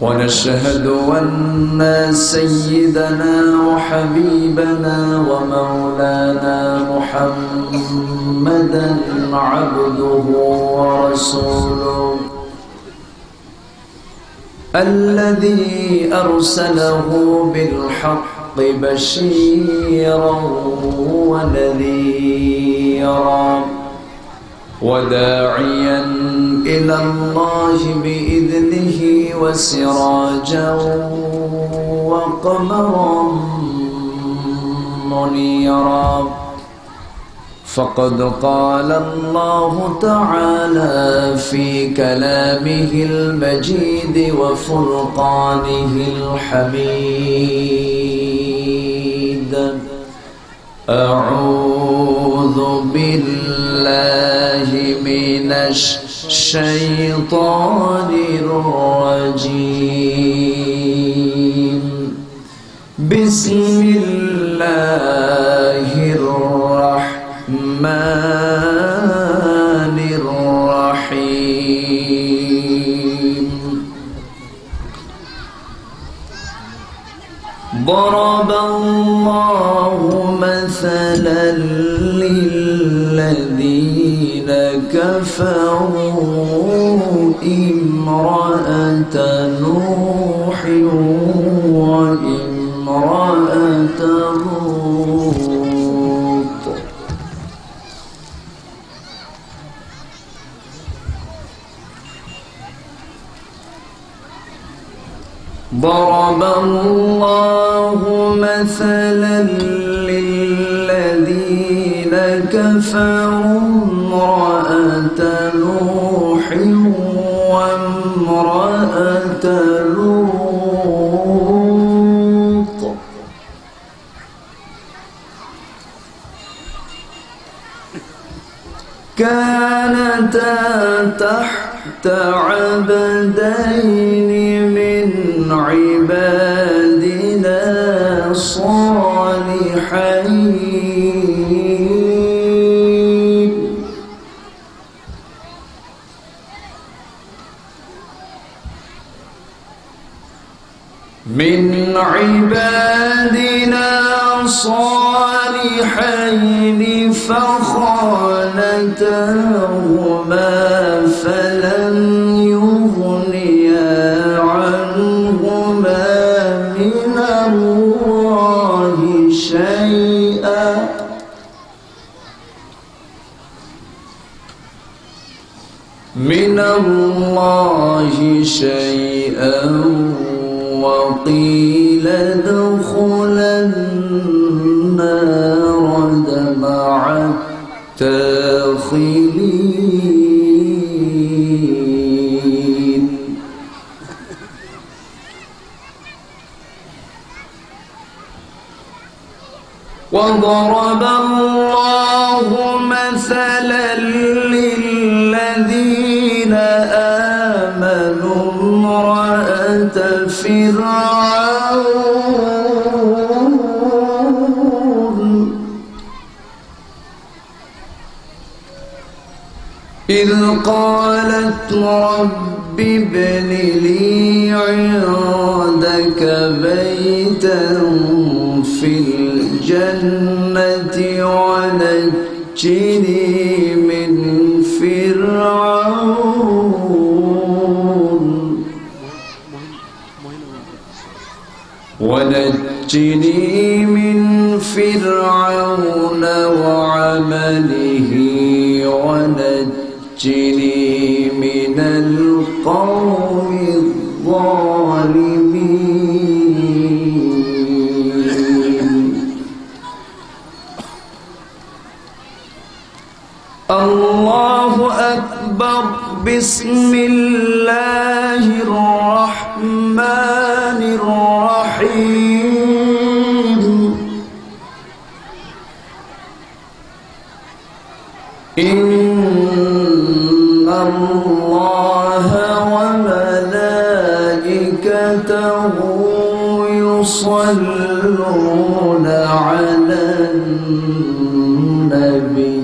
ونشهد أن سيدنا وحبيبنا ومولانا محمدا عبده ورسوله الذي أرسله بالحق بشيرا ونذيرا وداعيا إلى الله بإذنه وسراجا وقمرا منيرا فقد قال الله تعالى في كلامه المجيد وفرقانه الحميد أعوذ بالله من الشيطان الرجيم بسم الله الرحمن الرحيم ضرب الله مثلا للذين كفروا امرأة نوح وامرأة لوط ضرب الله مثلا للذين كفروا امرأة نوح وامرأة لوط كانتا تحت عبدين من عبادنا صالحين فخانتاهما فلم يغنيا عنهما من الله شيئا وقيل ادخلا النار مع الداخلين وضرب الله مثلا للذين آمنوا امرأة فرعون إذ قالت رب ابن لي عندك بيتا في الجنة ونجني من فرعون وعمله ونجني من القوم الظالمين. الله أكبر. بسم الله الرحمن الرحيم. إن الله وملائكته يصلون على النبي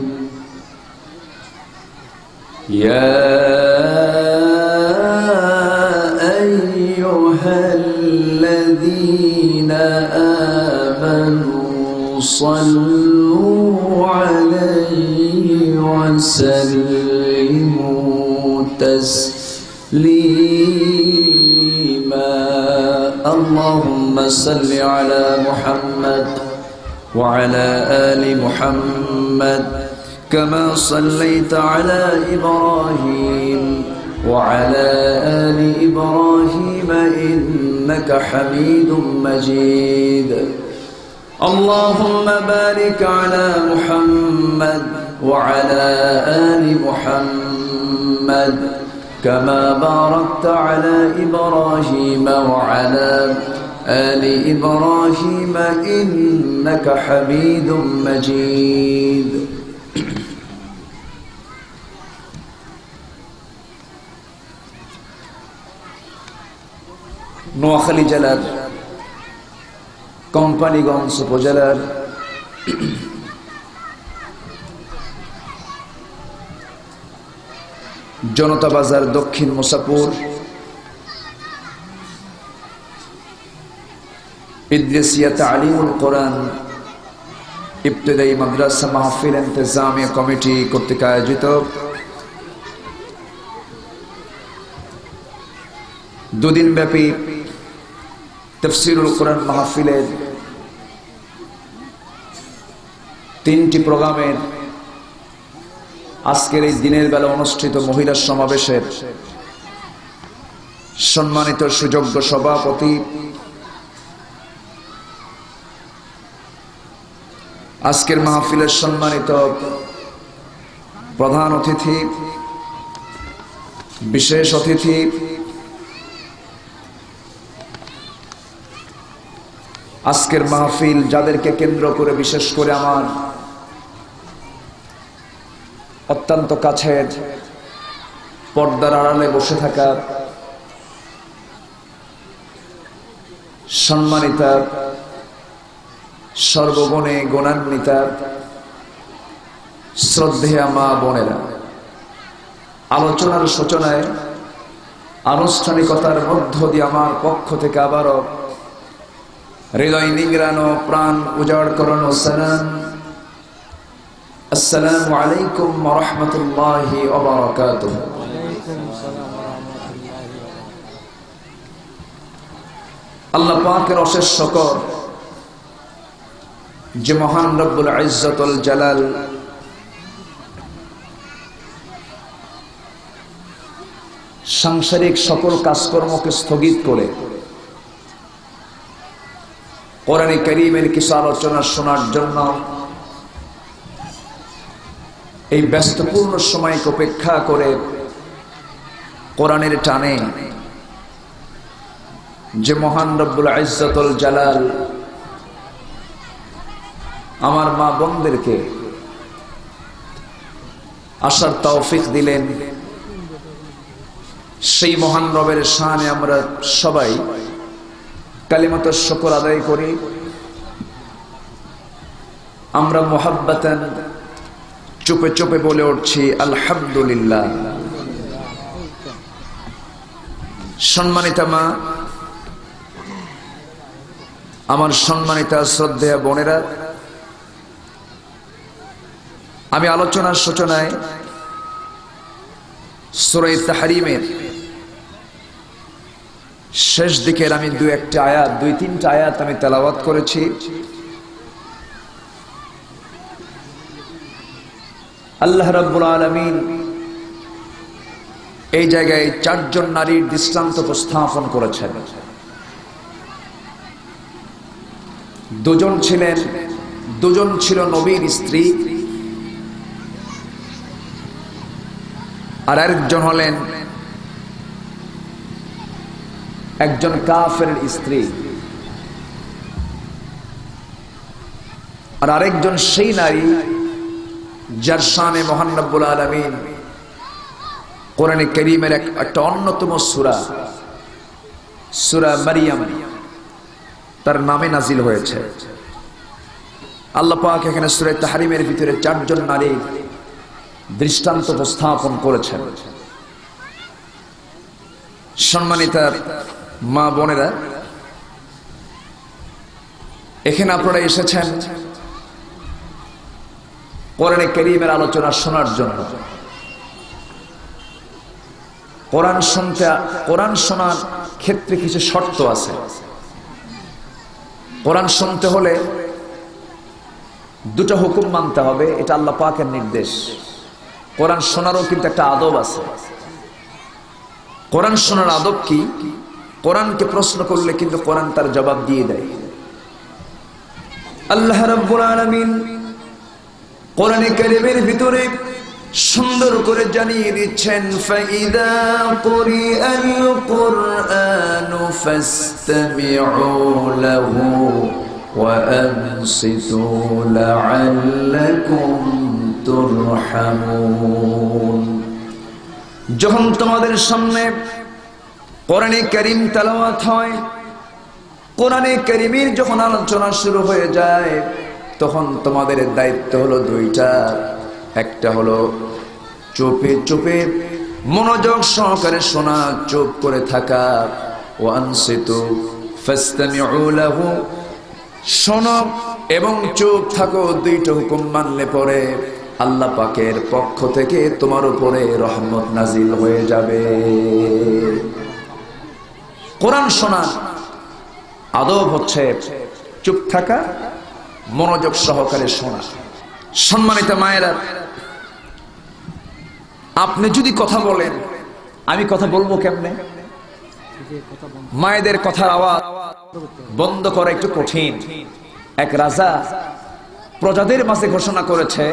يا أيها أيها الذين آمنوا صلوا عليه وسلموا تسليما اللهم صل على محمد وعلى آل محمد كما صليت على إبراهيم وعلى آل إبراهيم إنك حميد مجيد اللهم بارك على محمد وعلى آل محمد كما باركت على إبراهيم وعلى آل إبراهيم إنك حميد مجيد নোয়াখালী জেলার কোম্পানিগঞ্জ উপজেলার জনতা বাজার দক্ষিণ মুসাপুর ইদ্রিসিয়া তালিমুল কোরআন ইবতিদায়ী মাদ্রাসা মাহফিল ইন্তেজামিয়া কমিটি কর্তৃক আয়োজিত দুদিন ব্যাপী তাফসীরুল কোরআন মাহফিলের 3টি প্রোগ্রামের আজকের এই দিনের বেলা অনুষ্ঠিত মহিলা সমাবেশের সম্মানিত সুযোগ্য সভাপতি, আজকের মাহফিলের সম্মানিত প্রধান অতিথি, বিশেষ অতিথি, আজকের মাহফিল যাদেরকে কেন্দ্র করে বিশেষ করে আমার অত্যন্ত কাছের পর্দার আড়ালে বসে থাকা সম্মানিতা, সর্বগুণে গুণান্বিতা শ্রদ্ধেয়া মা বোনেরা, আলোচনার সূচনায় আনুষ্ঠানিকতার মধ্য দিয়ে আমার পক্ষ থেকে আবারও হৃদয় নিংড়ানো, প্রাণ উজাড় করানো সালাম, আসসালামু আলাইকুম ওয়া রাহমাতুল্লাহি ওয়া বারাকাতুহু। আল্লাহ পাকের অশেষ শুকর যে মহান রব্বুল ইজ্জতুল জালাল সাংসারিক সকল কাজকর্মকে স্থগিত করে কোরআনে কারীমের কিছু আলোচনা শোনার জন্য এই ব্যস্তপূর্ণ সময়কে উপেক্ষা করে কোরআনের টানে যে মহান রব্বুল ইজ্জতুল জালাল আমার মা বোনদেরকে আসার তৌফিক দিলেন, সেই মহান রবের শানে আমরা সবাই কালিমাতুশ শুকর আদায় করি। আমরা মুহাব্বাতান চুপে চুপে বলে উঠছি আলহামদুলিল্লাহ। সম্মানিতা মা, আমার সম্মানিতা শ্রদ্ধেয়া বোনেরা, আমি আলোচনার সূচনায় সূরা তাহরীমের শেষ দিকের আমি দুই তিনটা আয়াত আমি তেলাওয়াত করেছি। আল্লাহ রাব্বুল আলামিন এই জায়গায় 4 জন নারীর দৃষ্টান্ত উপস্থাপন করেছেন। 2 জন ছিল নবীর স্ত্রী, আর আরেকজন হলেন একজন কাফের স্ত্রী, আর আরেকজন সেই নারী যার শানে মহান রব্বুল আলামিন কোরআনে কারীমের একটা অন্যতম সূরা মারইয়াম তার নামে নাজিল হয়েছে। আল্লাহ পাক এখানে সূরা তাহরীমের ভিতরে 4 জন নারীর দৃষ্টান্ত উপস্থাপন করেছেন। সম্মানিতা মা বোনেরা, এখানে আপনারা এসেছেন কোরআনে কারীমের আলোচনা শোনার জন্য। কোরআন শোনার ক্ষেত্রে কিছু শর্ত আছে। কোরআন শুনতে হলে দুটো হুকুম মানতে হবে, এটা আল্লাহ পাকের নির্দেশ। কোরআন শোনারও কিন্তু একটা আদব আছে। কোরআন শোনার আদব কি? কোরআনকে প্রশ্ন করলে কিন্তু কোরআন তার জবাব দিয়ে দেয়। আল্লাহ রাব্বুল আলামিন কোরআনে কারীমের ভিতরে সুন্দর করে জানিয়ে দিচ্ছেন, ফাইদা কুরিআল কুরআনু ফাসতামিউ লাহু ওয়া আনসিতু লাআল্লাকুম তুরহামুন। যখন তোমাদের সামনে কোরআনে কারীম তেলাওয়াত হয়, কোরআনে কারীমের যখন আলোচনা শুরু হয়ে যায়, তখন তোমাদের দায়িত্ব হলো দুইটা। একটা হলো চুপে চুপে মনোযোগ সহকারে শোনা, চুপ করে থাকা। ওয়ানসিতু ফাসতামিউ লাহু, শোনো এবং চুপ থাকো। দুইটা হুকুম মানলে পরে আল্লাহ পাকের পক্ষ থেকে তোমার উপরে রহমত নাজিল হয়ে যাবে। কোরআন শোনার আদব হচ্ছে চুপ থাকা, মনোযোগ সহকারে শোনা। সম্মানিত মায়েরা, আপনি যদি কথা বলেন, আমি কথা বলবো কেমনে? মায়েদের কথার আওয়াজ বন্ধ করা একটু কঠিন। এক রাজা প্রজাদের মাঝে ঘোষণা করেছে,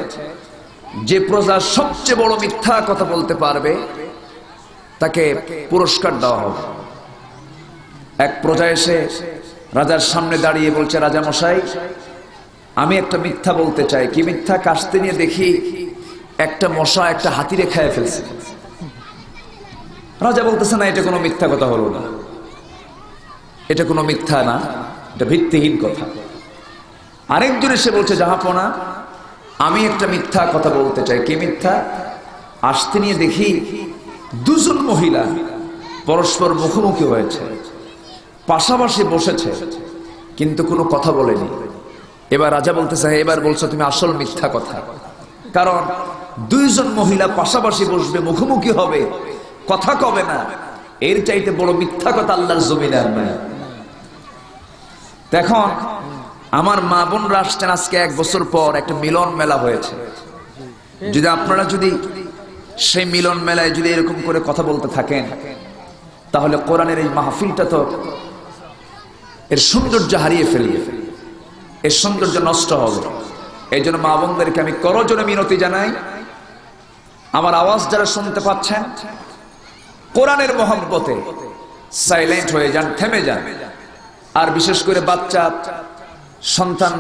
যে প্রজা সবচেয়ে বড় মিথ্যা কথা বলতে পারবে তাকে পুরস্কার দেওয়া হবে। এক প্রজা এসে রাজার সামনে দাঁড়িয়ে বলছে, রাজা মশাই, আমি একটা মিথ্যা বলতে চাই। কি মিথ্যা? কাশতে নিয়ে দেখি একটা মশা একটা হাতিরে খেয়ে ফেলছে। রাজা বলতেছে, না, এটা কোনো মিথ্যা কথা হলো না, এটা কোনো মিথ্যা না, এটা ভিত্তিহীন কথা। আরেকজন এসে বলছে, জাহাপনা, আমি একটা মিথ্যা কথা বলতে চাই। কি মিথ্যা? আসতে নিয়ে দেখি দুজন মহিলা পরস্পর মুখোমুখি হয়েছে, পাশাপাশি বসেছে, কিন্তু কোনো কথা বলেনি। এবার রাজা বলতেছে, এবার বলছো তুমি আসল মিথ্যা কথা। কারণ দুইজন মহিলা পাশাপাশি বসবে, মুখোমুখি হবে, কথা কবে না, এর চাইতে বড় মিথ্যা কথা আল্লাহর জমিনে আর নাই। এখন আমার মা বোনরা আসছেন, আজকে 1 বছর পর একটা মিলন মেলা হয়েছে। যদি আপনারা সেই মিলন মেলায় যদি এরকম করে কথা বলতে থাকেন, তাহলে কোরআনের এই মাহফিলটা তো এর সৌন্দর্য হারিয়ে ফেলবে, এর সৌন্দর্য নষ্ট হবে। এই জন্য মা বোনদেরকে আমি করজোড়ে মিনতি জানাই, আমার আওয়াজ যারা শুনতে পাচ্ছেন, কোরআনের মহব্বতে সাইলেন্ট হয়ে যান, থেমে যান। আর বিশেষ করে বাচ্চা সন্তান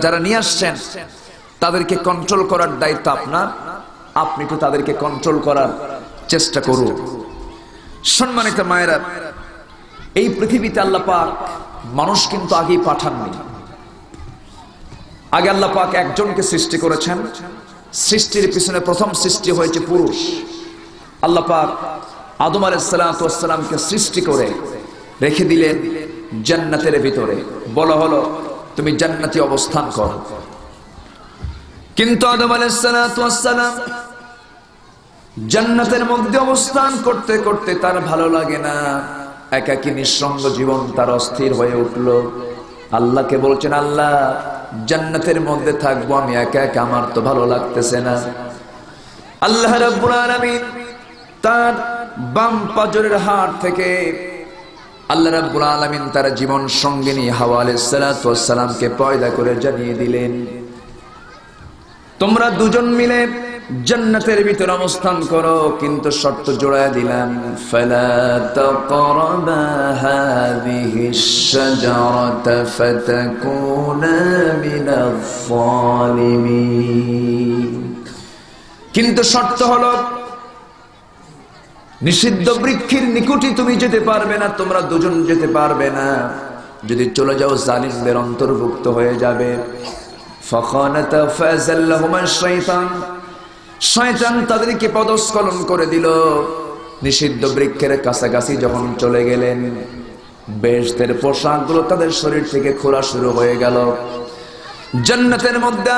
যারা নিয়ে আসছেন, তাদেরকে কন্ট্রোল করার দায়িত্ব আপনার। আপনি তো তাদেরকে কন্ট্রোল করার চেষ্টা করুন। সম্মানিত মায়েরা, এই পৃথিবীতে আল্লাহ পাক মানুষ কিন্তু আগেই পাঠাননি। আগে আল্লাহ পাক একজনকে সৃষ্টি করেছেন। সৃষ্টির পিছনে প্রথম সৃষ্টি হয়েছে পুরুষ। আল্লাহ পাক আদম আলাইহিস সালামকে সৃষ্টি করে রেখে দিলেন জান্নাতের ভিতরে। বলা হলো, তুমি জান্নাতে অবস্থান করো। কিন্তু আদম আলাইহিস সালাম জান্নাতের মধ্যে অবস্থান করতে করতে তার ভালো লাগে না, একাকী নিঃসঙ্গ জীবন তার অস্থির হয়ে উঠল। আল্লাহকে বলছেন, আল্লাহ, জান্নাতের মধ্যে থাকবো আমি একা একা, আমার তো ভালো লাগতেছে না। আল্লাহ রাব্বুল আলামিন তার বাম পাজরের হাড় থেকে আল্লাহ রাব্বুল আলামিন তার জীবন সঙ্গিনী হাওয়া আলাইহিস সালামকে পয়দা করে জানিয়ে দিলেন, তোমরা দুজন মিলে জান্নাতের ভিতর অবস্থান করো, কিন্তু শর্ত জোড়ায় দিলাম, ফালা তাকরাবা হাযিহিশ শাজারাতা ফাতাকুনা মিনাজ যালিমিন। কিন্তু শর্ত হলো, নিষিদ্ধ বৃক্ষের নিকটে তুমি যেতে পারবে না, তোমরা দুজন যেতে পারবে না। যদি চলে যাও জালিমদের অন্তর্ভুক্ত হয়ে যাবে। ফাখানাতা ফাযাল্লাহুমা শাইতান, শয়তান তাদেরকে পদস্খলন করে দিল। নিষিদ্ধ বৃক্ষের কাছাকাছি যখন চলে গেলেন, বেহেশতের পোশাকগুলো তাদের শরীর থেকে খোলা শুরু হয়ে গেল। জান্নাতের মধ্যে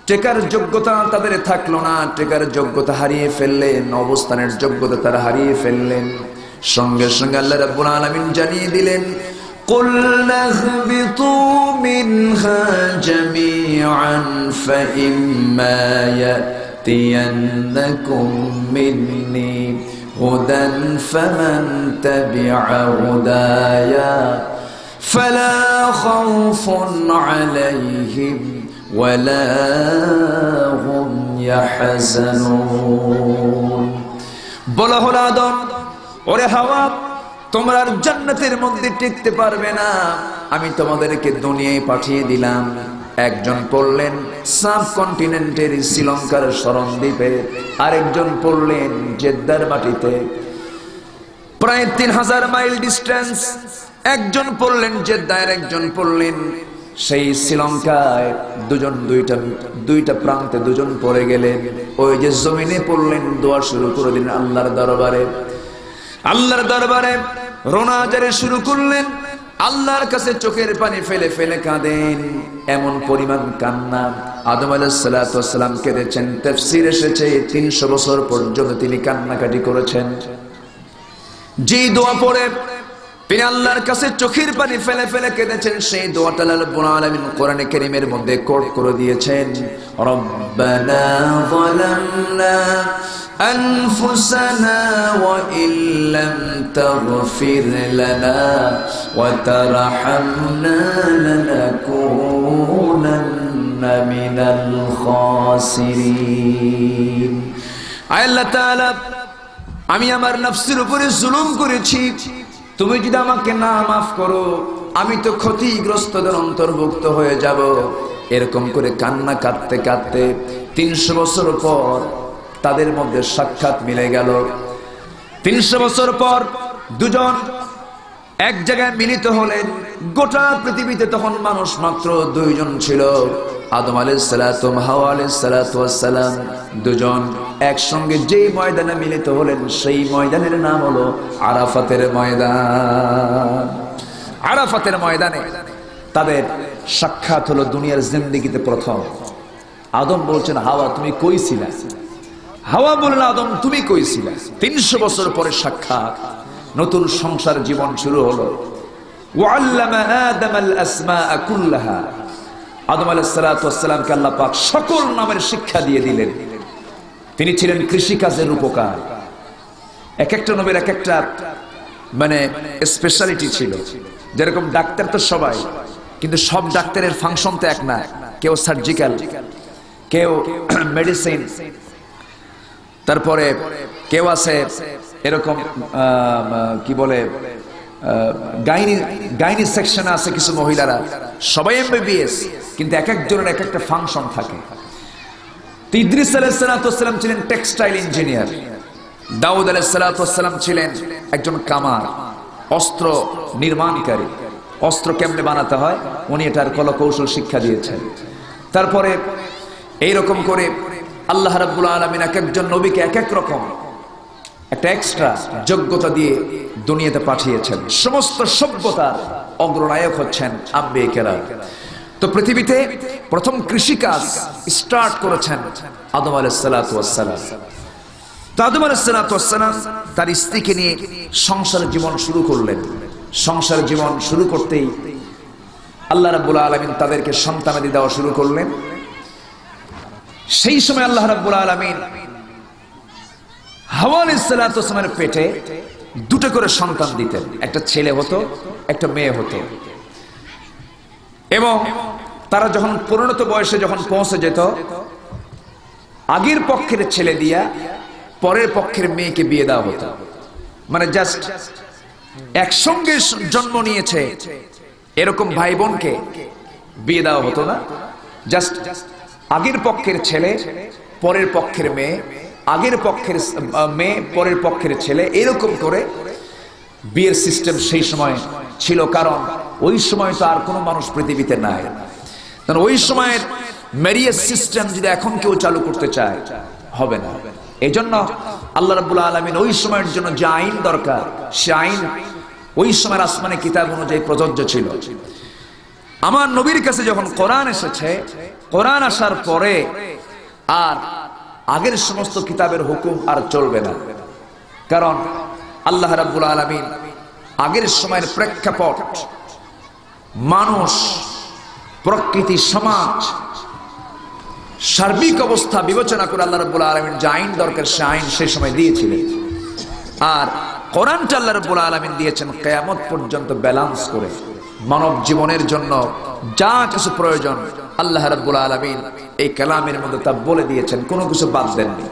টেকার যোগ্যতা তাদের থাকলো না, টেকার যোগ্যতা হারিয়ে ফেললেন, অবস্থানের যোগ্যতা তারা হারিয়ে ফেললেন। সঙ্গে সঙ্গে আল্লাহ রাব্বুল আলামিন জানিয়ে দিলেন, قُلْنَا اهْبِطُوا مِنْهَا جَمِيعًا فَإِمَّا يَأْتِيَنَّكُمْ مِنِّي هُدًى فَمَنْ تَبِعَ هُدَايَ فَلَا خَوْفٌ عَلَيْهِمْ وَلَا هُمْ يَحْزَنُونَ। বলা হলো আদম, ওরে হাওয়া, তোমরা জান্নাতের মধ্যে টিকতে পারবে না, আমি তোমাদেরকে দুনিয়ায় পাঠিয়ে দিলাম। একজন পড়লেন সাবকন্টিনেন্টের শ্রীলঙ্কার শরণদ্বীপে, আরেকজন পড়লেন জেদ্দার মাটিতে, প্রায় 3000 মাইল ডিস্টেন্স। একজন পড়লেন জেদ্দায়, একজন পড়লেন সেই শ্রীলঙ্কায়। দুজন দুইটা প্রান্তে দুজন পড়ে গেলেন। ওই যে জমিনে পড়লেন, দোয়া শুরু করে দিলেন আল্লাহর দরবারে। আল্লাহর দরবারে রোনাজারে শুরু করলেন, আল্লাহর কাছে চোখের পানি ফেলে ফেলে কাঁদেন। এমন পরিমাণ কান্না, আদম আলাইহিস সালাতু ওয়াস সালাম কেঁদেছেন। তাফসীর এসেছে 300 বছর পর্যন্ত তিনি কান্নাকাটি করেছেন। যে দোয়া পড়ে তিনি আল্লাহর কাছে চোখের পানি ফেলে ফেলে কেঁদেছেন, সেই দোয়াটা আল্লাহ রাব্বুল আলামিন কোরআনে কারীমের মধ্যে কোট করে দিয়েছেন। রব্বানা যালামনা أنفسنا وإن لم تغفر لنا وترحمنا لنكونن من الخاسرين। আল্লাহ তাআলা, আমি আমার নফসের উপরে জুলুম করেছি, তুমি যদি আমাকে না মাফ করো আমি তো ক্ষতিগ্রস্তদের অন্তর্ভুক্ত হয়ে যাব। এরকম করে কান্না কাঁদতে কাঁদতে 300 বছর পর তাদের মধ্যে সাক্ষাৎ মিলে গেল। 300 বছর পর দুজন এক জায়গায় মিলিত হলেন। গোটা পৃথিবীতে তখন মানুষ মাত্র 2 জন ছিল, আদম আলাইহিস সালাতু হাওয়া আলাইহিস সালাতু ওয়াস সালাম। দুজন একসঙ্গে যেই ময়দানে মিলিত হলেন, সেই ময়দানের নাম হলো আরাফাতের ময়দান। আরাফাতের ময়দানে তাদের সাক্ষাৎ হলো দুনিয়ার জিন্দেগিতে প্রথম। আদম বলছেন, হাওয়া তুমি কই ছিলা? হাওয়া বললেন, আদম তুমি কই ছিলা? 300 বছর পরে সাক্ষাৎ, নতুন সংসার জীবন শুরু হলো। ওয়াল্লামা আদম আল আসমাআ কুল্লাহা, আদম আলাইহিস সালাতু ওয়াস সালামকে আল্লাহ পাক সকল নামের শিক্ষা দিয়ে দিলেন। তিনি ছিলেন কৃষিকাজের উপকার। এক একটা নবীর এক একটা মানে স্পেশালিটি ছিল। যেরকম ডাক্তার তো সবাই, কিন্তু সব ডাক্তারের ফাংশন তো এক না। কেউ সার্জিক্যাল, কেউ মেডিসিন, তারপরে কেউ আছে এরকম কি বলে গাইনি সেকশনে আছে কিছু মহিলারা, সবাই এমবিবিএস, কিন্তু এক একজনের এক একটা ফাংশন থাকে। তো ইদ্রিস আলাইহিস সালাতু ওয়াস সালাম ছিলেন টেক্সটাইল ইঞ্জিনিয়ার, দাউদ আলাইহিস সালাতু ওয়াস সালাম ছিলেন একজন কামার, অস্ত্র নির্মাণকারী। অস্ত্র কেমনে বানাতে হয় উনি এটার কৌশল শিক্ষা দিয়েছেন। তারপরে এইরকম করে আল্লাহ রাব্বুল আলামিন এক একজন নবীকে এক এক রকম একটা এক্সট্রা যোগ্যতা দিয়ে দুনিয়াতে পাঠিয়েছেন। সমস্ত সভ্যতার অগ্রনায়ক হচ্ছেন আম্বিয়া কেরাম। তো পৃথিবীতে প্রথম কৃষিকাজ স্টার্ট করেছেন আদম আলাইহিস সালাতু ওয়াস সালাম। তো আদম আলাইহিস সালাতু ওয়াস সালাম তার স্ত্রীকে নিয়ে সংসার জীবন শুরু করলেন। সংসার জীবন শুরু করতেই আল্লাহ রাব্বুল আলামিন তাদেরকে সন্তানাদি দেওয়া শুরু করলেন। সেই সময় আল্লাহ রাব্বুল আলামিন হাওয়া আলাইহিস সালাতু ওয়াস সালামের পেটে 2টা করে সন্তান দিতেন। একটা ছেলে হতো, একটা মেয়ে হতো। এবং তারা যখন পরিণত বয়সে যখন পৌঁছে যেত, আগের পক্ষের ছেলে দিয়া পরের পক্ষের মেয়েকে বিয়ে দেওয়া হতো। মানে জাস্ট একসঙ্গে জন্ম নিয়েছে এরকম ভাই বোনকে বিয়ে দেওয়া হতো না। জাস্ট আগের পক্ষের ছেলে পরের পক্ষের মেয়ে, আগের পক্ষের মেয়ে পরের পক্ষের ছেলে, এরকম করে বিয়ের সিস্টেম সেই সময় ছিল। কারণ ওই সময় তো আর কোনো মানুষ পৃথিবীতে নাই। কারণ ওই সময়ের ম্যারিয়েজ সিস্টেম যদি এখন কেউ চালু করতে চায় হবে না। এজন্য আল্লাহ রাব্বুল আলামিন ওই সময়ের জন্য যে আইন দরকার, সে আইন ওই সময়ের আসমানি কিতাব অনুযায়ী প্রযোজ্য ছিল। আমার নবীর কাছে যখন কোরআন এসেছে, কোরআন আসার পরে আর আগের সমস্ত কিতাবের হুকুম আর চলবে না। কারণ আল্লাহ রাব্বুল আলামিন আগের সময়ের প্রেক্ষাপট, মানুষ, প্রকৃতি, সমাজ, সার্বিক অবস্থা বিবেচনা করে আল্লাহ রাব্বুল আলামিন যে আইন দরকার সে আইন সেই সময় দিয়েছিলেন। আর কোরআনটা আল্লাহ রাব্বুল আলামিন দিয়েছেন কিয়ামত পর্যন্ত ব্যালেন্স করে। মানব জীবনের জন্য যা কিছু প্রয়োজন আল্লাহ রাব্বুল আলামিন এই কালামের মধ্যে তা বলে দিয়েছেন, কোনো কিছু বাদ দেননি।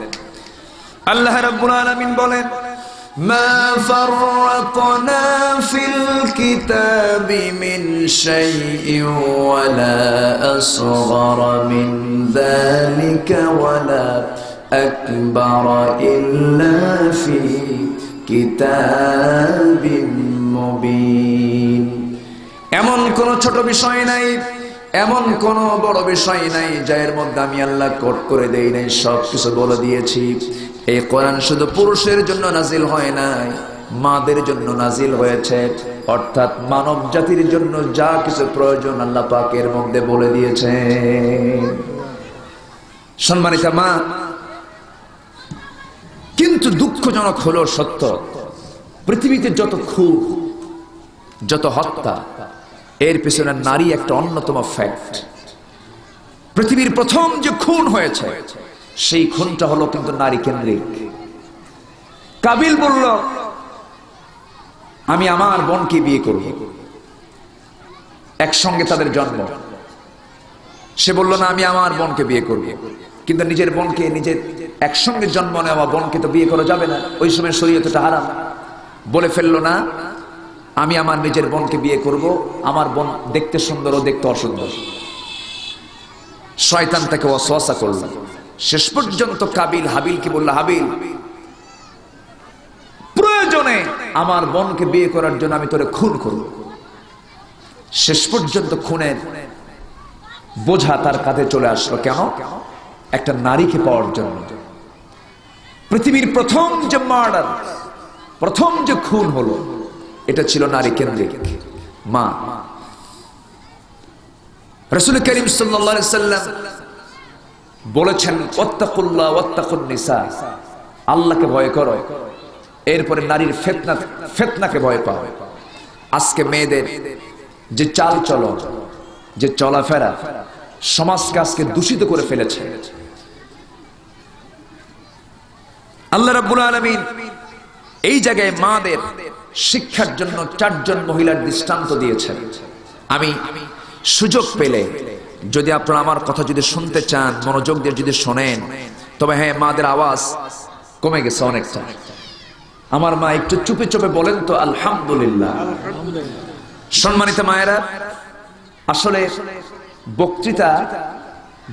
আল্লাহ রাব্বুল আলামিন বলেন, মা ফাররাতনা ফিল কিতাবি মিন শাইইন ওয়ালা আসগরা মিন যালিকা ওয়ালা আকবারা ইল্লা ফি কিতাবিম মুবিন। এমন কোন ছোট বিষয় নাই, এমন কোন বড় বিষয় নাই যার মধ্যে আমি আল্লাহ কোট করে দেই নাই, সবকিছু বলে দিয়েছি। এই কোরআন শুধু পুরুষের জন্য নাজিল হয় নাই, মাদের জন্য নাজিল হয়েছে। অর্থাৎ মানব জাতির জন্য যা কিছু প্রয়োজন আল্লাহ পাক এর মধ্যে বলে দিয়েছেন। সম্মানিতা মা, কিন্তু দুঃখজনক হলো সত্য, পৃথিবীতে যত খুন, যত হত্যা, এর পিছনে নারী একটা অন্যতম ফ্যাক্ট। পৃথিবীর প্রথম যে খুন হয়েছে সেই খুনটা হলো কিন্তু নারী কেন্দ্রিক। কাবিল বলল আমি আমার বোনকে বিয়ে করব, একসঙ্গে তাদের জন্ম। সে বলল না আমি আমার বোনকে বিয়ে করব, কিন্তু নিজের বোনকে, নিজের একসঙ্গে জন্ম নেওয়া বোনকে তো বিয়ে করা যাবে না, ওই সময় শরীয়তটা হারাম। বলে ফেললো না আমি আমার নিজের বোনকে বিয়ে করব, আমার বোন দেখতে সুন্দর ও দেখতে অসুন্দর। শয়তান তাকে ওয়াসওয়াসা করল। শেষ পর্যন্ত কাবিল হাবিলকে বলল, হাবিল প্রয়োজনে আমার বোনকে বিয়ে করার জন্য আমি তোরে খুন করব। শেষ পর্যন্ত খুনের বোঝা তার কাঁধে চলে আসলো। কেন? একটা নারীকে পাওয়ার জন্য। পৃথিবীর প্রথম যে মার্ডার, প্রথম যে খুন হলো, এটা ছিল নারী কেন্দ্রিক। মা, রাসূল করিম সাল্লাল্লাহু আলাইহি সাল্লাম বলেছেন ওয়াত্তাকুল্লাহ ওয়াত্তাকুন নিসা, আল্লাহকে ভয় করো, এরপরে নারীর ফিতনাকে ভয় পাও। আজকে মেয়েদের যে চাল চলন, যে চলাফেরা, সমাজকে আজকে দূষিত করে ফেলেছে। আল্লাহ রাব্বুল আলামিন এই জায়গায় মাদের শিক্ষার জন্য 4 জন মহিলার দৃষ্টান্ত দিয়েছেন। আমি সুযোগ পেলে যদি আপনারা আমার কথা যদি শুনতে চান, মনোযোগ দিয়ে যদি শোনেন, তবে হ্যাঁ, মাদের আওয়াজ কমে গেছে অনেকটা। আমার মা একটু চুপে চুপে বলেন তো আলহামদুলিল্লাহ। সম্মানিত মায়েরা, আসলে বক্তৃতা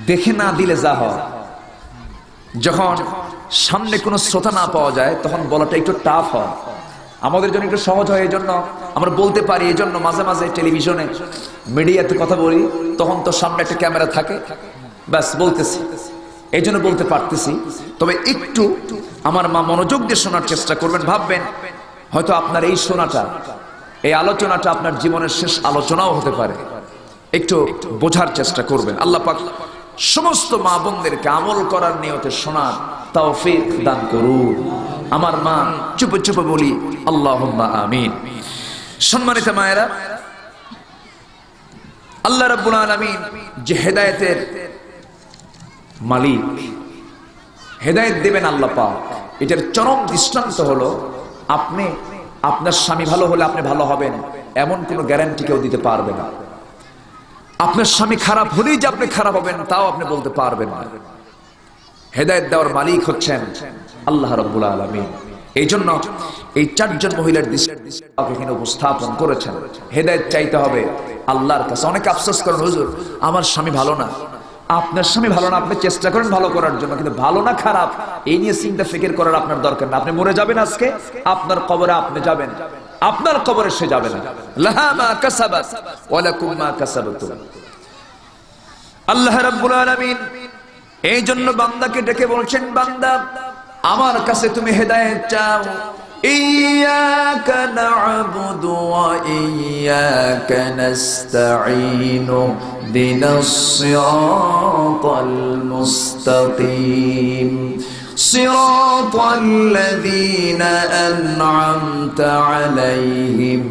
দেখে না দিলে যা হয়, যখন সামনে কোনো শ্রোতা না পাওয়া যায় তখন বলাটা একটু টাফ হয়। আমাদের জন্য একটু সহজ হয়, এই জন্য আমরা বলতে পারি। এই জন্য মাঝে মাঝে টেলিভিশনে, মিডিয়াতে কথা বলি, তখন তো সামনে একটা ক্যামেরা থাকে, ব্যাস বলতেছি, এই জন্য বলতে পারতেছি। তবে একটু আমার মা মনোযোগ দিয়ে শোনার চেষ্টা করবেন। ভাববেন হয়তো আপনার এই শোনাটা, এই আলোচনাটা আপনার জীবনের শেষ আলোচনাও হতে পারে। একটু বোঝার চেষ্টা করবেন। আল্লাহ পাক সমস্ত মা বোনদেরকে আমল করার নিয়তে শোনার তৌফিক দান করুন। আমার মা চুপে চুপে বলি আল্লাহুম্মা আমিন। সম্মানিত মায়েরা, আল্লাহ রাব্বুল আলামিন যে হেদায়েতের মালিক, হেদায়েত দেবেন আল্লাহ পাক, এটার চরম দৃষ্টান্ত হলো আপনি, আপনার স্বামী ভালো হলে আপনি ভালো হবেন এমন কোনো গ্যারান্টি কেউ দিতে পারবে না। আপনার স্বামী খারাপ হলেই যে আপনি খারাপ হবেন তাও আপনি বলতে পারবেন না। হেদায়েত দেওয়ার মালিক হচ্ছেন আল্লাহ রাব্বুল আলামিন। এই জন্য এই 4 জন মহিলার দৃষ্টান্ত উপস্থাপন করেছেন। হেদায়েত চাইতে হবে আল্লাহর কাছে। অনেকে আফসোস করেন, হুজুর আমার স্বামী ভালো না। আপনার স্বামী ভালো না, আপনি চেষ্টা করেন ভালো করার জন্য, কিন্তু ভালো না খারাপ এই নিয়ে চিন্তা ফিকির করার আপনার দরকার না। আপনি মরে যাবেন আজকে, আপনার কবরে আপনি যাবেন, আপনার কবরে সে যাবে না। লাহা মা কাসাবাত ওয়া লাকুম মা কাসাবতুম। আল্লাহ রাব্বুল আলামিন এই জন্য বান্দাকে ডেকে বলছেন, বান্দা আমার কাছে তুমি হেদায়েত চাও। ইয়্যাকা না'বুদু ওয়া ইয়্যাকা নাস্তাঈন ইহদিনাস সিরাতাল মুস্তাকিম সিরাতাল লাযীনা আন'আমতা আলাইহিম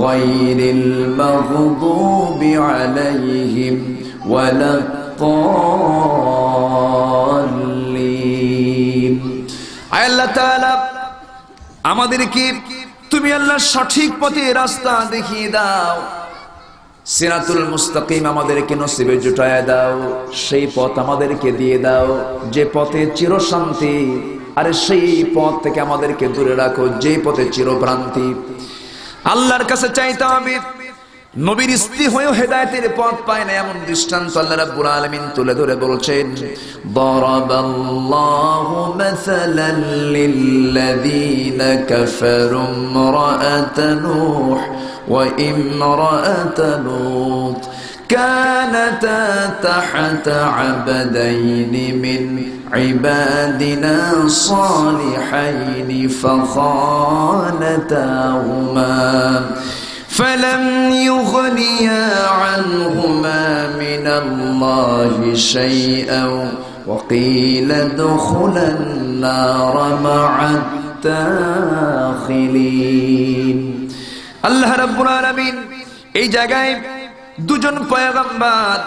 গায়রিল মাগদুবি আলাইহিম ওয়ালাদ-দাল্লিন। আল্লাহ তাআলা আমাদেরকে তুমি আল্লাহ সঠিক পথে রাস্তা দেখিয়ে দাও, সিরাতুল মুস্তাকিম আমাদেরকে নসিবে জুটায় দাও, সেই পথ আমাদেরকে দিয়ে দাও যে পথে চিরশান্তি, আর সেই পথ থেকে আমাদেরকে দূরে রাখো যে পথে চিরভ্রান্তি। আল্লাহর কাছে চাইতে হবে। নবীর স্ত্রী হয়েও হেদায়েতের পথ পায় না, এমন দৃষ্টান্ত আল্লাহ রাব্বুল আলামিন তুলে ধরে বলছেন, দারাবাল্লাহু মাসালান লিল্লাযীনা কাফারু ইমরাআতা নূহ ওয়া ইমরাআতা লূত কানাতা তাহতা আবদাইনি মিন ইবাদিনা সালিহাইনি ফাখানাতাহুমা فلم يغنيا عنهما من الله شيئا وقيل ادخلا النار مع الداخلين। আল্লাহ রাব্বুল আলামিন এই জায়গায় দুজন পয়গম্বর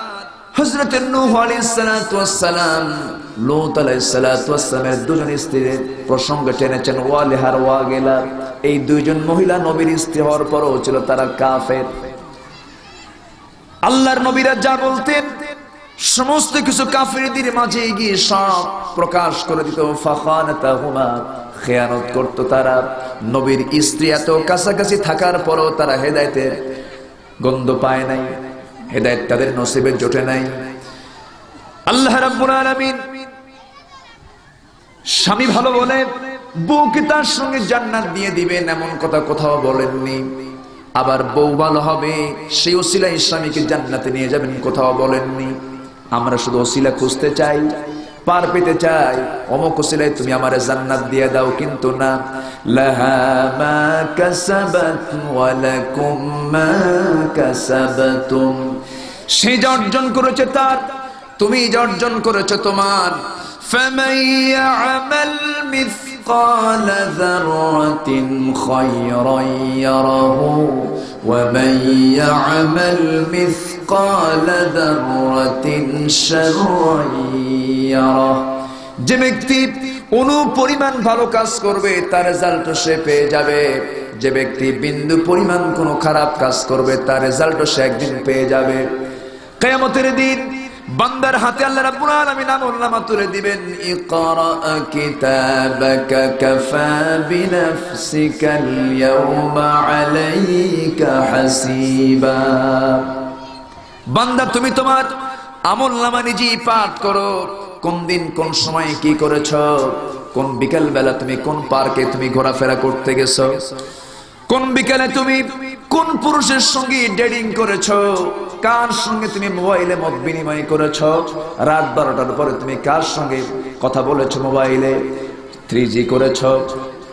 হযরত নূহ আলাইহিস সালাতু ওয়াস সালাম, লূত আলাইহিস সালাতু ওয়াস সালামের দুজন স্ত্রীর প্রসঙ্গ টেনেছেন। ওয়ালিহার ওয়াগিলা, এই দুইজন মহিলা নবীর স্ত্রী হওয়ার পরও ছিল তারা কাফের। আল্লাহর নবীরা যা বলতেন সমস্ত কিছু কাফেরদের মাঝে গিয়ে সব প্রকাশ করে দিত। ফাখানাতাহুমা, খেয়ানত করত তারা। নবীর স্ত্রী এত কাছাকাছি থাকার পরও তারা হেদায়েতের গন্ধ পায় নাই, হেদায়েত তাদের নসিবে জোটে নাই। আল্লাহ রাব্বুল আলামিন স্বামী ভালো বলে বউকে তার সঙ্গে জান্নাত দিয়ে দিবেন এমন কথা কোথাও বলেননি। আবার বউ ভালো হবে সেই ওসিলায় স্বামীকে জান্নাতে নিয়ে যাবেন কোথাও বলেননি। আমরা শুধু ওসিলা খুঁজতে চাই, পার পেতে চাই, অমুক ওসিলায় তুমি আমারে জান্নাত দিয়ে দাও, কিন্তু না। লাহা মা কাসাবাত ওয়া লাকুম মা কাসাবাতুম, সে যা অর্জন করেছে তার, তুমি যা অর্জন করেছো তোমার। ফামান ইয়ামাল مثقال ذرة خيرا يره ومن يعمل مثقال ذرة شرا يره। যে ব্যক্তি অনুপরিমাণ ভালো কাজ করবে তার রেজাল্ট সে পেয়ে যাবে। যে ব্যক্তি বিন্দু পরিমাণ কোনো খারাপ কাজ করবে তার রেজাল্ট সে একদিন পেয়ে যাবে। কিয়ামতের দিন বান্দার হাতে আল্লাহ রাব্বুল আলামিন আমলনামা তুলে দিবেন। ইকরা কিতাবাকা কাফা বিনাফসিকাল ইয়াওমা আলাইকা হাসিবা। বান্দা তুমি তোমার আমলনামা নিজেই পাঠ করো। কোন দিন কোন সময় কি করেছো, কোন বিকেল বেলা তুমি কোন পার্কে তুমি ঘোরাফেরা করতে গেছো, কোন বিকেলে তুমি কোন পুরুষের সঙ্গে ডেটিং করেছো, কার সঙ্গে তুমি মোবাইলে মত বিনিময় করেছো, রাত 12টার পরে তুমি কার সঙ্গে কথা বলেছো, মোবাইলে 3G করেছো,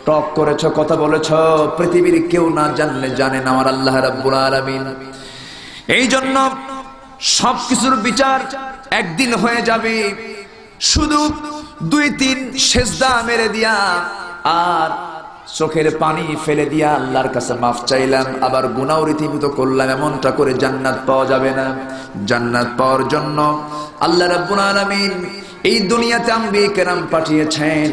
টক করেছো, কথা বলেছো, পৃথিবীর কেউ না জানলে জানেন আমার আল্লাহ রাব্বুল আলামিন। এই জন্য সবকিছুর বিচার একদিন হয়ে যাবে। শুধু 2-3 সেজদা মেরে দিয়া আর চোখের পানি ফেলে দিয়া আল্লাহর কাছে মাফ চাইলাম, আবার গুনাহ রীতিমতো করলাম, এমনটা করে জান্নাত পাওয়া যাবে না। জান্নাত পাওয়ার জন্য আল্লাহ রাব্বুল আলামিন এই দুনিয়াতে আম্বিয়ে কেরাম পাঠিয়েছেন।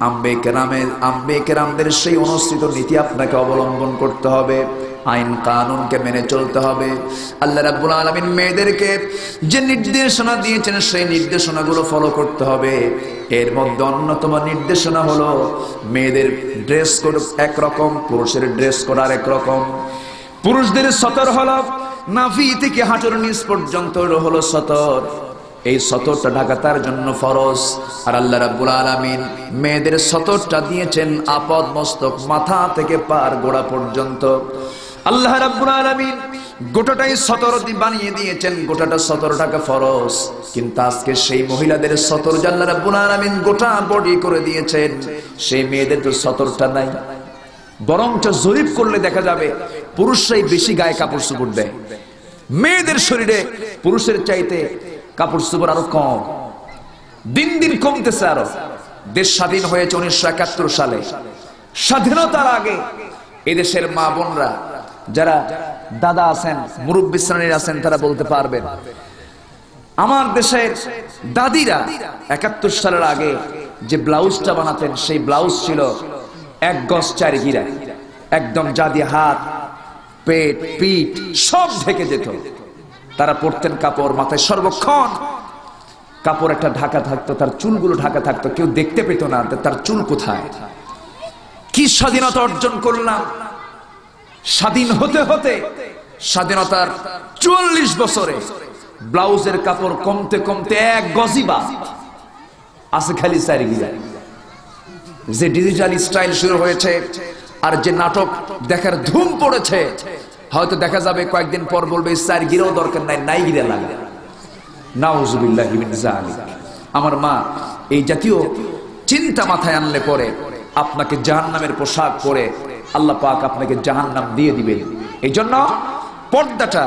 আম্বিয়ে কেরামদের সেই অনুসৃত নীতি আপনাকে অবলম্বন করতে হবে, আইন কানুনকে মেনে চলতে হবে। আল্লাহ রাব্বুল আলামিন মেয়েদেরকে যে নির্দেশনা দিয়েছেন সেই নির্দেশনাগুলো ফলো করতে হবে। এর মধ্যে অন্যতম নির্দেশনা হলো মেয়েদের ড্রেস কোড একরকম, পুরুষের ড্রেস কোড আরেক রকম। পুরুষদের সতর হলো নাভি থেকে হাঁটুর নিচ পর্যন্ত হলো সতর, এই সতরটা ঢাকা তার জন্য ফরজ। আর আল্লাহ রাব্বুল আলামিন মেয়েদের সতরটা দিয়েছেন আপদ মস্তক, মাথা থেকে পার গোড়া পর্যন্ত। আল্লাহ রাব্বুল আলামিন গোটাটাই 17 বানিয়ে দিয়েছেন, গোটাটা 17 টাকা ফরজ। কিন্তু আজকে সেই মহিলাদের 17 আল্লাহ রাব্বুল আলামিন গোটা বডি করে দিয়েছেন, সেই মেয়েদের তো 17টা নাই। বরঞ্চ জরিপ করলে দেখা যাবে পুরুষরাই বেশি গায়ে কাপড় চোপড় দেয়। মেয়েদের শরীরে পুরুষের চাইতে কাপড় চোপড় আরো কম, দিন দিন কমতেছে। আরো দেশ স্বাধীন হয়েছে 1971 সালে। স্বাধীনতার আগে এদেশের মা বোনরা যারা দাদা আছেন, মুরব্বী শ্রেণীর আছেন, তারা বলতে পারবেন, আমার দেশের দাদিরা 71 সালের আগে যে ব্লাউজটা বানাতেন, সেই ব্লাউজ ছিল 1 গজ 4 গিরা, একদম জাদি হাত পেট পিঠ সব ঢেকে যেত। তারা পরতেন কাপড়, মাথায় সর্বক্ষণ কাপড় একটা ঢাকা থাকতো, তার চুলগুলো ঢাকা থাকতো, কেউ দেখতে পেত না তার চুল কোথায়। কি স্বাধীনতা অর্জন করলাম! স্বাধীন হতে হতে স্বাধীনতার 44 বছরে ব্লাউজের কাপড় কমতে কমতে 1 গজই বাদ আছে, খালি 4 গিরা। যে ডিজিটাল স্টাইল শুরু হয়েছে আর যে নাটক দেখার ধুম পড়েছে, হয়তো দেখা যাবে কয়েকদিন পর বলবে 4 গিরাও দরকার নাই, নাই গিরা লাগে। নাউজুবিল্লাহি মিন যালিক। আমার মা, এই জাতীয় চিন্তা মাথায় আনলে পরে আপনাকে জাহান্নামের পোশাক পরে আল্লাহ পাক আপনাকে জাহান্নাম দিয়ে দিবেন। এই জন্য পর্দাটা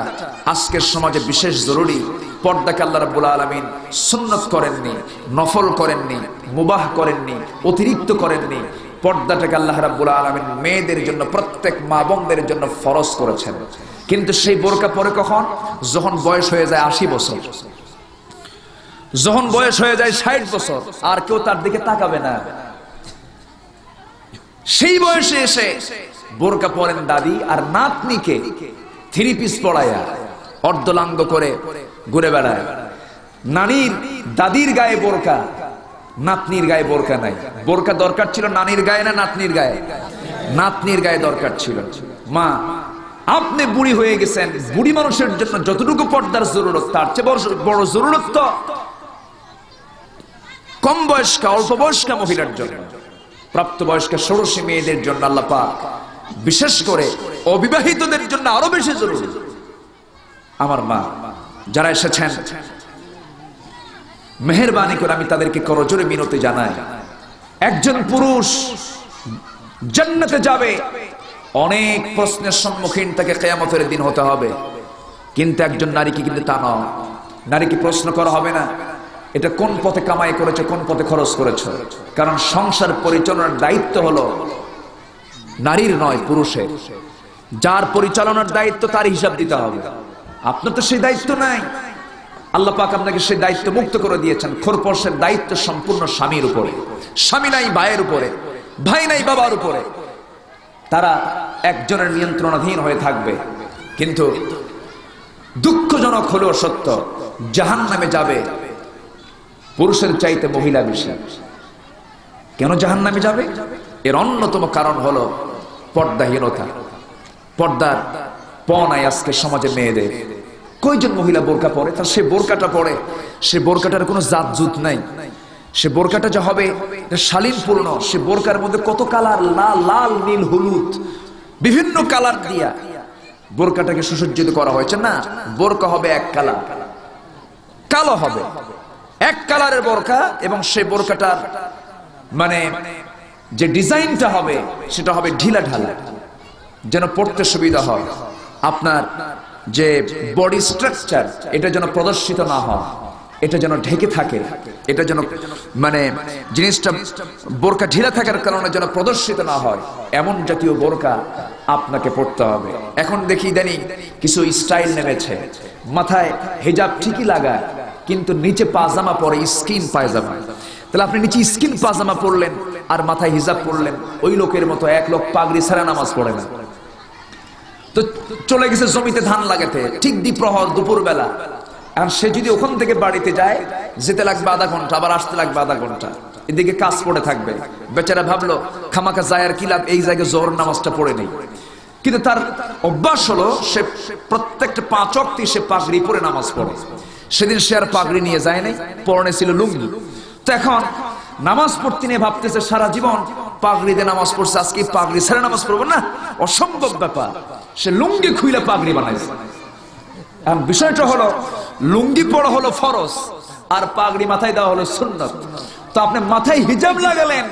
আজকের সমাজে বিশেষ জরুরি। পর্দাকে আল্লাহ রাব্বুল আলামিন সুন্নাত করেননি, নফল করেননি, মুবাহ করেননি, অতিরিক্ত করেননি। পর্দাটাকে আল্লাহ রাব্বুল আলামিন মেয়েদের জন্য, প্রত্যেক মা বোনদের জন্য ফরজ করেছেন। কিন্তু সেই বোরকা পরে কখন? যখন বয়স হয়ে যায় 80 বছর, যখন বয়স হয়ে যায় 60 বছর, আর কেউ তার দিকে তাকাবে না। সেই বয়সে এসে বোরকা পরেন দাদি, আর নাতনিকে 3 পিস পরায়া অর্ধলাঙ্গ করে ঘুরে বেড়ায়। নানির দাদির গায়ে বোরকা, নাতনির গায়ে বোরকা নাই। বোরকা দরকার ছিল নানির গায়ে না নাতনির গায়ে? নাতনির গায়ে দরকার ছিল। মা, আপনি বুড়ি হয়ে গেছেন, বুড়ি মানুষের জন্য যতটুকু পর্দার জরুরত, তার চেয়ে বড় জরুরত তো কম বয়স্কা, অল্প বয়স্কা মহিলার জন্য, প্রাপ্তবয়স্কা ষোড়শী মেয়েদের জন্য আল্লাহ পাক বিশেষ করে অবিবাহিতদের জন্য আরো বেশি জরুরি। আমার মা যারা এসেছেন, মেহেরবানি করে আমি তাদেরকে করজোরে মিনতি জানাই। একজন পুরুষ জান্নাতে যাবে, অনেক প্রশ্নের সম্মুখীন তাকে কিয়ামতের দিন হতে হবে। কিন্তু একজন নারীকে কিন্তু তা নয়। নারীকে প্রশ্ন করা হবে না এটা কোন পথে কামাই করেছে, কোন পথে খরচ করেছে, কারণ সংসার পরিচালনার দায়িত্ব হলো নারীর নয়, পুরুষের। যার পরিচালনার দায়িত্ব তার হিসাব দিতে হবে। আপনার তো সেই দায়িত্ব নাই। আল্লাহ পাক আপনাকে সেই দায়িত্ব মুক্ত করে দিয়েছেন। খোরপোশের দায়িত্ব সম্পূর্ণ স্বামীর উপরে। স্বামী নাই ভাইয়ের উপরে, ভাই নাই বাবার উপরে। তারা একজনের নিয়ন্ত্রণাধীন হয়ে থাকবে। কিন্তু দুঃখজনক হলেও সত্য, জাহান্নামে যাবে পুরুষের চাইতে মহিলা বেশি। কেন জাহান্নামে যাবে? এর অন্যতম কারণ হলো পর্দাহীনতা। পর্দার পনাই আজকে সমাজে মেয়েদের। কয়জন মহিলা বোরকা পরে? তার সে বোরকাটা পরে, সে বোরকাটার কোনো জাত জুত নাই। সে বোরকাটা যা হবে শালীনপূর্ণ। সে বোরকার মধ্যে কত কালার, লাল নীল হলুদ বিভিন্ন কালার দিয়া বোরকাটাকে সুসজ্জিত করা হয়েছে। না, বোরকা হবে এক কালার, কালো হবে, এক কালারের বোরকা। এবং সেই বোরকাটার মানে যে ডিজাইনটা হবে সেটা হবে ঢিলা ঢালা, যেন পড়তে সুবিধা হয়। আপনার যে বডি স্ট্রাকচার এটা যেন প্রদর্শিত না হয়, এটা যেন ঢেকে থাকে, এটা যেন মানে জিনিসটা বোরকা ঢিলা থাকার কারণে যেন প্রদর্শিত না হয়, এমন জাতীয় বোরকা আপনাকে পড়তে হবে। এখন দেখি ইদানিং কিছু স্টাইল নেমেছে, মাথায় হিজাব ঠিকই লাগায় কিন্তু নিচে পাজামা পরে, স্কিন পায়জামা। তাহলে আপনি নিচে স্কিন পাজামা পরলেন আর মাথায় হিজাব পরলেন, ওই লোকের মতো এক লোক পাগড়ি ছাড়া নামাজ পড়ে না। তো চলে গেছে জমিতে ধান লাগাতে, ঠিক দ্বিপ্রহর দুপুর বেলা। আর সে যদি ওখান থেকে বাড়িতে যায়, যেতে লাগবে আধা ঘন্টা, আবার আসতে লাগবে আধা ঘন্টা, এদিকে কাজ পড়ে থাকবে। বেচারা ভাবলো খামাকা যায় আর কি লাভ, এই জায়গায় জোহর নামাজটা পড়ে নেই। কিন্তু তার অভ্যাস হলো সে প্রত্যেকটা 5 ওয়াক্ত সে পাগড়ি পরে নামাজ পড়ে। সেদিন সে আর পাগড়ি নিয়ে যায় নাই, পরনে ছিল লুঙ্গি। তো এখন নামাজ পড়তে নিয়ে ভাবতেছে সারা জীবন পাগড়ি দিয়ে নামাজ পড়ছে, আজকে পাগড়ি ছেড়ে নামাজ পড়বো না, অসম্ভব ব্যাপার। সে লুঙ্গি খুইলা পাগড়ি বানাইছে। বিষয়টা হলো লুঙ্গি পরা হলো ফরজ আর পাগড়ি মাথায় দেওয়া হলো সুন্নত। তো আপনি মাথায় হিজাব লাগালেন,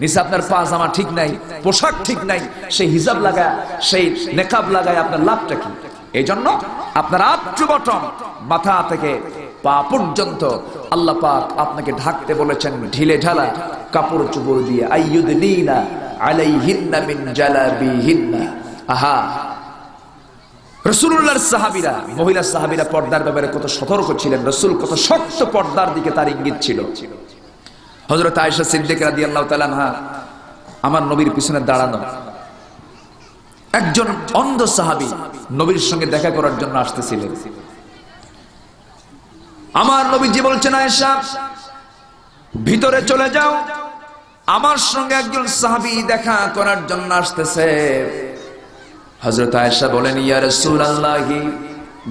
নিচে আপনার পাজামা ঠিক নাই, পোশাক ঠিক নাই, সেই হিজাব লাগায় সেই নেকাব লাগায় আপনার লাভটা কি? এই জন্য আপনার আপ টু বটম, মাথা থেকে পা পর্যন্ত আল্লাহ পাক আপনাকে ঢাকতে বলেছেন ঢিলে ঢালা কাপড় চোপড় দিয়ে। আইয়ুদনিনা আলাইহিন্না মিন জালাবিহিন্না। আহা, রাসূলুল্লাহর সাহাবীরা, মহিলা সাহাবীরা পর্দার ব্যাপারে কত সতর্ক ছিলেন, রাসূল কত শক্ত পর্দার দিকে তার ইঙ্গিত ছিল। হযরত আয়েশা সিদ্দিকা রাদিয়াল্লাহু তাআলা আনহা আমার নবীর পিছনে দাঁড়ানো, একজন অন্ধ সাহাবী নবীর সঙ্গে দেখা করার জন্য আসতেছিলেন। আমার নবীজি বলছেন, আয়েশা ভিতরে চলে যাও, আমার সঙ্গে একজন সাহাবী দেখা করার জন্য আসতেছে। হযরত আয়েশা বলেন, ইয়া রাসূলুল্লাহ,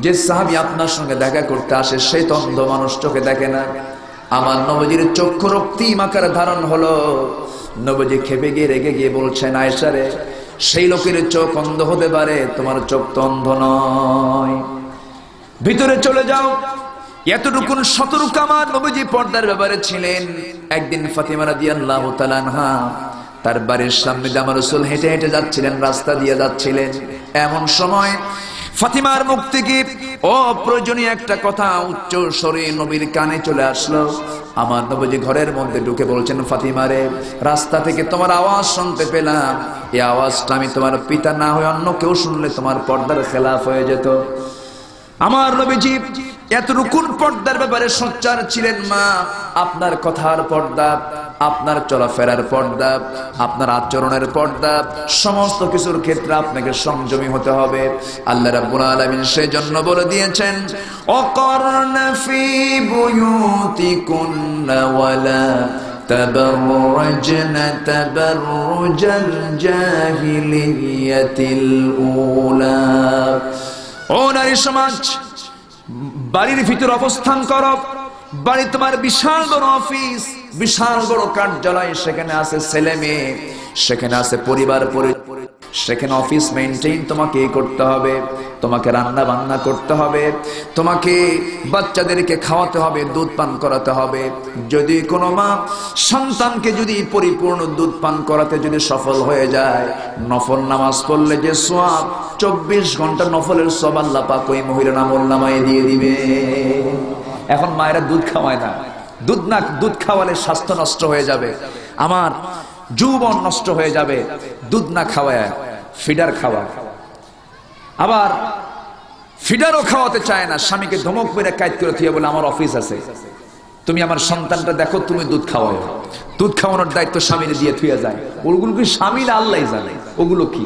যে সাহাবী আপনার সঙ্গে দেখা করতে আসে সেই তো অন্ধ মানুষ, চোখে দেখে না। আমার নবীজির চক্ষু রক্তিম আকার ধারণ হলো। নবীজি খেপে গিয়ে রেগে গিয়ে বলছেন, আয়েশা রে, সেই লোকের চোখ অন্ধ হতে পারে, তোমার চোখ তো অন্ধ নয়, ভিতরে চলে যাও। এতটুকুন সতর্ক আমার নবীজি পর্দার ব্যাপারে ছিলেন। একদিন ফাতিমা রাদিয়াল্লাহু তাআলা আনহা তার বাড়ির সামনে দিয়ে আমার রাসূল হেঁটে হেঁটে যাচ্ছিলেন, রাস্তা দিয়ে যাচ্ছিলেন। এমন সময় ফাতিমার মুখ থেকে অপ্রয়োজনীয় একটা কথা উচ্চ স্বরে নবীর কানে চলে আসলো। আমার নবীজি ঘরের মধ্যে ঢুকে বলছেন, ফাতিমা রে, রাস্তা থেকে তোমার আওয়াজ শুনতে পেলাম, এই আওয়াজটা আমি তোমার পিতা না হয়ে অন্য কেউ শুনলে তোমার পর্দার খেলাফ হয়ে যেত। আমার নবীজি এতটুকুন পর্দার ব্যাপারে সোচ্চার ছিলেন। মা, আপনার কথার পর্দা, আপনার চলাফেরার পর্দা, আপনার আচরণের পর্দা, সমস্ত কিছুর ক্ষেত্রে আপনাকে সংযমী হতে হবে। আল্লাহ রাব্বুল আলামিন সেজন্য বলে দিয়েছেন, ওয়াকারনা ফি বুয়ুতিকুন্না ওয়ালা তাবাররাজনা তাবাররুজাল জাহিলিয়াতিল উলা। ও নারী সমাজ, বাড়ির ভিতর অবস্থান করো। বাড়ি তোমার বিশাল বড় অফিস, বিশাল বড় কার্যালয়, সেখানে আছে ছেলে মেয়ে, সেখানে আছে পরিবার, সেখানে অফিস মেইনটেইন তোমাকে করতে হবে, তোমাকে রান্না বান্না করতে হবে, তোমাকে বাচ্চাদেরকে খাওয়াতে হবে, দুধ পান করাতে হবে। যদি কোনো মা সন্তানকে যদি পরিপূর্ণ দুধ পান করাতে যদি সফল হয়ে যায়, নফল নামাজ পড়লে যে সওয়াব, 24 ঘন্টা নফলের সওয়াব আল্লাহ পাক ওই মহিলার আমলনামায় দিয়ে দিবে। এখন মায়েরা দুধ খাওয়ায় না, দুধ খাওয়ালে স্বাস্থ্য নষ্ট হয়ে যাবে, আমার যৌবন নষ্ট হয়ে যাবে। দুধ না খাওয়ায় ফিডার খাওয়ায়, আবার ফিডারও খাওয়াতে চায় না, স্বামীকে ধমক মেরে কাজ করে থিয়ে বলে, আমার অফিস আছে, তুমি আমার সন্তানটা দেখো, তুমি দুধ খাওয়াও। দুধ খাওয়ানোর দায়িত্ব স্বামীর দিয়ে থুয়ে যায়। ওগুলো কি স্বামীর আল্লাহ জানে ওগুলো কি।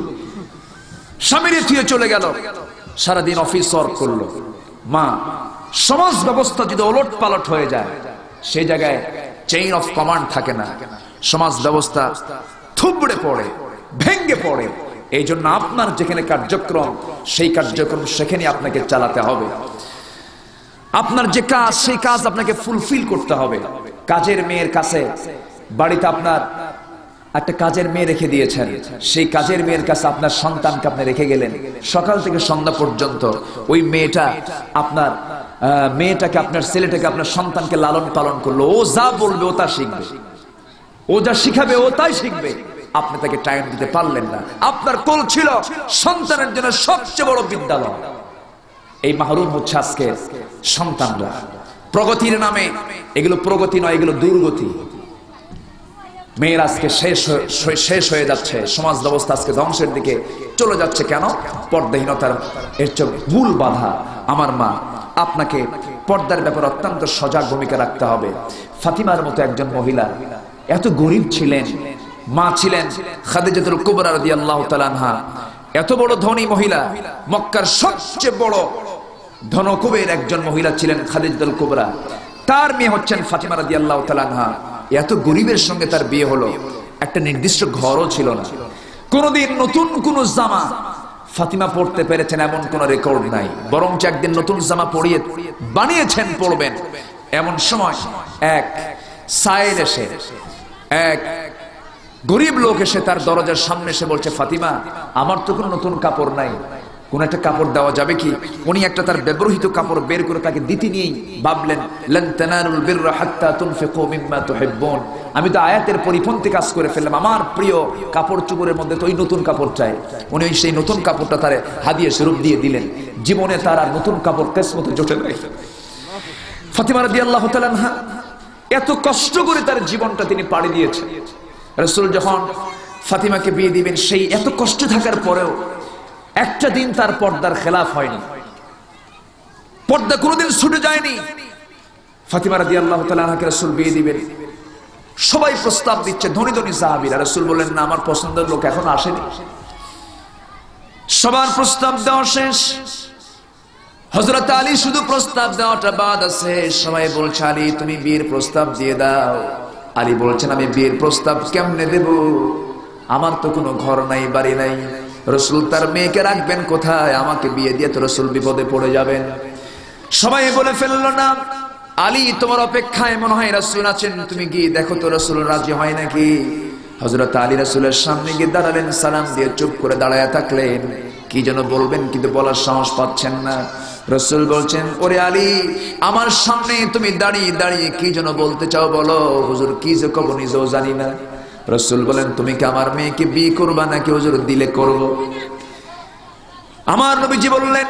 স্বামীর থুয়ে চলে গেল, সারাদিন অফিস ওয়ার্ক করলো। মা, সমাজ ব্যবস্থা যদি ওলট পালট হয়ে যায়, সেই জায়গায় চেইন অফ কমান্ড থাকে না, সমাজ ব্যবস্থা থুবড়ে পড়ে, ভেঙ্গে পড়ে। এই জন্য আপনার যেখানে কার্যক্রম, সেই কার্যক্রম সেখানে আপনাকে চালাতে হবে। আপনার যে কাজ, সেই কাজ আপনাকে ফুলফিল করতে হবে। কাজের মেয়ের কাছে, বাড়িতে আপনার একটা কাজের মেয়ে রেখে দিয়েছেন, সেই কাজের মেয়ের কাছে আপনার সন্তানকে আপনি রেখে গেলেন, সকাল থেকে সন্ধ্যা পর্যন্ত ওই মেয়েটাকে আপনার ছেলেটাকে, আপনার সন্তানকে লালন পালন করলো। ও যা বলবে ও তা শিখবে, ও যা শিখাবে ও তাই শিখবে। আপনি তাকে টাইম দিতে পারলেন না। আপনার কোল ছিল সন্তানের জন্য সবচেয়ে বড় বিদ্যালয়। এই মাহরুম হচ্ছে আজকে সন্তানরা। প্রগতির নামে এগুলো প্রগতি নয়, এগুলো দুর্গতি। মেয়ের আজকে শেষ হয়ে যাচ্ছে, সমাজ ব্যবস্থা আজকে ধ্বংসের দিকে চলে যাচ্ছে। কেন? পর্দাহীনতার এর চেয়ে মূল বাধা। আমার মা, আপনাকে পর্দার ব্যাপারে অত্যন্ত সজাগ ভূমিকা রাখতে হবে। ফাতিমার মতো একজন মহিলা এত গরিব ছিলেন, মা ছিলেন খাদিজাতুল কুবরা রাদিয়াল্লাহু তাআলা আনহা, এত বড় ধনী মহিলা, মক্কার সবচেয়ে বড় ধনকুবের একজন মহিলা ছিলেন খাদিজাতুল কুবরা। তার মেয়ে হচ্ছেন ফাতিমা রাদিয়াল্লাহু তাআলা আনহা। এত গরিবের সঙ্গে তার বিয়ে হলো, একটা নির্দিষ্ট ঘরও ছিল না। কোনদিন নতুন কোন জামা ফাতিমা পড়তে পেরেছেন এমন কোন রেকর্ড নাই, বরঞ্চ একদিন নতুন জামা বানিয়েছেন, পড়বেন। এমন সময় এক সাইল এসে, এক গরিব লোক এসে তার দরজার সামনে এসে বলছে, ফাতিমা, আমার তো কোনো নতুন কাপড় নাই, কোন একটা কাপড় দেওয়া যাবে কি? উনি একটা তার ব্যবহৃত কাপড় বের করে তাকে দিতে নিয়েই ভাবলেন, লান তানালুল বিররা হাত্তা তুনফিকু মিম্মা তুহিব্বুন। আমি তো আয়াতের পরিপন্থী কাজ করে ফেললাম, আমার প্রিয় কাপড় চোপড়ের মধ্যে তো ওই নতুন কাপড় চাই। উনি সেই নতুন কাপড়টা তারে হাদিয়া স্বরূপ দিয়ে দিলেন। জীবনে তার আর নতুন কাপড় কিসমত জোটে নাই। ফাতিমা রাদিয়াল্লাহু তাআলা আনহা এত কষ্ট করে তার জীবনটা তিনি পাড়ি দিয়েছেন। রাসূল যখন ফাতিমাকে বিয়ে দিবেন, সেই এত কষ্ট থাকার পরেও একটা দিন তার পর্দার খেলাফ হয়নি, পর্দা কোনোদিন ছুটে যায়নি। ফাতিমা রাদিয়াল্লাহু তাআলা আনহাকে রাসূল বিয়ে দিবেন, সবাই প্রস্তাব দিচ্ছে, ধনী ধনী সাহাবীরা। রাসূল বললেন, না, আমার পছন্দের লোক এখন আসেনি। সবার প্রস্তাব দেওয়া শেষ, হযরত আলী শুধু প্রস্তাব দেওয়াটা বাদ আছে। সবাই বলছে, আলী তুমি বিয়ের প্রস্তাব দিয়ে দাও। আলী বলছেন, আমি বিয়ের প্রস্তাব কেমনে দেব? আমার তো কোনো ঘর নাই, বাড়ি নাই। রাসূল তার মেয়েকে রাখবেন কোথায়? আমাকে বিয়ে দিয়ে তো রাসূল বিপদে পড়ে যাবেন। সবাই বলে ফেললো, না আলী, তোমার অপেক্ষায় মনে হয় রাসূল আছেন, তুমি গিয়ে দেখো তো রাসূল রাজি হয় নাকি। হযরত আলী রাসূলের সামনে গিয়ে দাঁড়ালেন, সালাম দিয়ে চুপ করে দাঁড়ায়া থাকলেন। কি যেন বলবেন, কিন্তু বলার সাহস পাচ্ছেন না। রাসূল বলছেন, ওরে আলী, আমার সামনে তুমি দাঁড়িয়ে দাঁড়িয়ে কি যেন বলতে চাও বলো। হুজুর কি যে কব নিজেও জানি না। রাসূল বলেন, তুমি কি আমার মেয়েকে বিয়ে করবা নাকি হুজুর দিলে করব? আমার নবীজি বললেন,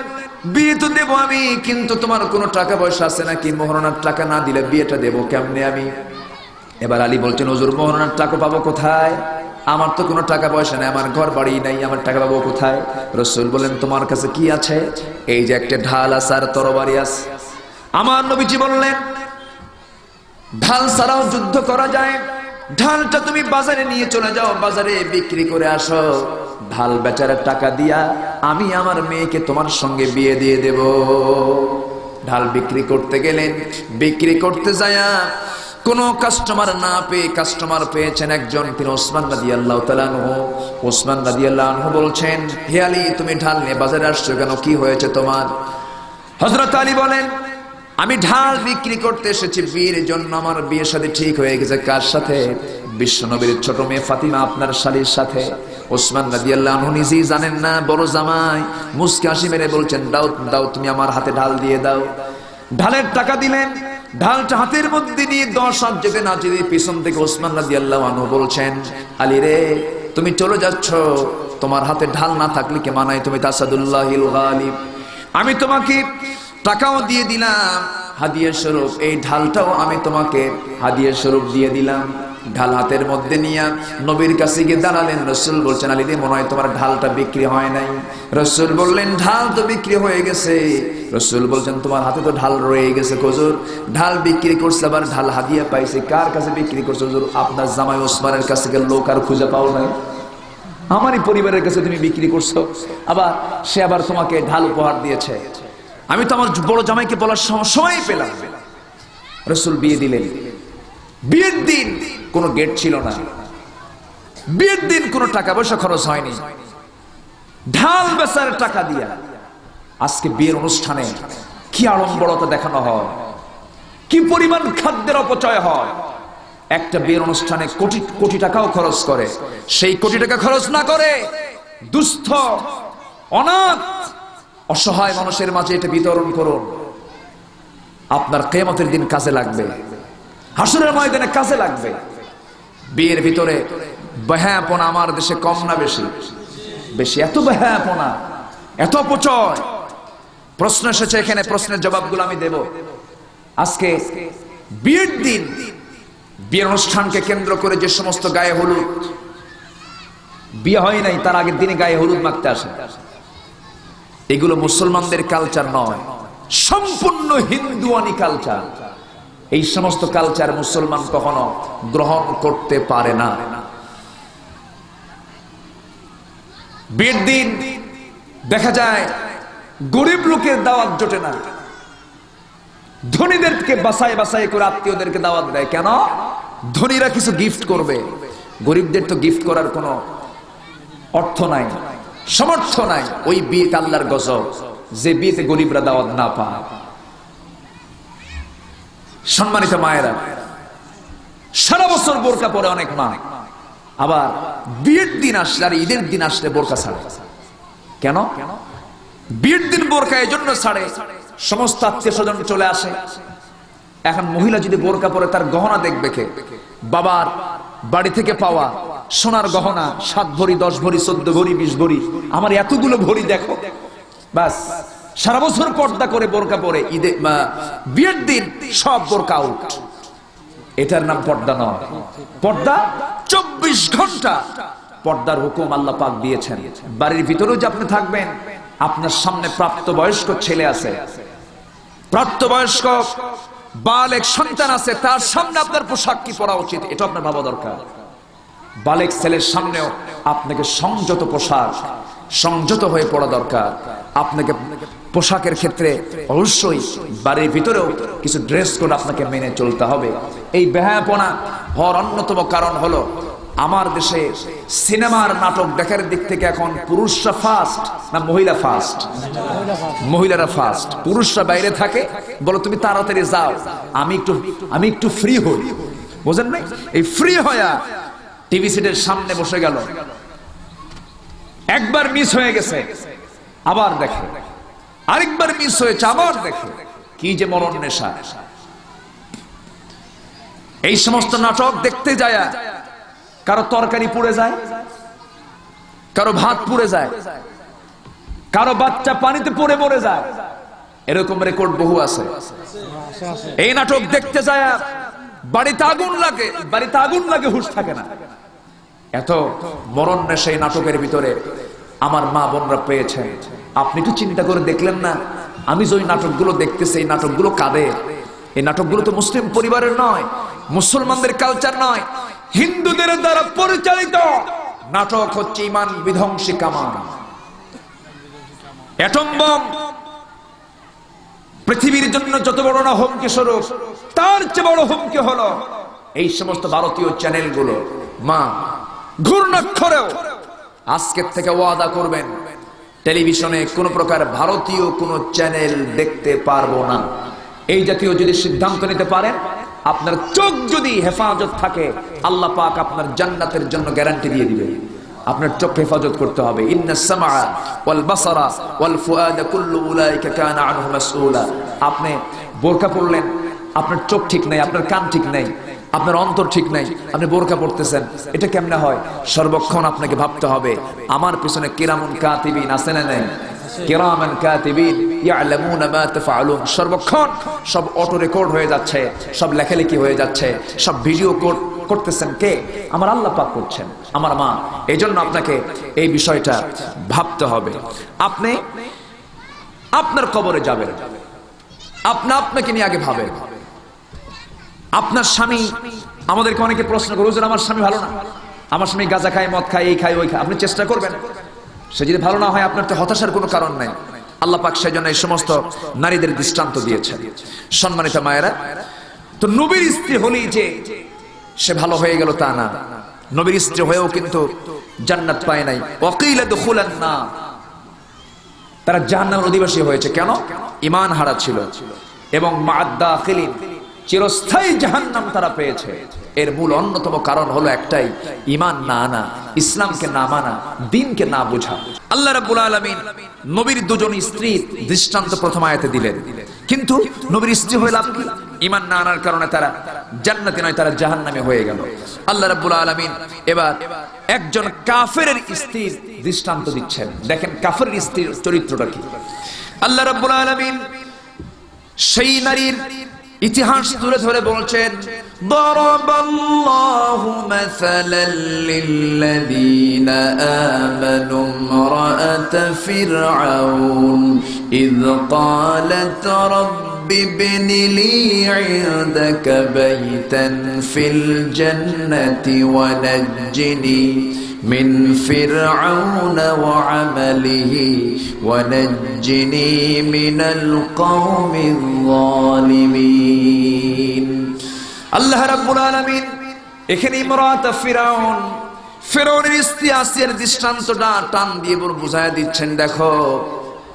বিয়ে তো দেবো আমি, কিন্তু তোমার কোনো টাকা পয়সা আছে নাকি? মোহরানার টাকা না দিলে বিয়েটা দেবো কেমনে আমি? এবার আলী বলছেন, হুজুর মোহরানার টাকা পাবো কোথায়? আমার তো কোনো টাকা পয়সা নেই, আমার ঘর বাড়ি নাই, আমার টাকা পাবো কোথায়? রাসূল বলেন, তোমার কাছে কি আছে? এই যে একটা ঢাল আছে আর তরবারি আছে। আমার নবীজি বললেন, ঢাল ছাড়াও যুদ্ধ করা যায়, ঢালটা তুমি বাজারে নিয়ে চলে যাও, বাজারে বিক্রি করে আসো। ঢাল বেচার টাকা দিয়া আমি আমার মেয়েকে তোমার সঙ্গে বিয়ে দিয়ে দেব। ঢাল বিক্রি করতে গেলেন, বিক্রি করতে যায়া কোন কাস্টমার না পেয়ে কাস্টমার পেয়েছেন একজন, তিনি ওসমান রাদিয়াল্লাহু তাআলা আনহু। ওসমান রাদিয়াল্লাহু আনহু বলছেন, হে আলী, তুমি ঢাল নিয়ে বাজারে আসছো কেন? কি হয়েছে তোমার? হযরত আলী বলেন, আমি ঢাল বিক্রি করতে এসেছি বিয়ের জন্য। আমার বিয়ের সাথে ঠিক হয়ে গেছে। কার সাথে? বিশ্বনবীর ছোট মেয়ে ফাতিমা, আপনার শালীর সাথে। ওসমান রাদিয়াল্লাহু আনহু নিজেই জানেন না, বড় জামাই মুস্কি হাসি মেরে বলছেন, দাও দাও, তুমি আমার হাতে ঢাল দিয়ে দাও। ঢালের টাকা দিলেন, ঢালটা হাতের মধ্যে নিয়ে 10 হাত যেতে না যেতে পিছন থেকে ওসমান রাদিয়াল্লাহু আনহু বলছেন, আলী রে, তুমি চলে যাচ্ছ, তোমার হাতে ঢাল না থাকলে কে মানায়? তুমি তাসাদুল্লাহিল গালিব। আমি তোমাকে টাকাও দিয়ে দিলাম হাদিয়া স্বরূপ, এই ঢালটাও আমি তোমাকে হাদিয়া স্বরূপ দিয়ে দিলাম। ঢাল হাতের মধ্যে নিয়ে নবীর কাছে গিয়ে দাঁড়ালেন। রাসূল বলছেন, আলী রে, মনে হয় তোমার ঢালটা বিক্রি হয় নাই। রাসূল বললেন, ঢাল তো বিক্রি হয়ে গেছে। রাসূল বলছেন, তোমার হাতে তো ঢাল রয়ে গেছে। হুজুর, ঢাল বিক্রি করছে, আবার ঢাল হাদিয়া পাইছে। কার কাছে বিক্রি করছে? হুজুর, আপনার জামাই ওসমানের কাছে গেলে লোক আর খুঁজে পাও নাই, আমারই পরিবারের কাছে তুমি বিক্রি করছো, আবার সে আবার তোমাকে ঢাল উপহার দিয়েছে। আমি তো আমার বড় জামাইকে বলার সময় পেলাম। রাসূল বিয়ে দিলেন। বিয়ের দিন কোনো গেট ছিল না, বিয়ের দিন কোনো টাকা পয়সা খরচ হয়নি, ঢাল বেচার টাকা দিয়া আজকে বিয়ের অনুষ্ঠানে কি আড়ম্বরতা দেখানো হয়, কি পরিমাণ খাদ্যের অপচয় হয়। একটা বিয়ের অনুষ্ঠানে কোটি কোটি টাকাও খরচ করে, সেই কোটি টাকা খরচ না করে দুস্থ, অনাথ, অসহায় মানুষের মাঝে এটা বিতরণ করুন। আপনার কিয়ামতের দিন কাজে লাগবে, হাসরের ময়দানে কাজে লাগবে। বিয়ের ভিতরে বেহায়াপনা আমার দেশে কম না বেশি? বেশি। এত বেহায়াপনা, এত অপচয়। প্রশ্ন এসেছে এখানে, প্রশ্নের জবাবগুলো আমি দেব। আজকে বিয়ের দিন, বিয়ের অনুষ্ঠানকে কেন্দ্র করে যে সমস্ত গায়ে হলুদ, বিয়ে হয় নাই তার আগের দিনে গায়ে হলুদ মাখতে আসে, এগুলো মুসলমানদের কালচার নয়, সম্পূর্ণ হিন্দুয়ানি কালচার। এই সমস্ত কালচার মুসলমান কখনো গ্রহণ করতে পারে না। বিয়ের দিন দেখা যায় গরিব লোকের দাওয়াত জোটে না, ধনীদেরকে বাছাই বাছাই করে আত্মীয়দেরকে দাওয়াত দেয়। কেন? ধনীরা কিছু গিফট করবে, গরিবদের তো গিফট করার কোনো অর্থ নাই, সামর্থ্য নাই। ওই বিয়েতে আল্লাহর গজব, যে বিয়েতে গরিবরা দাওয়াত না পায়। সম্মানিত মায়েরা, সারা বছর বোরকা পরে অনেক মা, আবার বিয়ের দিন আসলে আর ঈদের দিন আসলে বোরকা ছাড়ে। কেন? বিয়ের দিন বোরকা এই জন্য ছাড়ে, সমস্ত আত্মীয় স্বজন চলে আসে। এখন মহিলা যদি বোরকা পরে তার গহনা দেখবে কে? বাবার বাড়ি থেকে পাওয়া সোনার গহনা 7 ভরি 10 ভরি 14 ভরি 20 ভরি, আমার এতগুলো ভরি দেখো, বাস সারা বছর পর্দা করে বোরকা পরে ঈদে বিয়ের দিন সব বোরকা আউট। এটার নাম পর্দা নয়। পর্দা 24 ঘন্টা পর্দার হুকুম আল্লাহ পাক দিয়েছেন। বাড়ির ভিতরেও যে আপনি থাকবেন, আপনার সামনে প্রাপ্তবয়স্ক ছেলে আছে, প্রাপ্তবয়স্ক বালেক সন্তান আছে, তার সামনে আপনার পোশাক কি পরা উচিত এটা আপনার ভাবা দরকার। বালেক ছেলের সামনেও আপনাকে সংযত পোশাক, সংযত হয়ে পড়া দরকার। আপনাকে পোশাকের ক্ষেত্রে অবশ্যই বাড়ির ভিতরেও কিছু ড্রেস কোড আপনাকে মেনে চলতে হবে। এই বেহায়াপনা হওয়ার অন্যতম কারণ হলো আমার দেশে সিনেমার নাটক দেখার দিক থেকে এখন পুরুষরা ফার্স্ট না মহিলা ফার্স্ট? মহিলারা ফার্স্ট। পুরুষরা বাইরে থাকে, বলো তুমি তাড়াতাড়ি যাও, আমি একটু ফ্রি হই। বুঝেন নাই? এই ফ্রি হয়া টিভি সেটের সামনে বসে গেল, একবার মিস হয়ে গেছে আবার দেখে, আরেকবার মিস হয়েছে আবার দেখে। কি যে মরণ নেশা! এই সমস্ত নাটক দেখতে যায় কারো তরকারি পুড়ে যায়, কারো ভাত পুড়ে যায়, কারো বাচ্চা পানিতে পড়ে মরে যায়, এরকম রেকর্ড বহু আছে। এই নাটক দেখতে যায় বাড়িতে আগুন লাগে হুঁশ থাকে না। এত মরণ নেশা এই নাটকের ভিতরে আমার মা বোনরা পেয়েছে। আপনি একটু চিন্তা করে দেখলেন না, আমি যে নাটকগুলো দেখতেছি এই নাটকগুলো কাদের? এই নাটকগুলো তো মুসলিম পরিবারের নয়, মুসলমানদের কালচার নয়, হিন্দুদের দ্বারা পরিচালিত নাটক হচ্ছে ইমান বিধ্বংসী কামান। অ্যাটম বম পৃথিবীর জন্য যত বড় না হুমকি স্বরূপ, তার চেয়ে বড় হুমকি হলো এই সমস্ত ভারতীয় চ্যানেলগুলো। মা ঘূর্ণাক্ষরেও আজকের থেকে ওয়াদা করবেন, টেলিভিশনে কোন প্রকার ভারতীয় কোন চ্যানেল দেখতে পারবো না। এই জাতীয় যদি সিদ্ধান্ত নিতে পারেন, আপনার চোখ যদি হেফাজত থাকে, আল্লাহ পাক আপনার জান্নাতের জন্য গ্যারান্টি দিয়ে দিবে। আপনার চোখ হেফাজত করতে হবে। ইন্নাস সামআ ওয়াল বাসারা ওয়াল ফুআদা কুল্লু উলাইকা কানা আনহু মাসউলা। আপনি বোরকা পরলেন, আপনার চোখ ঠিক নাই, আপনার কান ঠিক নাই, আপনার অন্তর ঠিক নাই, আপনি বোরকা পড়তেছেন, এটা কেমনে হয়? সর্বক্ষণ আপনাকে ভাবতে হবে আমার পিছনে কিরামুন কাতিবিন আছে না নাই? কিরামান কাতিবিন ইয়ালামুনা মা তাফআলুন। সর্বক্ষণ সব অটো রেকর্ড হয়ে যাচ্ছে, সব লেখালেখি হয়ে যাচ্ছে, সব ভিডিও করতেছেন কে? আমার আল্লাহ পাক করছেন, আমার মা। এই জন্য আপনাকে এই বিষয়টা ভাবতে হবে। আপনি আপনার কবরে যাবেন, আপনাকে নিয়ে আগে ভাবেন। আপনার স্বামী, আমাদেরকে অনেকে প্রশ্ন করে, হুজুর আমার স্বামী ভালো না, আমার স্বামী গাঁজা খায়, মদ খায়, এই খায় ওই খায়। আপনি চেষ্টা করবেন, সে যদি ভালো না হয় আপনার তো হতাশার কোনো কারণ নাই। আল্লাহ পাক সেই জন্য এই সমস্ত নারীদের দৃষ্টান্ত দিয়েছেন। সম্মানিত মায়েরা, তো নবীর স্ত্রী হলেই যে সে ভালো হয়ে গেল তা না। নবীর স্ত্রী হয়েও কিন্তু জান্নাত পায় নাই। ওয়াকিলা দুখুলান না, তারা জাহান্নামের অধিবাসী হয়েছে। কেন? ঈমান হারা ছিল। এবং মা'আদ-দাখিলিন, চিরস্থায়ী জাহান্নাম তারা পেয়েছে। এর মূল অন্যতম কারণ হলো একটাই, ঈমান না আনা, ইসলামকে না মানা, দ্বীনকে না বোঝা। আল্লাহ রাব্বুল আলামিন নবীর দুজন স্ত্রীর দৃষ্টান্ত প্রথম আয়াতে দিলেন, কিন্তু নবীর স্ত্রী হয়ে লাভ কি? ঈমান না আনার কারণে তারা জান্নাতে নয়, তারা জাহান্নামে হয়ে গেল। আল্লাহ রাব্বুল আলামিন এবার একজন কাফেরের স্ত্রীর দৃষ্টান্ত দিচ্ছেন। দেখেন কাফেরের স্ত্রীর চরিত্রটা কি। আল্লাহ রাব্বুল আলামিন সেই নারীর ইতিহাস তুলে ধরে বলছেন, দারাবাল্লাহু মাসালাল লিল্লাযীনা আমানু ইমরাআত ফিরআউন ইয ক্বালাত রাব্বি ইবনি লি ইনদাকা বাইতান ফিল জান্নাতি ওয়া নাজ্জিনি من فرعون وعمله ونجني من القوم الظالمين। আল্লাহ রাব্বুল আলামিন এখানে ইমরাত ফিরআউনের স্ত্রী আসিয়ার দৃষ্টান্তটা টান দিয়ে বুঝায় দিচ্ছেন, দেখো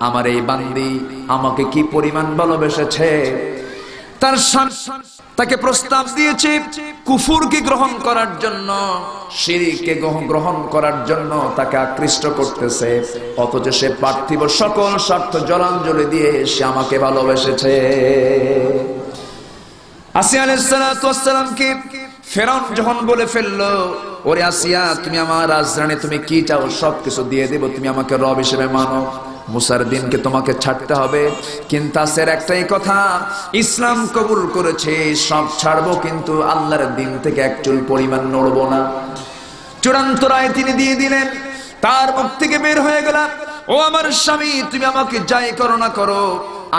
আমার এই বান্দি আমাকে কি পরিমাণ ভালোবেসেছে। তার তাকে প্রস্তাব দিয়েছে কুফরকে গ্রহণ করার জন্য, শিরকে গ্রহণ করার জন্য তাকে আকৃষ্ট করতেছে, অথচ সে পার্থিব সকল স্বার্থ জলাঞ্জলি দিয়ে সে আমাকে ভালোবেসেছে। আসিয়া আলাইহিস সালাতু ওয়াস সালামকে ফেরাউন যখন বলে ফেললো, ওরে আসিয়া, তুমি আমার রাজরানী, তুমি কি চাও সবকিছু দিয়ে দেব, তুমি আমাকে রব হিসেবে মানো, মুসার দিনকে তোমাকে ছাড়তে হবে, কিন্তু আসের একটাই কথা, ইসলাম কবুল করেছে সব ছাড়বো, কিন্তু আল্লাহর দিন থেকে এক চুল পরিমাণ নড়বো না। চূড়ান্ত রায় তিনি দিয়ে দিলেন। তার মুখ থেকে বের হয়ে গেল, ও আমার স্বামী, তুমি আমাকে যাই করো না করো,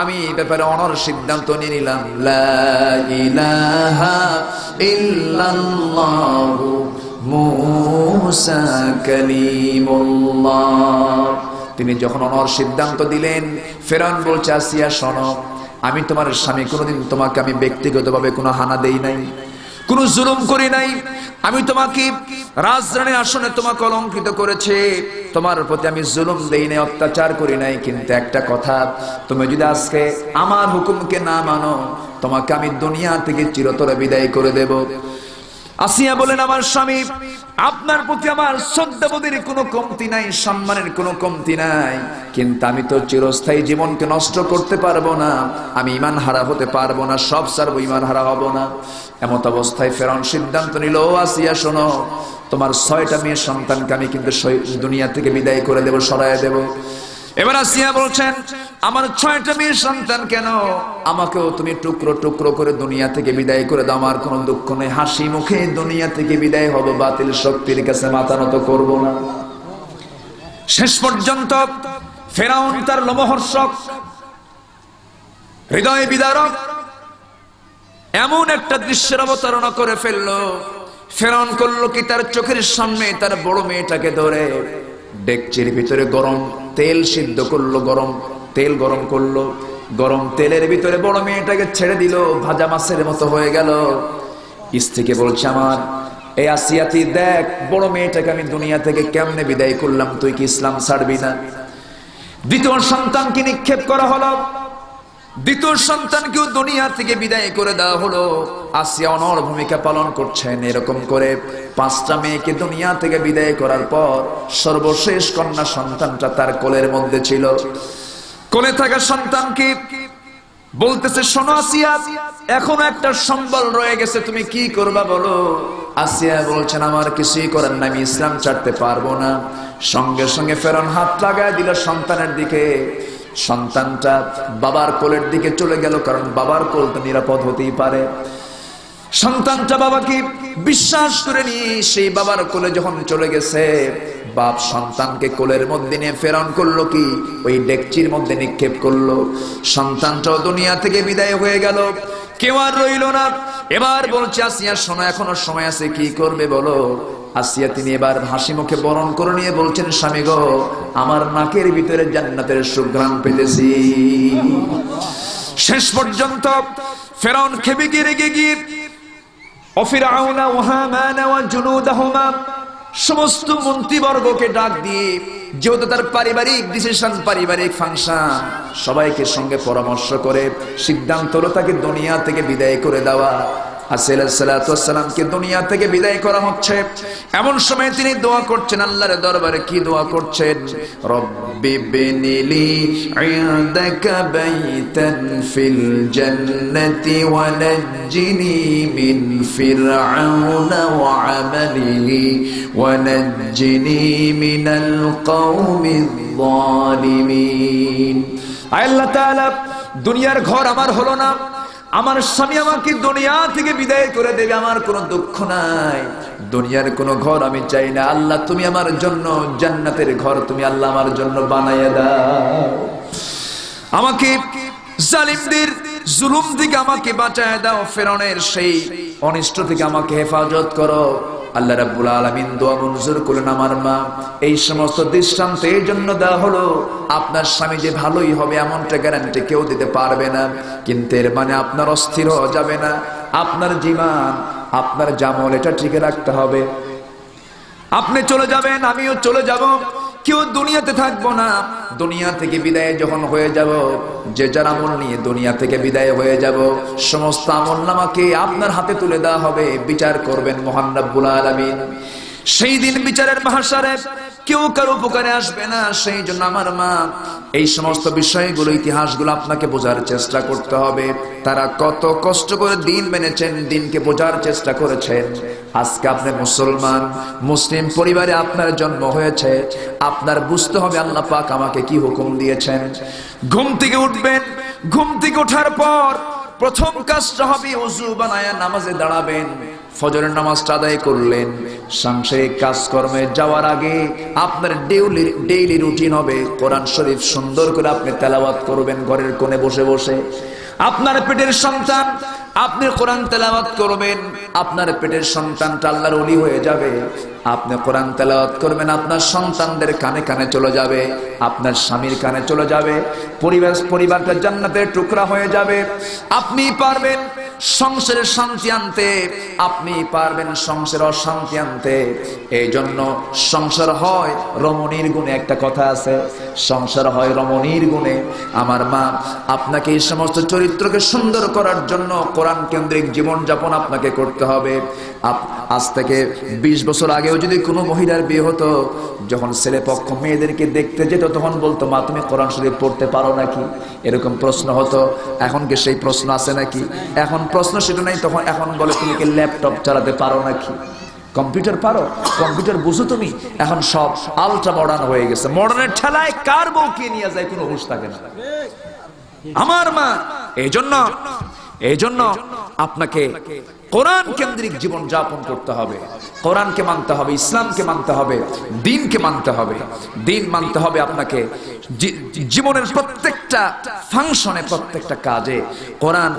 আমি ব্যাপারে অনর সিদ্ধান্ত নিয়ে নিলাম, লা ইলাহা ইল্লাল্লাহু মুসা কালিমুল্লাহ। তিনি যখন অনর সিদ্ধান্ত দিলেন, ফেরাউন বলছে, আসিয়া শোনো, আমি তোমার স্বামী, কোনোদিন তোমাকে আমি ব্যক্তিগতভাবে কোনো হানা দেই নাই, কোনো জুলুম করি নাই, আমি তোমাকে রাজরানীর আসনে তোমাকে অলঙ্কৃত করেছে, তোমার প্রতি আমি জুলুম দেই নাই, অত্যাচার করি নাই, কিন্তু একটা কথা, তুমি যদি আজকে আমার হুকুমকে না মানো, তোমাকে আমি দুনিয়া থেকে চিরতরে বিদায় করে দেব। আসিয়া বলেন, আমার স্বামী, আপনার প্রতি আমার শ্রদ্ধাবোধের কোনো কমতি নাই, সম্মানের কোনো কমতি নাই, কিন্তু আমি তো চিরস্থায়ী জীবনকে নষ্ট করতে পারবো না, আমি ঈমান হারা হতে পারবো না, সব ছাড়বো, ঈমান হারা হব না। এমত অবস্থায় ফেরাউন সিদ্ধান্ত নিল, ও আসিয়া শোনো, তোমার 6টা মেয়ে সন্তানকে আমি কিন্তু দুনিয়া থেকে বিদায় করে দেব, সরাইয়া দেব। এবার আসিয়া বলছেন, আমার 6টা মেয়ে সন্তান কেন, আমাকেও তুমি টুকরো টুকরো করে দুনিয়া থেকে বিদায় করে দাও, আমার কোনো দুঃখ নেই, হাসি মুখে দুনিয়া থেকে বিদায় হব, বাতিল শক্তির কাছে মাথা নত করব না। শেষ পর্যন্ত ফেরাউন তার লোমহর্ষক, হৃদয় বিদারক এমন একটা দৃশ্যের অবতারণা করে ফেললো। ফেরাউন করলো কি, তার চোখের সামনে তার বড় মেয়েটাকে ধরে ডেকচির ভিতরে গরম তেল সিদ্ধ করলো, গরম তেল গরম করলো, গরম তেলের ভিতরে বড় মেয়েটাকে ছেড়ে দিল, ভাজা মাছের মতো হয়ে গেল। স্ত্রীকে বলছে, আমার এই আসিয়া, তুই দেখ বড় মেয়েটাকে আমি দুনিয়া থেকে কেমনে বিদায় করলাম, তুই কি ইসলাম ছাড়বি না? দ্বিতীয় সন্তানকে নিক্ষেপ করা হলো, দ্বিতীয় সন্তানকেও দুনিয়া থেকে বিদায় করে দেওয়া হলো। আসিয়া অনর ভূমিকা পালন করছেন। এরকম করে 5টা মেয়েকে দুনিয়া থেকে বিদায় করার পর সর্বশেষ কন্যা সন্তানটা তার কোলের মধ্যে ছিল। কোলে থাকা সন্তানকে বলতেছে, শোনো আসিয়া, এখনো একটা সম্বল রয়ে গেছে, তুমি কি করবা বলো? আসিয়া বলছেন, আমার কিছুই করার নাই, আমি ইসলাম ছাড়তে পারবো না। সঙ্গে সঙ্গে ফেরাউন হাত লাগায় দিল সন্তানের দিকে। সন্তানটা বাবার কোলের দিকে চলে গেল, কারণ বাবার কোল তো নিরাপদ হতেই পারে। সন্তানটা বাবাকে বিশ্বাস করে নিয়ে সেই বাবার কোলে যখন চলে গেছে, বাপ সন্তানকে কোলের মধ্যে নিয়ে ফেরাউন করলো কি, ওই ডেকচির মধ্যে নিক্ষেপ করলো। সন্তানটাও দুনিয়া থেকে বিদায় হয়ে গেল, কেউ আর রইল না। এবার বলছে, আসিয়া শোনো, এখনো সময় আছে, কি করবে বলো? আসিয়া তিনি এবার হাসি মুখে বরণ করে নিয়ে বলছেন, স্বামী গো, আমার নাকের ভিতরে জান্নাতের সুঘ্রাণ পেতেছি। শেষ পর্যন্ত ফেরাউন খেপে গিয়ে রেগে গিয়ে ফিরআউন ওয়া হামান ওয়া জুনুদাহুমা সমস্ত মন্ত্রীবর্গকে ডাক দিয়ে, যেহেতু তার পারিবারিক ডিসিশন, পারিবারিক ফাংশন, সবাইকে সঙ্গে পরামর্শ করে সিদ্ধান্ত হলো তাকে দুনিয়া থেকে বিদায় করে দেওয়া। আসিয়া আলাইহিস সালাতু ওয়াস সালামকে দুনিয়া থেকে বিদায় করা হচ্ছে। এমন সময় তিনি দোয়া করছেন আল্লাহর দরবারে। কি দোয়া করছেন? রব্বি বিনিলি ইনদাকা বাইতান ফিল জান্নাতি ওয়া নাজ্জিনি মিন ফিরআউনা ওয়া আমালিহি ওয়া নাজ্জিনি মিনাল কওমিয যালিমিন। আল্লাহ তাআলা, দুনিয়ার ঘর আমার হলো না, আমার স্বামী আমাকে দুনিয়া থেকে বিদায় করে দেবে, আমার কোনো দুঃখ নাই, দুনিয়ার কোনো ঘর আমি চাই না। আল্লাহ, তুমি আমার জন্য জান্নাতের ঘর তুমি আল্লাহ আমার জন্য বানাইয়া দাও। আমাকে জালিমদের জুলুম থেকে আমাকে বাঁচায় দাও, ফেরাউনের সেই অনিষ্ট থেকে আমাকে হেফাজত করো। আল্লাহ রাব্বুল আলামিন দোয়া মঞ্জুর করলেন। আমার মা, এই সমস্ত দৃষ্টান্ত এই জন্য দেওয়া হলো, আপনার স্বামী যে ভালোই হবে এমনটা গ্যারান্টি কেউ দিতে পারবে না, কিন্তু এর মানে আপনার অস্থির হওয়া যাবে না, আপনার জীবন, আপনার জামল এটা টিকে রাখতে হবে। আপনি চলে যাবেন, আমিও চলে যাব, কেউ দুনিয়াতে থাকবো না। দুনিয়া থেকে বিদায় যখন হয়ে যাব, যে যার আমল নিয়ে দুনিয়া থেকে বিদায় হয়ে যাব, সমস্ত আমল নামাকে আপনার হাতে তুলে দেওয়া হবে, বিচার করবেন মহান রব্বুল আলামিন। সেই দিন বিচারের মাহশারে কেউ কারো উপকারে আসবে না। সেই জন্য আমার মা, এই সমস্ত বিষয়গুলো, ইতিহাসগুলো আপনাকে বোঝার চেষ্টা করতে হবে। তারা কত কষ্ট করে দিন মেনেছেন, দিনকে বোঝার চেষ্টা করেছেন। আজকে আপনি মুসলমান, মুসলিম পরিবারে আপনার জন্ম হয়েছে, আপনার বুঝতে হবে আল্লাহ পাক আমাকে কি হুকুম দিয়েছেন। ঘুম থেকে উঠবেন, ঘুম থেকে ওঠার পর প্রথম কাজটা হবে ওযু বানায়া নামাজে দাঁড়াবেন। ফজরের নামাজটা আদায় করলেন, সাংসারিক কাজকর্মে যাওয়ার আগে আপনার ডেইলি রুটিন হবে কোরআন শরীফ সুন্দর করে আপনি তেলাওয়াত করবেন ঘরের কোণে বসে বসে। আপনার পেটের সন্তান, আপনি কোরআন তেলাওয়াত করবেন, আপনার পেটের সন্তানটা আল্লাহর ওলি হয়ে যাবে। আপনি কোরআন তেলাওয়াত করবেন, আপনার সন্তানদের কানে কানে চলে যাবে, আপনার স্বামীর কানে চলে যাবে, পরিবারটা জান্নাতের টুকরা হয়ে যাবে। আপনি পারবেন সংসারের শান্তি আনতে, আপনি পারবেন সংসারে অশান্তি আনতে। এই জন্য সংসার হয় রমণীর গুণে, একটা কথা আছে, সংসার হয় রমণীর গুণে। আমার মা, আপনাকে এই সমস্ত চরিত্রকে সুন্দর করার জন্য কোরআন কেন্দ্রিক জীবন যাপন আপনাকে করতে হবে। আজ থেকে 20 বছর আগেও যদি কোনো মহিলার বিয়ে হতো, যখন ছেলে পক্ষ মেয়েদেরকে দেখতে যেত, তখন বলতো, মা তুমি কোরআন শরীফ পড়তে পারো নাকি, এরকম প্রশ্ন হতো। এখন কি সেই প্রশ্ন আছে নাকি? এখন প্রশ্ন সেটা নাই, তখন এখন বলে তুমি কি ল্যাপটপ চালাতে পারো নাকি, কম্পিউটার পারো, কম্পিউটার বুঝো তুমি। এখন সব আলট্রা মডার্ন হয়ে গেছে, মডার্নের ঠেলায় কার বউ কে নিয়ে যায় কোনো হুঁশ থাকে না। আমার মা, এই জন্য আপনাকে কোরআন কেন্দ্রিক জীবন যাপন করতে হবে, কোরআনকে মানতে হবে, ইসলামকে মানতে হবে, দ্বীনকে মানতে হবে। দ্বীন মানতে হবে আপনাকে জীবনের প্রত্যেকটা ফাংশনে, প্রত্যেকটা কাজে কোরআন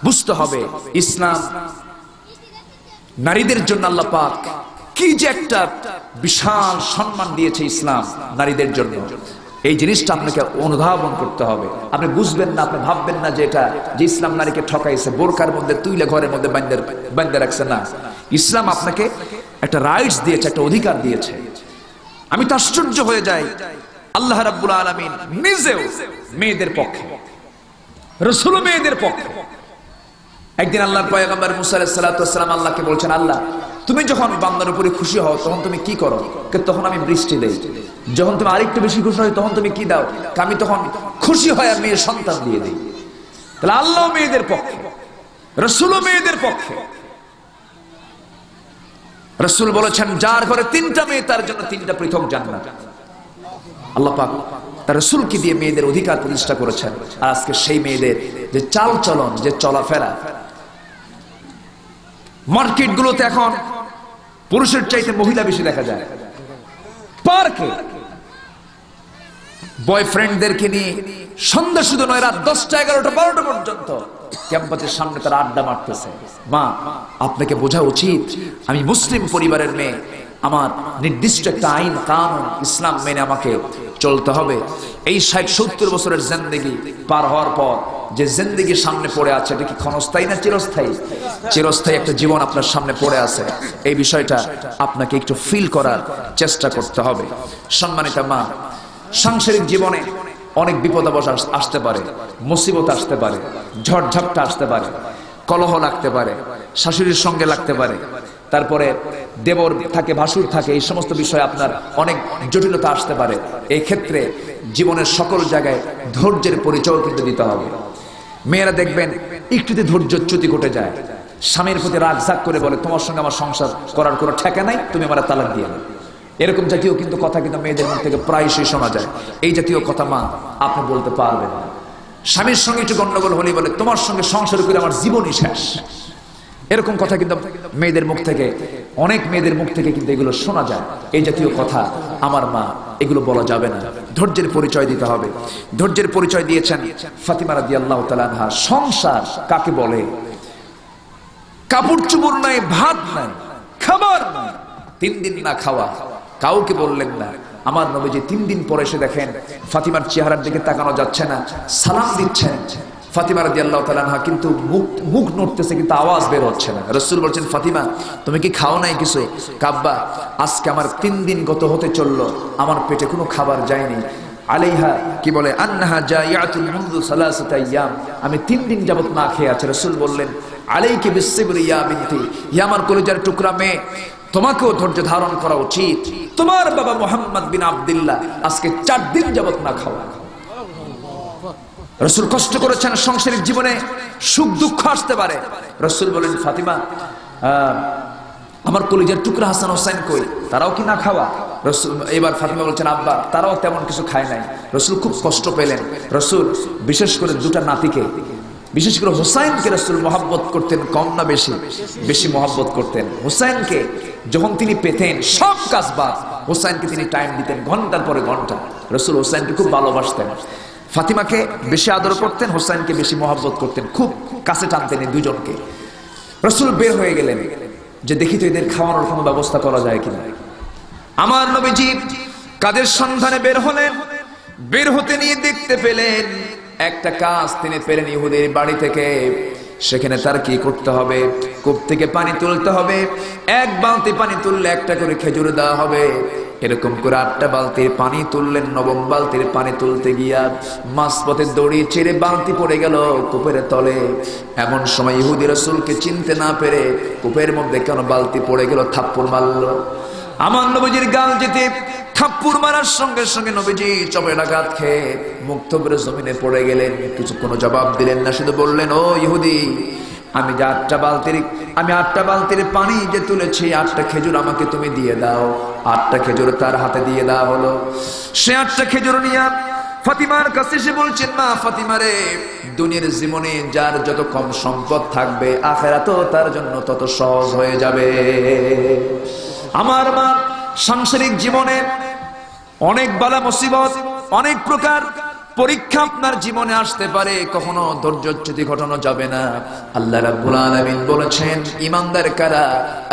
বুঝতে হবে। ইসলাম, নারীদের জন্য আল্লাহ পাক কি যে একটা বিশাল সম্মান দিয়েছে ইসলাম নারীদের জন্য, এই জিনিসটা আপনাকে অনুধাবন করতে হবে। আপনি বুঝবেন না, আপনি ভাববেন না যে এটা যে ইসলাম নারীকে ঠকাইছে, বোরকার মধ্যে তুইলে ঘরের মধ্যে বান্ধে রাখছে না। ইসলাম আপনাকে একটা রাইটস দিয়েছে, একটা অধিকার দিয়েছে। আমি তো আশ্চর্য হয়ে যাই, আল্লাহ রাব্বুল আলামিন নিজেও মেয়েদের পক্ষে, রাসূল মেয়েদের পক্ষে। একদিন আল্লাহর পয়গম্বর মুসা আলাইহিস সালাতু ওয়াস সালাম আল্লাহকে বলছেন, আল্লাহ তুমি যখন বান্দার উপরে খুশি হও তখন তুমি কি করো? তখন আমি বৃষ্টি দেই। যখন তুমি আরেকটু বেশি খুশি হয় তখন তুমি কি দাও? আমি তখন খুশি হয় আর মেয়ের সন্তান দিয়ে দিই। তাহলে আল্লাহ মেয়েদের পক্ষে, রাসূল মেয়েদের পক্ষে। রাসূল বলেছেন, যার ঘরে 3টা মেয়ে তার জন্য 3টা পৃথক জান্নাত। আল্লাহ পাক তার রাসূলকে দিয়ে মেয়েদের অধিকার প্রতিষ্ঠা করেছেন। আর আজকে সেই মেয়েদের যে চাল চলন, যে চলাফেরা, মার্কেটগুলোতে এখন পুরুষের চাইতে মহিলা বেশি দেখা যায়। পার্কে বয়ফ্রেন্ডদেরকে নিয়ে সন্ধ্যা শুধু নয়, রাত 10টা 11টা 12টা পর্যন্ত ক্যাম্পাসের সামনে তারা আড্ডা মারতেছে। মা, আপনাকে বোঝা উচিত আমি মুসলিম পরিবারের মেয়ে, আমার নির্দিষ্ট একটা আইন কানুন ইসলাম মেনে আমাকে চলতে হবে। এই 60-70 বছরের জিন্দেগি পার হওয়ার পর যে জিন্দেগি সামনে পড়ে আছে, এটা কি ক্ষণস্থায়ী না চিরস্থায়ী? চিরস্থায়ী একটা জীবন আপনার সামনে পড়ে আছে। এই বিষয়টা আপনাকে একটু ফিল করার চেষ্টা করতে হবে। সম্মানিতা মা, সাংসারিক জীবনে অনেক বিপদ আসতে পারে, মুসিবত আসতে পারে, ঝড়ঝাপটা আসতে পারে, কলহ লাগতে পারে, শাশুড়ির সঙ্গে লাগতে পারে, তারপরে দেবর থাকে, ভাসুর থাকে, এই সমস্ত বিষয় আপনার অনেক জটিলতা আসতে পারে। এই ক্ষেত্রে জীবনের সকল জায়গায় ধৈর্যের পরিচয় কিন্তু দিতে হবে। মেয়েরা দেখবেন একটুতে ধৈর্যচ্যুতি ঘটে যায়, স্বামীর প্রতি রাগ জাগ করে বলে, তোমার সঙ্গে আমার সংসার করার কোনো ঠেকা নাই, তুমি আমার তালাক দিয়ে দাও। এরকম জাতীয় কিন্তু কথা কিন্তু মেয়েদের মুখ থেকে প্রায়শই শোনা যায়। এই জাতীয় কথা মা আপনি বলতে পারবেন না। স্বামীর সঙ্গে একটু গন্ডগোল হলেই বলে, তোমার সঙ্গে সংসার করে আমার জীবনই শেষ। এরকম কথা কিন্তু মেয়েদের মুখ থেকে, অনেক মেয়েদের মুখ থেকে কিন্তু এগুলো শোনা যায়। এই জাতীয় কথা আমার মা, এগুলো বলা যাবে না। ধৈর্যের পরিচয় দিতে হবে। ধৈর্যের পরিচয় দিয়েছেন ফাতিমা রাদিয়াল্লাহু তাআলা আনহা। সংসার কাকে বলে? কাপড় চোপড় নাই, ভাত নাই, খাবার নাই, 3 দিন না খাওয়া, কাউকে বললেন না। আমার নবীজি 3 দিন পরে এসে দেখেন ফাতিমার চেহারার দিকে তাকানো যাচ্ছে না, সালাম দিচ্ছেন। ফাতিমা রাদিয়াল্লাহু তাআলা আনহা কিন্তু মুখ নড়তেছে, কিন্তু আওয়াজ বের হচ্ছে না। রাসূল বলছেন, ফাতিমা তুমি কি খাও নাই কিছু? কাব্বা, আজকে আমার 3 দিন গত হতে চললো, আমার পেটে কোনো খাবার যায়নি। আলাইহা কি বলে, আন্নাহা জাইয়াতুন মুনযু সালাসাতা আইয়াম, আমি 3 দিন যাবত না খেয়ে আছি। রাসূল বললেন, আলাইকি বিসসিবরি ইয়া বিনতি, ইয়া আমার কলিজার টুকরা মেয়ে, তোমাকেও ধৈর্য ধারণ করা উচিত। তোমার বাবা মুহাম্মদ বিন আব্দুল্লাহ আজকে 4 দিন যাবত না খাওয়া। রাসূল কষ্ট করেছেন, সংসারিক জীবনে সুখ দুঃখ আসতে পারে। রাসূল বলেন, ফাতিমা আমার কলিজার টুকরা হাসান হোসেন কই, তারাও কি না খাওয়া? রাসূল এবার ফাতিমা বলছেন, আব্বা তারাও তেমন কিছু খায় নাই। রাসূল খুব কষ্ট পেলেন। রাসূল বিশেষ করে 2টা নাতিকে, বিশেষ করে হোসাইনকে রাসূল মহব্বত করতেন, কম না বেশি? বেশি মহব্বত করতেন। হোসাইনকে যখন তিনি পেতেন সব কাজ বাদ, হোসাইনকে তিনি টাইম দিতেন ঘন্টার পরে ঘন্টা। রাসূল হোসাইনকে খুব ভালোবাসতেন, ফাতিমাকে বেশি আদর করতেন, হোসাইনকে বেশি মহব্বত করতেন, খুব কাছে টানতেন এই দুজনকে। রাসূল বের হয়ে গেলেন যে দেখি তো এদের খাওয়ানোর কোনো ব্যবস্থা করা যায় কিনা। আমার নবীজি কাজের সন্ধানে বের হলেন। বের হতে নিয়ে দেখতে পেলেন একটা কাজ তিনি পেলেন ইহুদির বাড়ি থেকে। সেখানে তার কি করতে হবে? কূপ থেকে পানি তুলতে হবে, 1 বালতি পানি তুললে 1টা করে খেজুর দেওয়া হবে। এরকম করে 8টা বালতির পানি তুললেন। 9ম বালতির পানি তুলতে গিয়া মাঝপথে দড়ি ছেড়ে বালতি পড়ে গেল কূপের তলে। এমন সময় ইহুদি রাসূলকে চিনতে না পেরে কূপের মধ্যে কেন বালতি পড়ে গেল, থাপ্পড় মারল। আমার নবীজির গাল যেতে থাপ্পড় মারার সঙ্গে সঙ্গে নবীজি চপের আঘাত খেয়ে মুক্ত করে জমিনে পড়ে গেলেন। কিছু কোনো জবাব দিলেন না, শুধু বললেন, ও ইহুদি, আমি 8টা বালতির পানি যে তুলেছি, 8টা খেজুর আমাকে তুমি দিয়ে দাও। 8টা খেজুর তার হাতে দিয়ে দেওয়া হলো। সে 8টা খেজুর নিয়ে ফাতিমার কাছে এসে বলছেন, মা ফাতিমা রে, দুনিয়ার জীবনে যার যত কম সম্পদ থাকবে, আখিরাতেও তার জন্য তত সহজ হয়ে যাবে। আমার মা, সাংসারিক জীবনে অনেক বালা মুসিবত, অনেক প্রকার পরীক্ষা আপনার জীবনে আসতে পারে, কখনো ধৈর্যচ্যুতি ঘটানো যাবে না। আল্লাহ রাব্বুল আলামিন বলেছেন, ঈমানদার কারা?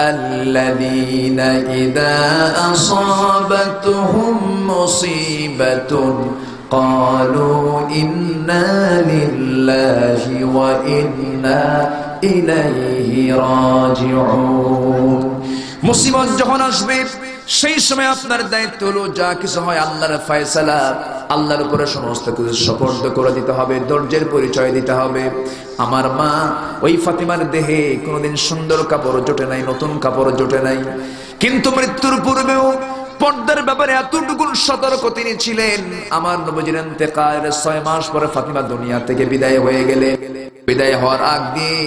আল্লাযীনা ইযা আসাবাতুহুম মুসিবাতুন ক্বালু ইন্না লিল্লাহি ওয়া ইন্না ইলাইহি রাজিউন। মুসিবত যখন আসবে সেই সময় আপনার দায়িত্ব হলো যা কিছু হয় আল্লাহর ফয়সালা, আল্লাহর উপরে সমস্ত কিছু সুপর্দ করে দিতে হবে, ধৈর্যের পরিচয় দিতে হবে। আমার মা, ওই ফাতিমার দেহে কোনোদিন সুন্দর কাপড় জোটে নাই, নতুন কাপড় জোটে নাই, কিন্তু মৃত্যুর পূর্বেও পর্দার ব্যাপারে এতটুকু সতর্ক তিনি ছিলেন। আমার নবীজির ইন্তেকালের 6 মাস পরে ফাতিমা দুনিয়া থেকে বিদায় হয়ে গেলে, বিদায় হওয়ার আগ দিয়ে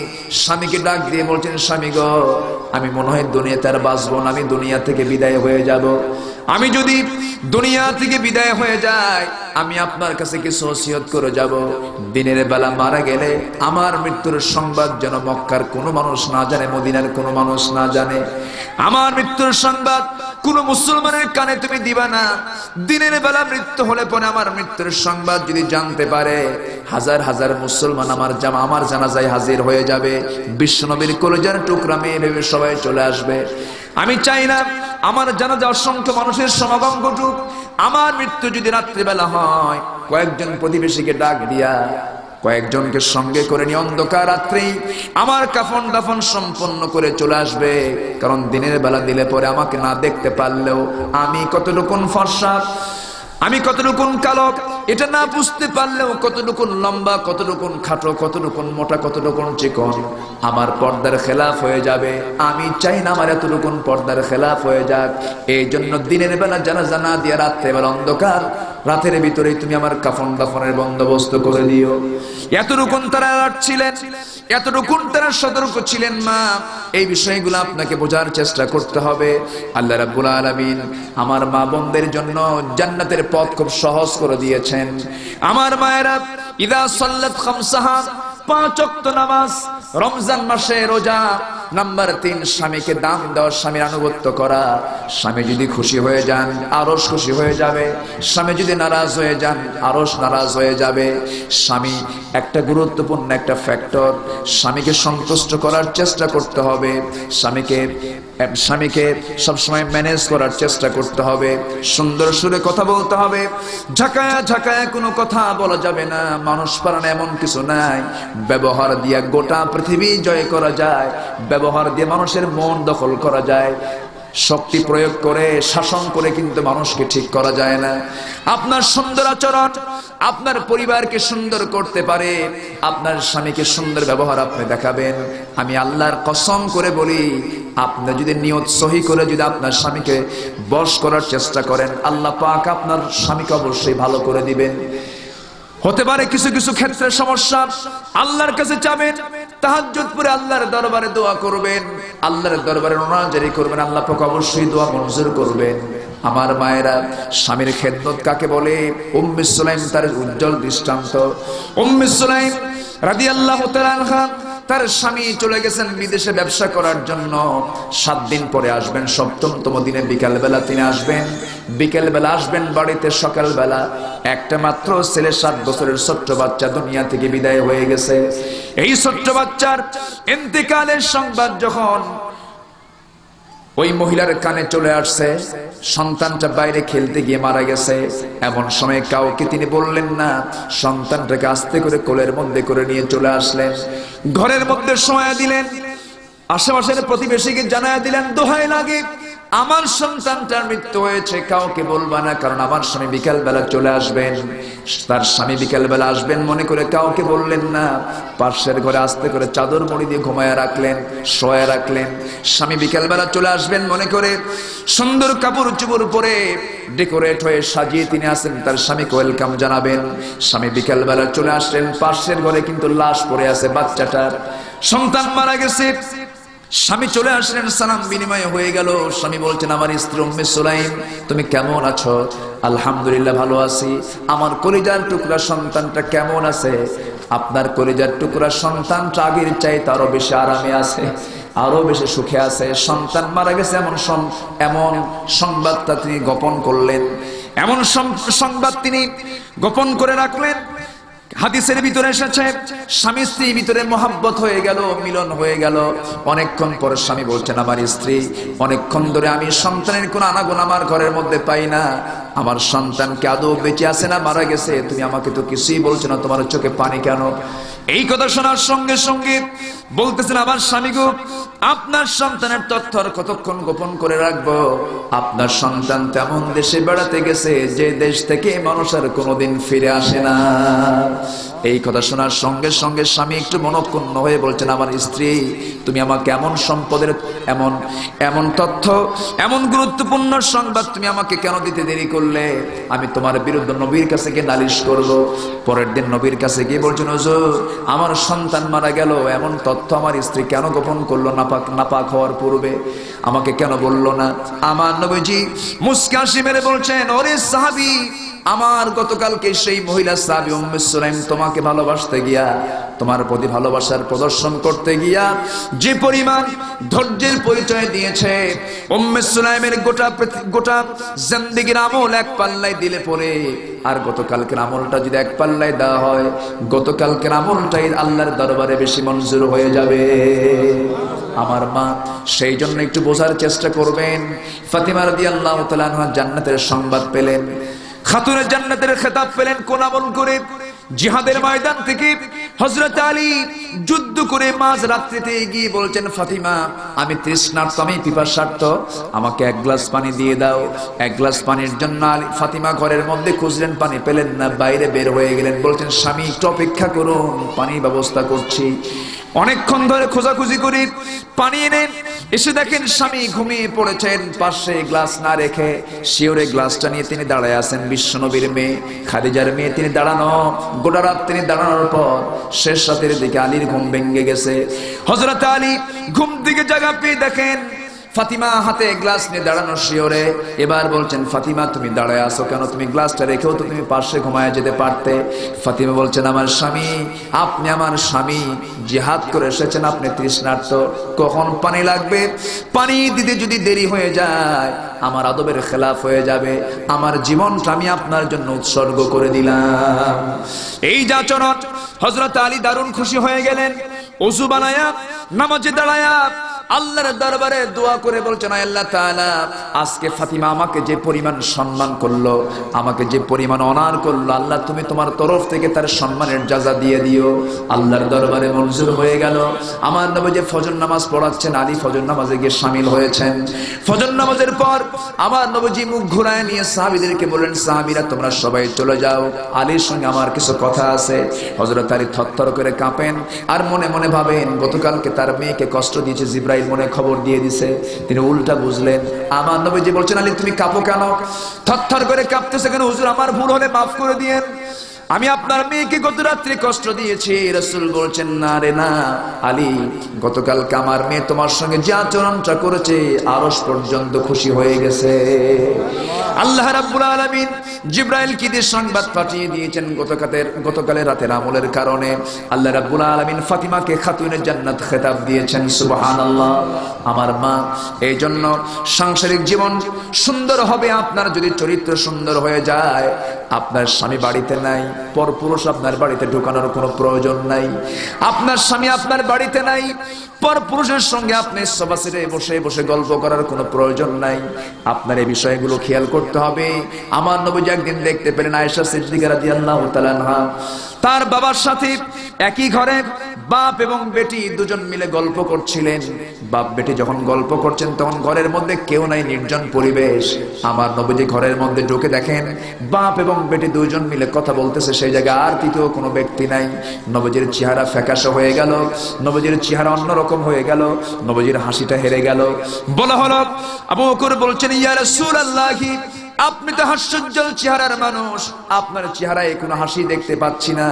স্বামীকে ডাক দিয়ে বলছেন, স্বামী গো, আমি মনে হয় দুনিয়াতে আর বাঁচবো না, আমি দুনিয়া থেকে বিদায় হয়ে যাব। আমি যদি দুনিয়া থেকে বিদায় হয়ে যাই, আমি আপনার কাছে কিছু ওসিয়ত করে যাব। দিনের বেলা মারা গেলে আমার মৃত্যুর সংবাদ যেন মক্কার কোনো মানুষ না জানে, মদিনার কোনো মানুষ না জানে। আমার মৃত্যুর সংবাদ কোন মুসলমানের কানে তুমি দিবা না। দিনের বেলা মৃত্যু হলে পরে আমার মৃত্যুর সংবাদ যদি জানতে পারে, হাজার হাজার মুসলমান আমার জানাজায় হাজির হয়ে যাবে। বিশ্বনবীর কলিজার টুকরা মেয়ে ভেবে সবাই চলে আসবে। আমি চাই না আমার জানাজা অসংখ্য মানুষের সমাগম ঘটুক। আমার মৃত্যু যদি রাত্রিবেলা হয়, কয়েকজন প্রতিবেশীকে ডাক দিয়া কয়েকজনকে সঙ্গে করে নিয়ে অন্ধকার রাত্রেই আমার কাফন দাফন সম্পন্ন করে চলে আসবে। কারণ দিনের বেলা দিলে পরে আমাকে না দেখতে পারলেও আমি কতটুকুন ফর্সা, আমি কতটুকুন কালো, এটা না বুঝতে পারলেও কতটুকুন লম্বা, কতটুকুন খাটো, কতটুকুন মোটা, কতটুকুন চিকন, আমার পর্দার খেলাফ হয়ে যাবে। আমি চাই না আমার এতটুকুন পর্দার খেলাফ হয়ে যাক। এই জন্য দিনের বেলা জানাজা না দিয়ে রাত্রেবেলা অন্ধকার রাতের ভিতরেই তুমি আমার কাফন দাফনের বন্দোবস্ত করে দিও। এতটুকুন তারা ছিলেন, এতটুকুন তারা সতর্ক ছিলেন। মা, এই বিষয়গুলো আপনাকে বোঝার চেষ্টা করতে হবে। আল্লাহ রাব্বুল আলামিন আমার মা বোনদের জন্য জান্নাতের পথ খুব সহজ করে দিয়েছেন। আমার মায়েরা, ইদা সাল্লাত খামসাহা, 5 ওয়াক্ত নামাজ, রমজান মাসে রোজা, নাম্বার 3, স্বামীকে দাম দেওয়া, স্বামীর আনুগত্য করা। স্বামী যদি খুশি হয়ে যান, আরশ খুশি হয়ে যাবে। স্বামী যদি নারাজ হয়ে যান, আরশ নারাজ হয়ে যাবে। স্বামী একটা গুরুত্বপূর্ণ একটা ফ্যাক্টর। স্বামীকে সন্তুষ্ট করার চেষ্টা করতে হবে। স্বামীকে সবসময় ম্যানেজ করার চেষ্টা করতে হবে। সুন্দর সুরে কথা বলতে হবে। ঝাঁকায়া ঝাঁকায়া কোনো কথা বলা যাবে না। মানুষ পারান এমন কিছু নাই। ব্যবহার দিয়ে গোটা পৃথিবী জয় করা যায়। ব্যবহার দিয়ে মানুষের মন দখল করা যায়। শক্তি প্রয়োগ করে, শাসন করে কিন্তু মানুষকে ঠিক করা যায় না। আপনার সুন্দর আচরণ আপনার পরিবারকে সুন্দর করতে পারে। আপনার স্বামীকে সুন্দর ব্যবহার আপনি দেখাবেন। আমি আল্লাহর কসম করে বলি, আপনি যদি নিয়ত সহি করে যদি আপনার স্বামীকে বশ করার চেষ্টা করেন, আল্লাহ পাক আপনার স্বামীকে অবশ্যই ভালো করে দিবেন। হতে পারে কিছু কিছু ক্ষেত্রে সমস্যা, আল্লাহর কাছে যাবেন, তাহাজ্জুদ পড়ে আল্লাহর দরবারে দোয়া করবেন, আল্লাহর দরবারে রোনাজারি করবেন, আল্লাহ পাক অবশ্যই দোয়া মঞ্জুর করবেন। আমার মায়েরা, স্বামীর খেদমত কাকে বলে? উম্মে সুলাইম তার উজ্জ্বল দৃষ্টান্ত। উম্মে সুলাইম রাদিয়াল্লাহু তাআলা আনহা, তার স্বামী চলে গেছেন বিদেশে ব্যবসা করার জন্য। 7 দিন পরে আসবেন, 7তম দিনে বিকালবেলা তিনি আসবেন। বিকেলবেলা আসবেন বাড়িতে, সকালবেলা একটা মাত্র ছেলে, 7 বছরের ছোট্ট বাচ্চা দুনিয়া থেকে বিদায় হয়ে গেছে। এই ছোট্ট বাচ্চার ইন্তেকালের সংবাদ যখন ওই মহিলার কানে চলে আসছে, সন্তানটা বাইরে খেলতে গিয়ে মারা গেছে। এমন সময় কাউকে তিনি বললেন না, সন্তানটাকে আস্তে করে কোলের মধ্যে করে নিয়ে চলে আসলেন, ঘরের মধ্যে শোয়া দিলেন, আশেপাশের প্রতিবেশীকে জানায় দিলেন, দোহাই লাগে আমার সন্তানটার মৃত্যু হয়েছে, কাউকে বলবা না, কারণ আমার স্বামী বিকাল বেলা চলে আসবেন। তার স্বামী বিকাল বেলা আসবেন মনে করে কাউকে বললেন না। পাশের ঘরে আস্তে করে চাদর মুড়ি দিয়ে ঘুমায়া রাখলেন, শোয়া রাখলেন। স্বামী বিকাল বেলা চলে আসবেন মনে করে সুন্দর কাপড় চোপড় পরে ডেকোরেট হয়ে সাজিয়ে তিনি আসেন, তার স্বামীকে ওয়েলকাম জানাবেন। স্বামী বিকাল বেলা চলে আসলেন, পাশের ঘরে কিন্তু লাশ পড়ে আছে বাচ্চাটার, সন্তান মারা গেছে। স্বামী চলে আসলেন, সালাম বিনিময় হয়ে গেল। স্বামী বলছেন, আমার স্ত্রী উম্মে সুলাইম তুমি কেমন আছো? আলহামদুলিল্লাহ ভালো আছি। আমার কলিজার টুকরা সন্তানটা কেমন আছে? আপনার কলিজার টুকরা সন্তানটা আগের চাইতে আরো বেশি আরামে আছে, আরো বেশি সুখে আছে। সন্তান মারা গেছে এমন সংবাদটা তিনি গোপন করলেন, এমন সংবাদ তিনি গোপন করে রাখলেন। হাদিসের ভিতরে এসেছে, স্বামী স্ত্রীর ভিতরে মহাব্বত হয়ে গেল, মিলন হয়ে গেল। অনেকক্ষণ পরে স্বামী বলছেন, আমার স্ত্রী অনেকক্ষণ ধরে আমি সন্তানের কোন আনাগোনা আমার ঘরের মধ্যে পাই না, আমার সন্তানকে আদৌ বেঁচে আছে না মারা গেছে, তুমি আমাকে তো কিছুই বলছো না, তোমার চোখে পানি কেন? এই কথা শোনার সঙ্গে সঙ্গে বলতেছেন, আমার স্বামী গো, আপনার সন্তানের তথ্য আর কতক্ষণ গোপন করে রাখবো? আপনার সন্তান তেমন দেশে বেড়াতে গেছে যে দেশ থেকে মানুষ আর কোনোদিন ফিরে আসে না। এই কথা শোনার সঙ্গে সঙ্গে স্বামী একটু মনক্ষুণ্ণ হয়ে বলছেন, আমার স্ত্রী তুমি আমাকে এমন সম্পদের এমন তথ্য, এমন গুরুত্বপূর্ণ সংবাদ তুমি আমাকে কেন দিতে দেরি করলে? আমি তোমার বিরুদ্ধে নবীর কাছে গিয়ে নালিশ করব। পরের দিন নবীর কাছে গিয়ে বলছেন, হুজুর আমার সন্তান মারা গেল, এমন তথ্য আমার স্ত্রী কেন গোপন করলো? নাপাক হওয়ার পূর্বে আমাকে কেন বললো না? আমার নবীজি মুস্কি হাসি মেরে বলছেন, ওরে সাহাবী, আমার গতকালকে সেই মহিলা সাহাবী উম্মে সুলাইম তোমাকে ভালোবাসতে গিয়া, তোমার প্রতি ভালোবাসার প্রদর্শন করতে গিয়া যে পরিমাণ ধৈর্যের পরিচয় দিয়েছে, উম্মে সুলাইমের গোটা জিন্দেগীর আমল এক পাল্লায় দিলে পরে আর গতকালকের আমলটা যদি এক পাল্লায় দেওয়া হয়, গতকালকের আমলটাই আল্লাহর দরবারে বেশি মঞ্জুর হয়ে যাবে। আমার মা, সেই জন্য একটু বোঝার চেষ্টা করবেন। ফাতিমা রাদিয়াল্লাহু তাআলা আনহা জান্নাতের সংবাদ পেলেন, খাতুনে জান্নাতের খেতাব পেলেন কোন আমল করে? জিহাদের ময়দান থেকে হযরত আলী যুদ্ধ করে মাঝ রাত্রিতে গিয়ে বলছেন, ফাতিমা আমি তৃষ্ণার্ত, আমি পিপাসার্ত, আমাকে 1 গ্লাস পানি দিয়ে দাও। 1 গ্লাস পানির জন্য ফাতিমা ঘরের মধ্যে খুঁজলেন, পানি পেলেন না, বাইরে বের হয়ে গেলেন। বলছেন, স্বামী একটু অপেক্ষা করুন, পানির ব্যবস্থা করছি। অনেকক্ষণ ধরে খোঁজাখুঁজি করে পানি এনে এসে দেখেন স্বামী ঘুমিয়ে পড়েছেন। পাশে গ্লাস না রেখে শিওরে গ্লাসটা নিয়ে তিনি দাঁড়ায় আছেন। বিশ্বনবীর মেয়ে খাদিজার মেয়ে তিনি দাঁড়ানো, গোটা রাত তিনি দাঁড়ানোর পর শেষ রাতের দিকে আলীর ঘুম ভেঙে গেছে। হযরত আলী ঘুম থেকে জাগা পেয়ে দেখেন ফাতিমা হাতে গ্লাস নিয়ে দাঁড়ানো শিওরে। এবার বলছেন, ফাতিমা তুমি দাঁড়ায় আছো কেন? তুমি গ্লাসটা রেখেও তো তুমি পাশে ঘুমায় যেতে পারতে। ফাতিমা বলছেন, আমার স্বামী, আপনি আমার স্বামী, জিহাদ করে এসেছেন, আপনি তৃষ্ণার্ত, কখন পানি লাগবে? পানি দিতে যদি দেরি হয়ে যায় আমার আদবের খেলাফ হয়ে যাবে। আমার জীবনটা আমি আপনার জন্য উৎসর্গ করে দিলাম। এই যাচরণ হযরত আলী দারুণ খুশি হয়ে গেলেন। ওযু বানায়া নামাজে দাঁড়ায়া আল্লাহর দরবারে দোয়া করে বলছেন, আল্লাহ তাআলা, আজকে ফাতিমা আমাকে যে পরিমাণ সম্মান করলো, আমাকে যে পরিমাণ অনার করলো, আল্লাহ তুমি তোমার তরফ থেকে তার সম্মানের জাযা দিয়ে দিও। আল্লাহর দরবারে মঞ্জুর হয়ে গেল। আমার নবী যে ফজর নামাজ পড়াচ্ছেন, আলী ফজর নামাজে গিয়ে শামিল হয়েছেন। ফজর নামাজের পর আমার নবীজি মুখ ঘুরায় নিয়ে সাহাবীদেরকে বললেন, সাহাবীরা তোমরা সবাই চলে যাও, আলীর সঙ্গে আমার কিছু কথা আছে। হযরত আলী থরথর করে কাঁপেন আর মনে মনে ভাবেন, গতকালকে তার মেয়েকে কষ্ট দিয়েছে জিবরাইল মনে খবর দিয়ে দিছে। তিনি উল্টা বুঝলেন। আমার নবীজি বলছেন, আলী তুমি কাঁপো কেন? থরথর করে কাঁপতেছে কেন? হুজুর আমার ভুল হলে মাফ করে দিয়েন, আমি আপনার মেয়েকে গত রাত্রে কষ্ট দিয়েছি। রাসূল বলছেন, না রে না আলী, গতকালকে আমার মেয়ে তোমার সঙ্গে যে আচরণটা করেছে আরশ পর্যন্ত খুশি হয়ে গেছে। আল্লাহ রাব্বুল আলামিন জিবরাইল কি দিয়ে সংবাদ পাঠিয়ে দিয়েছেন, গতকালের রাতের আমলের কারণে আল্লাহ রাব্বুল আলামিন ফাতিমাকে খাতুনে জান্নাত খেতাব দিয়েছেন। সুবহানাল্লাহ। আমার মা, এই জন্য সাংসারিক জীবন সুন্দর হবে আপনার যদি চরিত্র সুন্দর হয়ে যায়। আপনার স্বামী বাড়িতে নাই, পরপুরুষ আপনার বাড়িতে ঢোকানোর কোনো প্রয়োজন নাই। আপনার স্বামী আপনার বাড়িতে নাই, পরপুরুষের সঙ্গে আপনি সোফা সেটে বসে বসে গল্প করার কোনো প্রয়োজন নাই। আপনার এই বিষয়গুলো খেয়াল করতে হবে। আমার নবী একদিন দেখতে পেলেন আয়েশা সিদ্দিকা রাদিয়াল্লাহু তাআলা আনহা তার বাবার সাথে একই ঘরে বাপ এবং বেটি দুজন মিলে গল্প করছিলেন। বাপ বেটি যখন গল্প করছেন তখন ঘরের মধ্যে কেউ নাই, নির্জন পরিবেশ। আমার নবীজি ঘরের মধ্যে ঢুকে দেখেন বাপ এবং বেটি দুজন মিলে কথা বলতেছে, সেই জায়গায় আর তৃতীয় কোনো ব্যক্তি নাই। নবীজির চেহারা ফ্যাকাশে হয়ে গেল, নবীজির চেহারা অন্যরকম হয়ে গেল, নবীজির হাসিটা হেরে গেল। বলা হলো, আবু বকর বলছেন, ইয়া রাসূলুল্লাহ, আপনি তো হাস্যোজ্জ্বল চেহারার মানুষ, আপনার চেহারায় কোনো হাসি দেখতে পাচ্ছি না।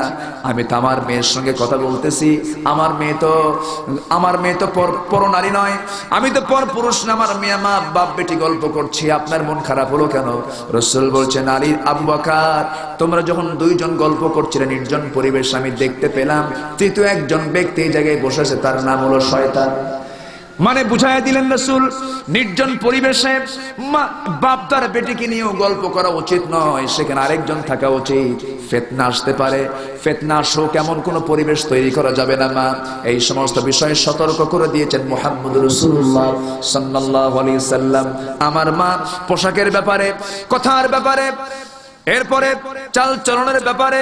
আমি তো আমার মেয়ের সঙ্গে কথা বলতেছি, আমার মেয়ে তো পরনারী নয়, আমি তো পরপুরুষ না, আমার মেয়ে মা বাপ বেটি গল্প করছি, আপনার মন খারাপ হলো কেন? রাসূল বলছেন, আলী, আবু বকর, তোমরা যখন দুইজন গল্প করছিলে নির্জন পরিবেশ, আমি দেখতে পেলাম তৃতীয় একজন ব্যক্তি এই জায়গায় বসেছে, তার নাম হলো শয়তান। মানে বুঝাইয়া দিলেন রাসূল, নির্জন পরিবেশে বাপ তার বেটিকে নিয়েও গল্প করা উচিত নয়, সেখানে আরেকজন থাকা উচিত। ফিতনা আসতে পারে, ফিতনা আসুক এমন কোন পরিবেশ তৈরি করা যাবে না। মা এই সমস্ত বিষয়ে সতর্ক করে দিয়েছেন মুহাম্মদুর রাসূলুল্লাহ সাল্লাল্লাহু আলাইহি সাল্লাম। আমার মা পোশাকের ব্যাপারে, কথার ব্যাপারে, এরপরে চাল চলনের ব্যাপারে,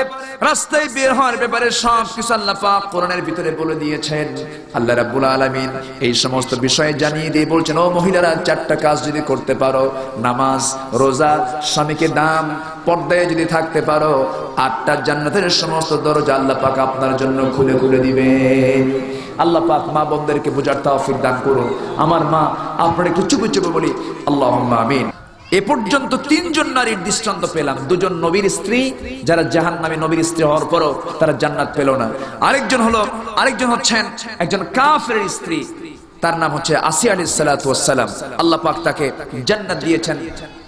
রাস্তায় বের হওয়ার ব্যাপারে সব কিছু আল্লাহ পাক কোরআনের ভিতরে বলে দিয়েছেন। আল্লাহ রাব্বুল আলামিন এই সমস্ত বিষয়ে জানিয়ে দিয়ে বলছেন, ও মহিলারা, চারটা কাজ যদি করতে পারো, নামাজ, রোজা, স্বামীকে দান, পর্দায় যদি থাকতে পারো, আটটা জান্নাতের সমস্ত দরজা আল্লাহ পাক আপনার জন্য খুলে খুলে দিবেন। আল্লাহ পাক মা বোনদেরকে বোঝার তৌফিক দান করুন। আমার মা, আপনারা একটু চুপে চুপে বলি আল্লাহুম্মা আমিন। এ পর্যন্ত তিনজন নারীর দৃষ্টান্ত পেলাম। দুজন নবীর স্ত্রী, যারা জাহান্নামী, নবীর স্ত্রী হওয়ার পরও তারা জান্নাত পেল না। আরেকজন হচ্ছেন একজন কাফেরের স্ত্রী, তার নাম হচ্ছে আসিয়া আলাইহিস সালাতু ওয়াস সালাম। আল্লাহ পাক তাকে জান্নাত দিয়েছেন।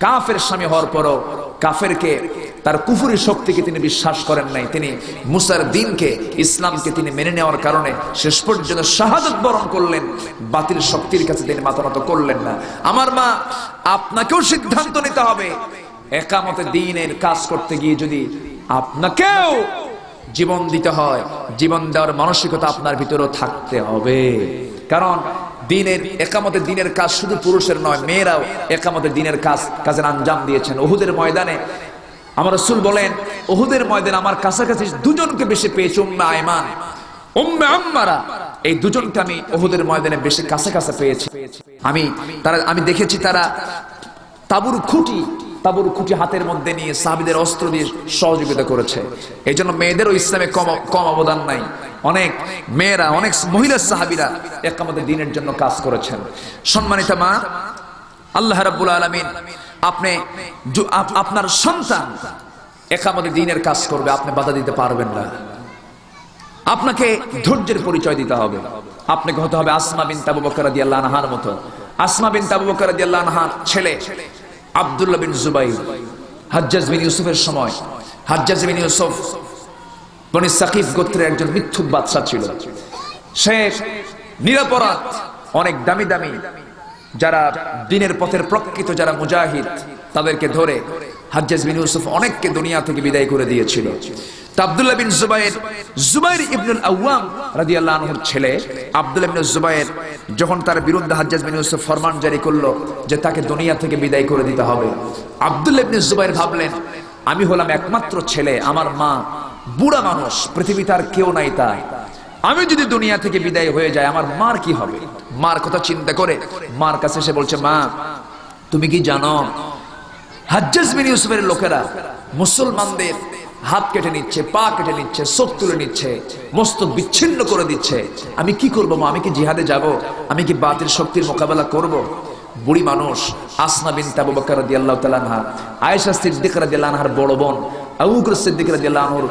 কাফের স্বামী হওয়ার পরও কাফেরকে, তার কুফরি শক্তিকে তিনি বিশ্বাস করেন নাই। তিনি মুসার দ্বীনকে, ইসলামকে তিনি মেনে নেওয়ার কারণে শেষ পর্যন্ত শাহাদাত বরণ করলেন। বাতিল শক্তির কাছে তিনি মাথা নত করলেন না। আমার মা, আপনাকেও সিদ্ধান্ত নিতে হবে। একামতে দ্বীনের কাজ করতে গিয়ে যদি আপনাকেও জীবন দিতে হয়, জীবন দেওয়ার মানসিকতা আপনার ভিতরেও থাকতে হবে। কারণ দ্বীনের, একামতের দ্বীনের কাজ শুধু পুরুষের নয়, মেয়েরাও একামতের দ্বীনের কাজের আঞ্জাম দিয়েছেন। উহুদের ময়দানে আমার রাসূল বলেন, উহুদের ময়দানে আমার কাছাকাছি দুজনকে বেশি পেয়েছি, উম্মে আয়মান, উম্মে আম্মারা। এই দুজনকে আমি উহুদের ময়দানে বেশি কাছে পেয়েছি। আমি দেখেছি তারা তাবুর খুঁটি হাতের মধ্যে নিয়ে সাহাবীদের অস্ত্র দিয়ে সহযোগিতা করেছে। এই জন্য মেয়েদেরও ইসলামে কম অবদান নাই। অনেক মেয়েরা, অনেক মহিলা সাহাবীরা একামতের দ্বীনের জন্য কাজ করেছেন। সম্মানিতা মা, আল্লাহ রাব্বুল আলামিন আপনার সন্তান একামতের দ্বীনের কাজ করবে, আপনি বাধা দিতে পারবেন না। আপনাকে ধৈর্যের পরিচয় দিতে হবে। আপনাকে হতে হবে আসমা বিনত আবু বকর রাদিয়াল্লাহু আনহার মতো। আসমা বিনতে আবু বকর রাদিয়াল্লাহু আনহার ছেলে আব্দুল্লাহ বিন জুবাইর হাজ্জাজ বিন ইউসুফের সময়, হাজ্জাজ বিন ইউসুফ বনি সাকিফ গোত্রের একজন মিথ্যুক বাদশা ছিল। সে নিরপরাধ অনেক দামি দামি যারা দিনের পথের প্রকৃত যারা মুজাহিদ তাদেরকে ধরে হাজ্জাজ বিন ইউসুফ অনেককে দুনিয়া থেকে বিদায় করে দিয়েছিল। তা আব্দুল্লাহ বিন জুবাইর, জুবাইর ইবনুল আওয়াম রাদিয়াল্লাহু আনহুর ছেলে আব্দুল্লাহ ইবনে জুবাইর যখন তার বিরুদ্ধে হাজ্জাজ বিন ইউসুফ ফরমান জারি করলো যে তাকে দুনিয়া থেকে বিদায় করে দিতে হবে, আব্দুল্লাহ ইবনে জুবাইর ভাবলেন আমি হলাম একমাত্র ছেলে, আমার মা বুড়া মানুষ, পৃথিবীতে আর কেউ নাই, তাই আমি যদি দুনিয়া থেকে বিদায় হয়ে যায় আমার মার কি হবে। মার কথা চিন্তা করে মার কাছে এসে বলছে, মা তুমি কি জানো হাজ্জাজ বিন ইউসুফের লোকেরা মুসলমানদের হাত কেটে নিচ্ছে, পা কেটে নিচ্ছে, চোখ তুলে নিচ্ছে, মস্তক বিচ্ছিন্ন করে দিচ্ছে, আমি কি করবো মা? আমি কি জিহাদে যাব? আমি কি বাতিল শক্তির মোকাবেলা করব? বুড়ি মানুষ আসমা বিনতে আবু বকর রাদিয়াল্লাহু তাআলা আনহা, আয়েশা সিদ্দিকা রাদিয়াল্লাহু আনহার বড় বোন, আবু বকর সিদ্দিক রাদিয়াল্লাহু আনহুর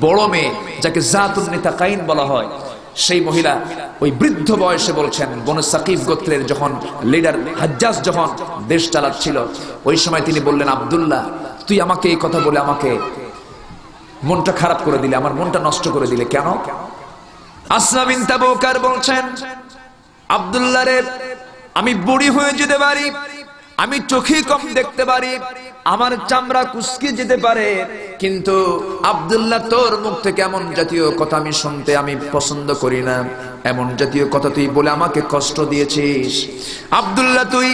বড় মেয়ে, যাকে জাতুন নিতাকাইন বলা হয়, সেই মহিলা ওই বৃদ্ধ বয়সে বলছেন, বনু সাকিফ গোত্রের যখন লিডার হাজ্জাজ যখন দেশ চালাচ্ছিল ওই সময় তিনি বললেন, আব্দুল্লাহ তুই আমাকে এই কথা বলে আমাকে মনটা খারাপ করে দিলে, আমার মনটা নষ্ট করে দিলে কেন? আসমা বিনতে আবু বকর বলছেন, আব্দুল্লাহ রে আমি বুড়ি হয়ে যেতে পারি, আমি চোখে কম দেখতে পারি, আমার চামড়া কুচকে যেতে পারে, কিন্তু আব্দুল্লাহ তোর মুখ থেকে এমন জাতীয় কথা আমি শুনতে আমি পছন্দ করি না। এমন জাতীয় কথা তুই বলে আমাকে কষ্ট দিয়েছিস। আব্দুল্লাহ তুই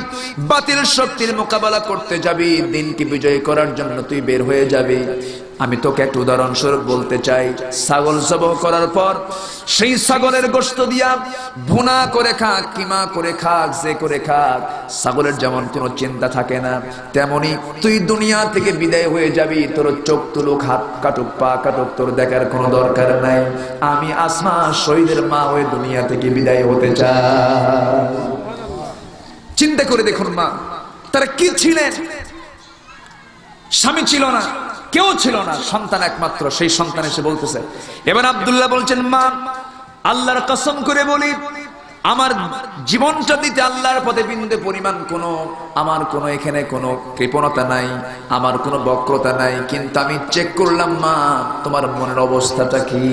বাতিল শক্তির মোকাবেলা করতে যাবি, দিনকে বিজয় করার জন্য তুই বের হয়ে যাবি। আমি তোকে একটা উদাহরণস্বরূপ বলতে চাই, ছাগল জবাহ করার পর সেই ছাগলের গোশত দিয়া ভুনা করে খাক, কিমা করে খাক, যে করে খাক, ছাগলের যেমন কোনো চিন্তা থাকে না, তেমনি তুই দুনিয়া থেকে বিদায় হয়ে যাবি, তোর চোখ তুলুক, হাত কাটুক, পা কাটুক, তোর দেখার কোনো দরকার নাই। আমি আসমা শহীদের মা হয়ে দুনিয়া থেকে বিদায় হতে চাই। চিন্তা করে দেখুন মা তারা কি ছিলেন। স্বামী ছিল না, কেউ ছিল না, সন্তান একমাত্র। সেই সন্তান এসে বলতেছে, এবার আব্দুল্লাহ বলছেন, মা আল্লাহর কসম করে বলি আমার জীবনটা দিতে আল্লাহর পথে বিন্দু পরিমাণ আমার কোনো এখানে কোনো কৃপণতা নাই, আমার কোনো বক্রতা নাই, কিন্তু আমি চেক করলাম মা তোমার মনের অবস্থাটা কি।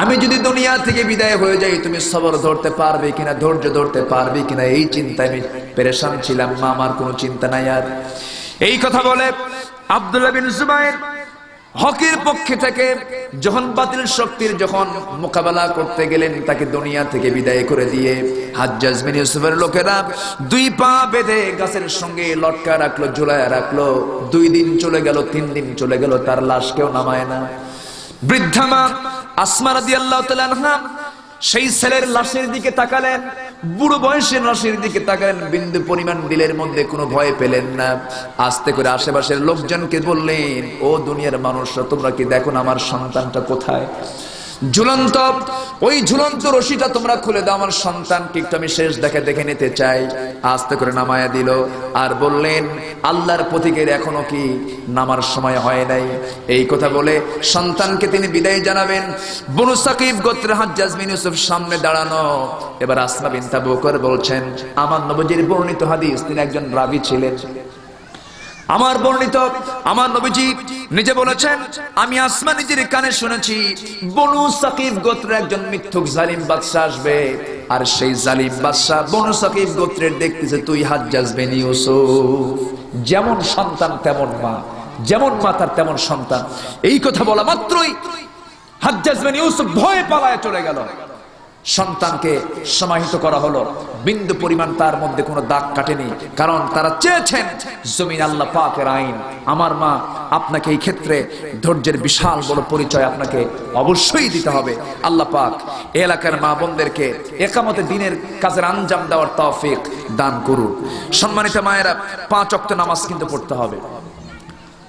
আমি যদি দুনিয়া থেকে বিদায় হয়ে যাই তুমি সবর ধরতে পারবে কিনা, ধৈর্য ধরতে পারবে কিনা, এই চিন্তায় আমি পেরেশান ছিলাম মা, আমার কোনো চিন্তা নাই আর। এই কথা বলে আব্দুল্লাহ বিন জুবাইর হকের পক্ষে থেকে যখন বাতিল শক্তির যখন মোকাবেলা করতে গেলেন, তাকে দুনিয়া থেকে বিদায় করে দিয়ে হাজ্জাজ বিন ইউসুফের লোকেরা দুই পা বেঁধে গাছের সঙ্গে লটকা রাখলো, ঝুলায় রাখলো। 2 দিন চলে গেল, 3 দিন চলে গেল, তার লাশ কেউ নামায় না। বৃদ্ধা মা আসমা রাদিয়াল্লাহু তাআলা আনহা সেই ছেলের লাশের দিকে তাকালেন, বুড়ো বয়সের লাশের দিকে তাকালেন, বিন্দু পরিমাণ দিলের মধ্যে কোনো ভয় পেলেন না। আস্তে করে আশেপাশের লোকজনকে বললেন, ও দুনিয়ার মানুষরা তোমরা কি দেখো না আমার সন্তানটা কোথায়? ঝুলন্ত ওই ঝুলন্ত রশিটা তোমরা খুলে দাও, আমার সন্তানকে একটু আমি শেষ দেখে নিতে চাই। আস্তে করে নামায়া দিল আর বললেন, আল্লাহর প্রতীকের এখনো কি নামার সময় হয় নাই। এই কথা বলে সন্তানকে তিনি বিদায় জানাবেন। বনু সাকিফ গোত্রের হাজ্জাজ বিন ইউসুফ সামনে দাঁড়ানো। এবার আসমা বিনতে আবু বকর বলছেন, আমার নবীজির বর্ণিত হাদিস, তিনি একজন রাবী ছিলেন। আমার নবীজি নিজে বলেছেন, আমি আসমা নিজের কানে শুনেছি বনু সাকিফ গোত্রের একজন মিথ্যুক জালিম বাদশা আসবে, আর সেই জালিম বাদশা বনু সাকিফ গোত্রের দেখতেছে তুই হাজ্জাজ বিন ইউসুফ, যেমন সন্তান তেমন মা, যেমন মা তার তেমন সন্তান। এই কথা বলা মাত্রই হাজ্জাজ বিন ইউসুফ ভয়ে পালায় চলে গেল। সন্তানকে সমাহিত করা হলো, বিন্দু পরিমাণ তার মধ্যে কোনো দাগ কাটেনি, কারণ তারা চেয়েছেন জমিন আল্লাহ পাকের আইন। আমার মা আপনাকে এই ক্ষেত্রে ধৈর্যের বিশাল বড় পরিচয় আপনাকে অবশ্যই দিতে হবে। আল্লাহ পাক এলাকার মা বোনদেরকে একামতে দিনের কাজের আঞ্জাম দেওয়ার তৌফিক দান করুন। সম্মানিত মায়েরা, 5 ওয়াক্ত নামাজ কিন্তু পড়তে হবে।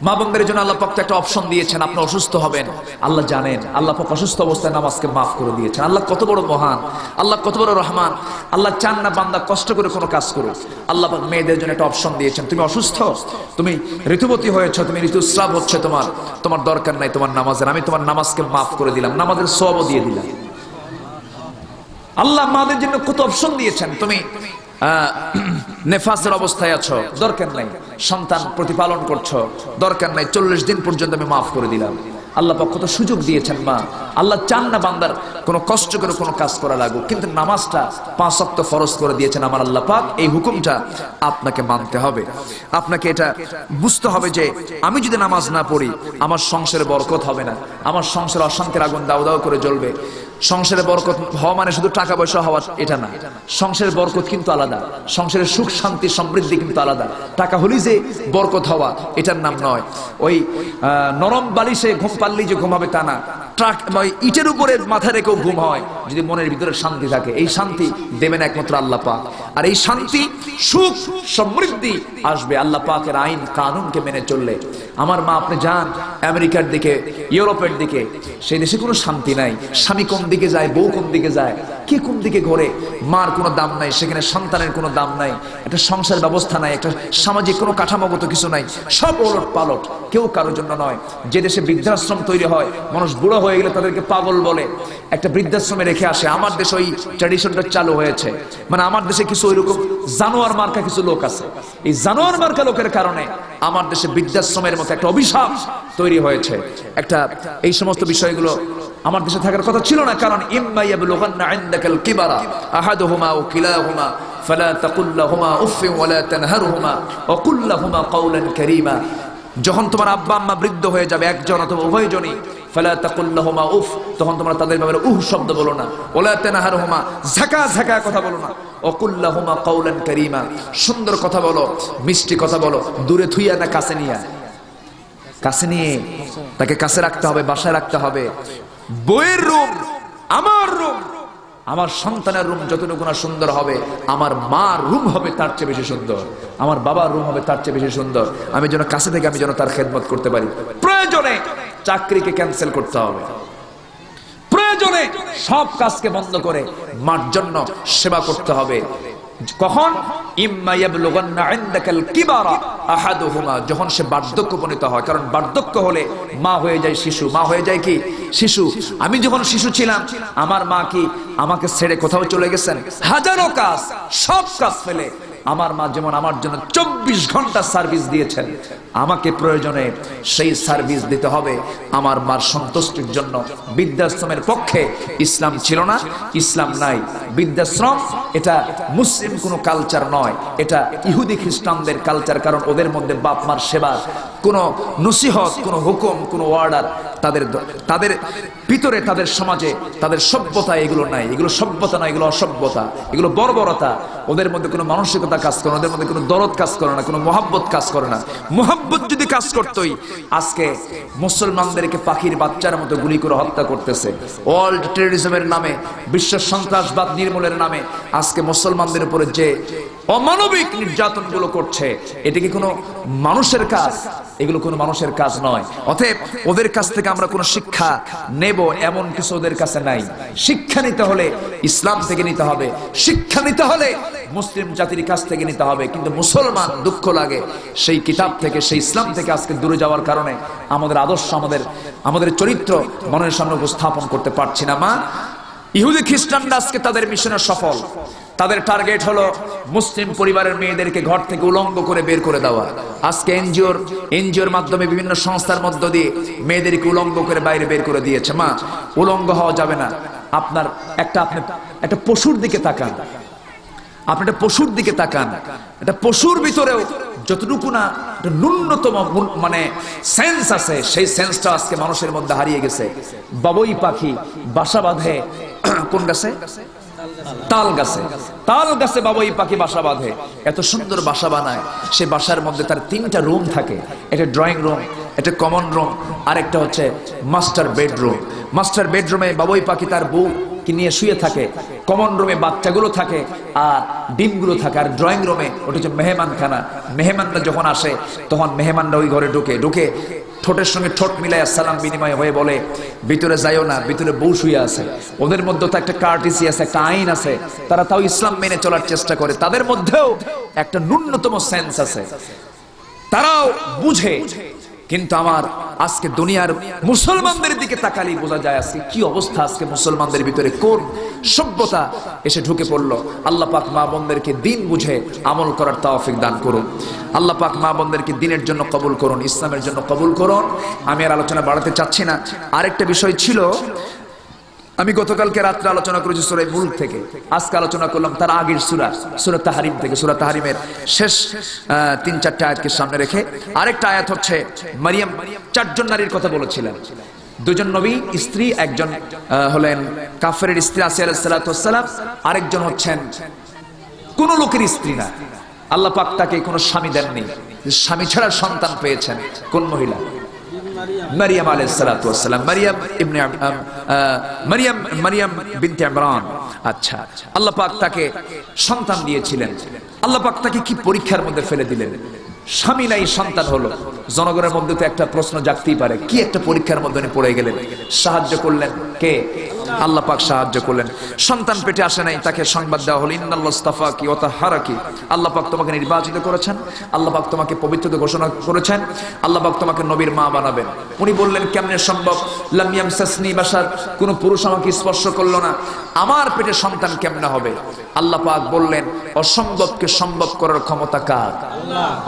মা বোনদের জন্য আল্লাহ পাক একটা অপশন দিয়েছেন, আপনি অসুস্থ হবেন, আল্লাহ জানেন, আল্লাহ পাক অসুস্থ অবস্থায় নামাজকে মাফ করে দিয়েছেন। আল্লাহ কত বড় মহান, আল্লাহ কত বড় রহমান। আল্লাহ চান না বান্দা কষ্ট করে কোনো কাজ করুক। আল্লাহ পাক মেয়েদের জন্য একটা অপশন দিয়েছেন, তুমি অসুস্থ, তুমি ঋতুবতী হয়েছ, তুমি ঋতুস্রাব হচ্ছে, তোমার দরকার নাই তোমার নামাজের, আমি তোমার নামাজকে মাফ করে দিলাম, নামাজের সওয়াবও দিয়ে দিলাম। আল্লাহ মাদের জন্য কত অপশন দিয়েছেন, তুমি নেফাসের অবস্থায় আছো, দরকার নাই। সন্তান প্রতিপালন করছো, দরকার নাই। 40 দিন পর্যন্ত আমি মাফ করে দিলাম। আল্লাহ পাক কত সুযোগ দিয়েছেন মা। আল্লাহ চান না বান্দার কোনো কষ্ট করে কোনো কাজ করা লাগুক, কিন্তু নামাজটা 5 ওয়াক্ত ফরজ করে দিয়েছেন আমার আল্লাহ পাক। এই হুকুমটা আপনাকে মানতে হবে, আপনাকে এটা বুঝতে হবে যে আমি যদি নামাজ না পড়ি আমার সংসারে বরকত হবে না, আমার সংসারে অশান্তির আগুন দাউ দাউ করে জ্বলবে। সংসারে বরকত হওয়া মানে শুধু টাকা পয়সা হওয়া এটা না, সংসারের বরকত কিন্তু আলাদা, সংসারের সুখ শান্তি সমৃদ্ধি কিন্তু আলাদা। টাকা হলেই যে বরকত হওয়া এটার নাম নয়। ওই নরম বালিশে ঘুম পারলেই যে ঘুম হবে তা না, ইটের উপরে মাথা রেখেও ঘুম হয় যদি মনের ভিতরে শান্তি থাকে। এই শান্তি দেবেন একমাত্র আল্লাহ পাক। আর এই শান্তি সুখ সমৃদ্ধি আসবে আল্লাহ পাকের আইন কানুনকে মেনে চললে। আমার মা, আপনি যান আমেরিকার দিকে, ইউরোপের দিকে, সেই দেশে কোনো শান্তি নাই। স্বামী কোন দিকে যায়, বউ কোন দিকে যায়, কে কোন দিকে ঘোরে, মার কোনো দাম নাই সেখানে, সন্তানের কোনো দাম নাই, একটা সংসার ব্যবস্থা নাই, একটা সামাজিক কোনো কাঠামোগত কিছু নাই, সব ওলট পালট, কেউ কারোর জন্য নয়। যে দেশে বৃদ্ধাশ্রম তৈরি হয়, মানুষ বুড়ো হয়ে গেলে তাদেরকে পাগল বলে, একটা বৃদ্ধাশ্রমে রেখে আসে। আমার দেশে ওই ট্র্যাডিশনটা চালু হয়েছে। মানে আমার দেশে কিছু ওইরকম জানোয়ার মার্কা কিছু লোক আছে, এই জানোয়ার মার্কা লোকের কারণে আমার দেশে বৃদ্ধাশ্রমের মতো একটা অভিশাপ তৈরি হয়েছে। একটা এই সমস্ত বিষয়গুলো আমার দেশে থাকার কথা ছিল না। কারণ ইম্মা ইয়াবলুগান্না ইনদাকাল কিবারা আহাদুহুমা আও কিলাহুমা ফালা তাকুল লাহুমা উফফিন ওয়ালা তানহারহুমা ওয়া কুল লাহুমা কাওলান কারীমা। যখন তোমার আব্বা আম্মা বৃদ্ধ হয়ে যাবে, একজন অথবা উভয়জনই, ফালা তাকুল লাহুমা উফ, তখন তোমরা তাদের ব্যাপারে উহ শব্দ বলো না, ওয়ালা তানহারহুমা, ঝাঁকা ঝাঁকা কথা বলো না, ওয়া কুল লাহুমা কাওলান কারীমা, সুন্দর কথা বলো, মিষ্টি কথা বলো, দূরে থুইয়া না কাছে নিয়া। কাছে নিয়ে তাকে কাছে রাখতে হবে, বাসায় রাখতে হবে। বইয়ের রুম, আমার রুম, আমার সন্তানের রুম যতটুকু না সুন্দর হবে, আমার মার রুম হবে তার চেয়ে বেশি সুন্দর, আমার বাবার রুম হবে তার চেয়ে বেশি সুন্দর। আমি যেন কাছে থেকে আমি যেন তার খেদমত করতে পারি। প্রয়োজনে চাকরিকে ক্যান্সেল করতে হবে, প্রয়োজনে সব কাজকে বন্ধ করে মার জন্য সেবা করতে হবে। কখন? ইম্মা ইয়াবলুগান্না ইনদাকাল কিবারা আহাদুহুমা, যখন সে বার্ধক্য উপনীত হয়। কারণ বার্ধক্য হলে মা হয়ে যায় শিশু, মা হয়ে যায় কি শিশু। আমি যখন শিশু ছিলাম আমার মা কি আমাকে ছেড়ে কোথাও চলে গেছেন? হাজারো কাজ, সব কাজ ফেলে আমার মা যেমন আমার জন্য 24 ঘন্টা সার্ভিস দিয়েছেন, আমাকে প্রয়োজনে সেই সার্ভিস দিতে হবে আমার মার সন্তুষ্টির জন্য। বৃদ্ধাশ্রমের পক্ষে ইসলাম ছিল না, ইসলাম নাই। বৃদ্ধাশ্রম এটা মুসলিম কোনো কালচার নয়, এটা ইহুদি খ্রিস্টানদের কালচার। কারণ ওদের মধ্যে বাপ মার সেবা, কোনো নসিহত, কোনো হুকুম, কোনো অর্ডার তাদের ভিতরে, তাদের সমাজে, তাদের সভ্যতা এগুলো নাই। এগুলো সভ্যতা নয়, এগুলো অসভ্যতা, এগুলো বর্বরতা। ওদের মধ্যে কোনো মানসিকতা কাজ করে না, ওদের মধ্যে কোনো দরদ কাজ করে না, কোনো মহাব্বত কাজ করে না। মহাব্বত যদি কাজ করতোই আজকে মুসলমানদেরকে পাখির বাচ্চার মতো গুলি করে হত্যা করতেছে। ওয়ার্ল্ড টেররিজমের নামে, বিশ্ব সন্ত্রাসবাদ নির্মূলের নামে আজকে মুসলমানদের উপরে যে অমানবিক নির্যাতন গুলো করছে, এটা কি কোনো মানুষের কাজ? এগুলো কোনো মানুষের কাজ নয়। অতএব ওদের কাছ থেকে আমরা কোনো শিক্ষা নেব এমন কিছু ওদের কাছে নাই। শিক্ষা নিতে হলে ইসলাম থেকে নিতে হবে, শিক্ষা নিতে হলে মুসলিম জাতির কাছ থেকে নিতে হবে। কিন্তু মুসলমান, দুঃখ লাগে, সেই কিতাব থেকে, সেই ইসলাম থেকে আজকে দূরে যাওয়ার কারণে আমাদের আদর্শ, আমাদের চরিত্র মনের সামনে উপস্থাপন করতে পারছি না। মা, ইহুদি খ্রিস্টানরা আজকে তাদের মিশনে সফল। তাদের টার্গেট হলো মুসলিম পরিবারের মেয়েদেরকে ঘর থেকে উলঙ্গ করে বের করে দেওয়া। আজকে এনজিওর মাধ্যমে, বিভিন্ন সংস্থার মধ্য দিয়ে মেয়েদেরকে উলঙ্গ করে বাইরে বের করে দিয়েছে। মা, উলঙ্গ হওয়া যাবে না। আপনি একটা পশুর দিকে তাকান, আপনি একটা পশুর দিকে তাকান। একটা পশুর ভিতরেও যতটুকু না ন্যূনতম মানে সেন্স আছে, সেই সেন্সটা আজকে মানুষের মধ্যে হারিয়ে গেছে। বাবুই পাখি বাসা বাঁধে কোন গাছে? তাল গাছে। তাল গাছে বাবুই পাখি বাসা বাঁধে, এত সুন্দর বাসা বানায়। সে বাসার মধ্যে তার 3টা রুম থাকে, একটা ড্রয়িং রুম, একটা কমন রুম, আর একটা হচ্ছে মাস্টার বেডরুম। মাস্টার বেডরুমে বাবুই পাখি তার বউ কি নিয়ে শুয়ে থাকে, কমন রুমে বাচ্চাগুলো থাকে আর ডিমগুলো থাকে, আর ড্রয়িং রুমে ওটা হচ্ছে মেহমানখানা। মেহমানরা যখন আসে তখন মেহমানরা ওই ঘরে ঢুকে ঠোঁটের সঙ্গে ঠোঁট মিলাই সালাম বিনিময় হয়ে বলে, ভিতরে যাইও না, ভিতরে বউ শুয়ে আছে। ওদের মধ্যে তো একটা কার্টিসি আছে, একটা আইন আছে, তারা তাও ইসলাম মেনে চলার চেষ্টা করে। তাদের মধ্যেও একটা ন্যূনতম সেন্স আছে, তারাও বুঝে। কিন্তু আমার আজকে দুনিয়ার মুসলমানদের দিকে তাকালেই বোঝা যায় আজকে কি অবস্থা, আজকে মুসলমানদের ভিতরে কোন সভ্যতা এসে ঢুকে পড়লো। আল্লাহ পাক মা বোনদেরকে দিন বুঝে আমল করার তৌফিক দান করুন। আল্লাহ পাক মা বোনদেরকে দিনের জন্য কবুল করুন, ইসলামের জন্য কবুল করুন। আমি আর আলোচনা বাড়াতে চাচ্ছি না। আরেকটা বিষয় ছিল, আমি গতকালকে রাত্রে আলোচনা করেছি সূরা মুলক থেকে, আজকে আলোচনা করলাম তার আগের সূরা তাহরিম থেকে। সূরা তাহরিমের শেষ 3-4টা আয়াতকে সামনে রেখে আরেকটা আয়াত হচ্ছে মারিয়াম। 4 জন নারীর কথা বলেছিলেন, 2 জন নবী স্ত্রী, একজন হলেন কাফেরের স্ত্রী আসিয়া আলাইহিস সালাতু ওয়াস সালাম, আরেকজন হচ্ছেন কোন লোকের স্ত্রী না, আল্লাহ পাক তাকে কোনো স্বামী দেননি, স্বামী ছাড়া সন্তান পেয়েছেন। কোন মহিলা? মারিয়াম আলাইহিস সালাতু ওয়াস সালাম, মারিয়াম বিনতে ইমরান। আচ্ছা, আল্লাহ পাক তাকে সন্তান দিয়েছিলেন। আল্লাহ পাক তাকে কি পরীক্ষার মধ্যে ফেলে দিলেন? স্বামী নাই, সন্তান হলো। জনগণের মধ্যে তো একটা প্রশ্ন জাগতেই পারে, কি একটা পরীক্ষার মধ্যে পড়ে গেলেন। সাহায্য করলেন কে? আল্লাহ পাক সাহায্য করলেন। সন্তান পেটে আসে নাই, তাকে সংবাদ দেওয়া হলো ইন্নাল্লাহ ইসতাফাকি ওয়া তাহহারাকি, আল্লাহ পাক তোমাকে নির্বাচিত করেছেন, আল্লাহ পাক তোমাকে পবিত্রতা ঘোষণা করেছেন, আল্লাহ পাক তোমাকে নবীর মা বানাবেন। উনি বললেন কেমনে সম্ভব? লাম ইয়ামসাসনি বাশার, কোন পুরুষ আমাকে স্পর্শ করলো না, আমার পেটে সন্তান কেমনে হবে? আল্লাহ পাক বললেন অসম্ভবকে সম্ভব করার ক্ষমতা কার?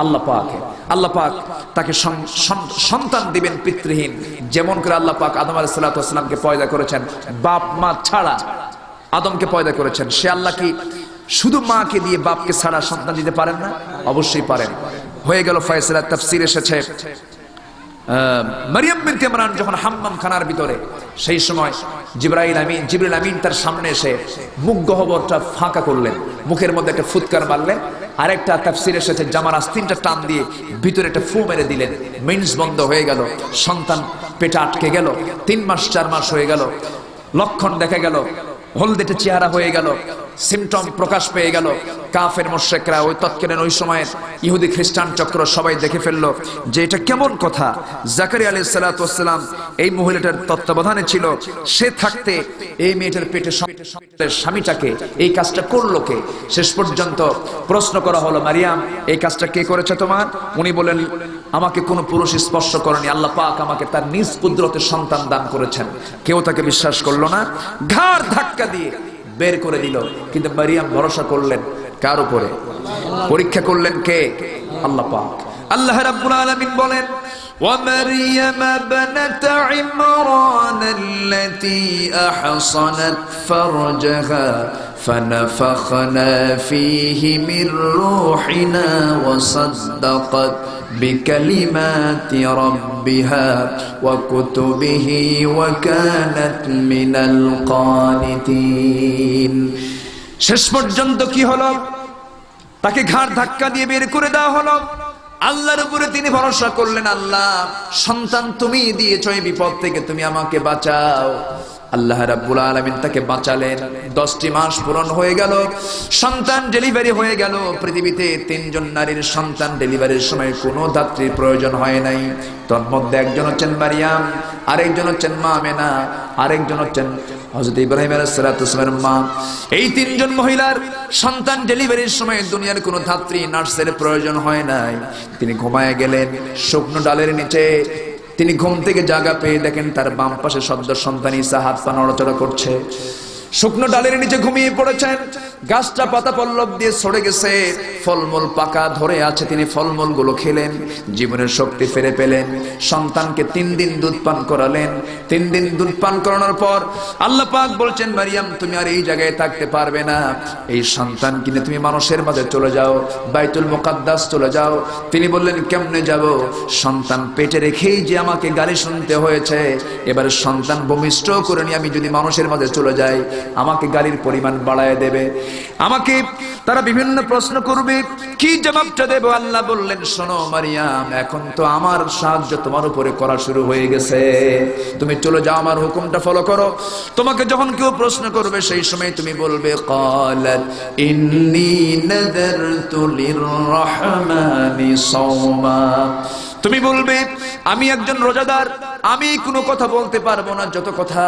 আল্লাহ পাক। আল্লাহ পাক তাকে সন্তান দিবেন পিতৃহীন, যেমন করে আল্লাহ পাক আদম আলাইহিস সালাতু ওয়াস সালামকে পয়দা করেছেন বাপ মা ছাড়া, আদমকে পয়দা করেছেন। সে আল্লাহ কি শুধু মাকে দিয়ে বাপকে ছাড়া সন্তান দিতে পারেন না? অবশ্যই পারেন। হয়ে গেল ফয়সালা। তাফসীর এসেছে মারিয়াম বিনতে ইমরান যখন হাম্মাম খানার ভিতরে, সেই সময় জিবরাইল আমিন তার সামনে এসে মুখ গহ্বরটা ফাঁকা করলেন, মুখের মধ্যে একটা ফুৎকার মারলেন। আরেকটা তাফসীর এসেছে জামার আস্তিনটা টান দিয়ে ভিতরে একটা ফু মেরে দিলেন, মিন্স বন্ধ হয়ে গেল, সন্তান পেটে আটকে গেল। 3 মাস 4 মাস হয়ে গেল, লক্ষণ দেখা গেল, হলদেটে চেহারা হয়ে গেল, সিমটম প্রকাশ পেয়ে গেল। কাফের মুশরিকরা ওই তৎকালীন ওই সময়ের ইহুদি খ্রিস্টান চক্র সবাই দেখে ফেললো যে এটা কেমন কথা। জাকারিয়া আলাইহিস সালাতু ওয়াস সালাম এই মহিলাটার তত্ত্বাবধানে ছিল, সে থাকতে এই মেয়েটার পেটে স্বামীটাকে এই কাজটা করলো কে? শেষ পর্যন্ত প্রশ্ন করা হলো, মারিয়াম এই কাজটা কে করেছে তোমার? উনি বলেন আমাকে কোনো পুরুষ স্পর্শ করেনি, আল্লাহ পাক আমাকে তার নিজ কুদরতে সন্তান দান করেছেন। কেউ তাকে বিশ্বাস করলো না, ঘাড় ধাক্কা দিয়ে বের করে দিল। কিন্তু মারিয়াম ভরসা করলেন কার উপরে? পরীক্ষা করলেন কে? আল্লাহ পাক। আল্লাহ রাব্বুল আলামিন বলেন ومريم ابنة عمران التي أحصنت فرجها فنفخنا فيه من روحنا وصدقت بكلمات ربها وكتبه وكانت من القانتين। শেষ পর্যন্ত কি হলো? তাকে ঘাড় ধাক্কা দিয়ে বের করে দেওয়া হলো। আল্লাহর উপরে তিনি ভরসা করলেন, আল্লাহ সন্তান তুমি দিয়েছো, এই বিপদ থেকে তুমি আমাকে বাঁচাও। আল্লাহ রাব্বুল আলামিন তাকে বাঁচালেন। 10টি মাস পূরণ হয়ে গেল, সন্তান ডেলিভারি হয়ে গেল। পৃথিবীতে 3 জন নারীর সন্তান ডেলিভারির সময় কোনো ধাত্রীর প্রয়োজন হয় নাই। তার মধ্যে একজন হচ্ছেন মারিয়াম, আরেকজন হচ্ছেন মা আমেনা, আরেকজন হচ্ছেন হযরত ইব্রাহিম আলাইহিস সালাতু ওয়াস সালামের মা। এই 3 জন মহিলার সন্তান ডেলিভারির সময় দুনিয়ার কোনো ধাত্রী নার্সের প্রয়োজন হয় নাই। তিনি ঘুমায় গেলেন শুকনো ডালের নিচে। তিনি ঘুম থেকে জাগা পেয়ে দেখেন তার বাম পাশে সদ্য সন্তান ঈসা হাত পা নড়াচড়া করছে। শুকনো ডালের নিচে ঘুমিয়ে পড়েছেন। গাছটা পাতা পল্লব দিয়ে ছড়ে গেছে, ফলমূল পাকা ধরে আছে। তিনি ফলমূল গুলো খেলেন, জীবনের শক্তি ফিরে পেলেন। সন্তানকে 3 দিন দুধ পান করালেন। 3 দিন দুধ পান করানোর পর আল্লাহ পাক বলছেন, মারিয়াম তুমি আর এই জায়গায় থাকতে পারবে না, এই সন্তান কিনে তুমি মানুষের মাঝে চলে যাও, বাইতুল মুকাদ্দাস চলে যাও। তিনি বললেন কেমনে যাব? সন্তান পেটে রেখেই যে আমাকে গালি শুনতে হয়েছে, এবার সন্তান ভূমিষ্ঠ করে নিয়ে আমি যদি মানুষের মাঝে চলে যাই, আমাকে গালির পরিমাণ বাড়ায় দেবে, আমাকে তারা বিভিন্ন প্রশ্ন করবে, কি জবাবটা দেব? আল্লাহ বললেন শোনো মারিয়াম, এখন তো আমার সাহায্য তোমার উপরে করা শুরু হয়ে গেছে, তুমি চলে যাও, আমার হুকুমটা ফলো করো। তোমাকে যখন কেউ প্রশ্ন করবে সেই সময় তুমি বলবে ক্বালাত ইন্নী নাযারতু লিররহমানি সাওমা। তুমি বলবে আমি একজন রোজাদার, আমি কোনো কথা বলতে পারবো না, যত কথা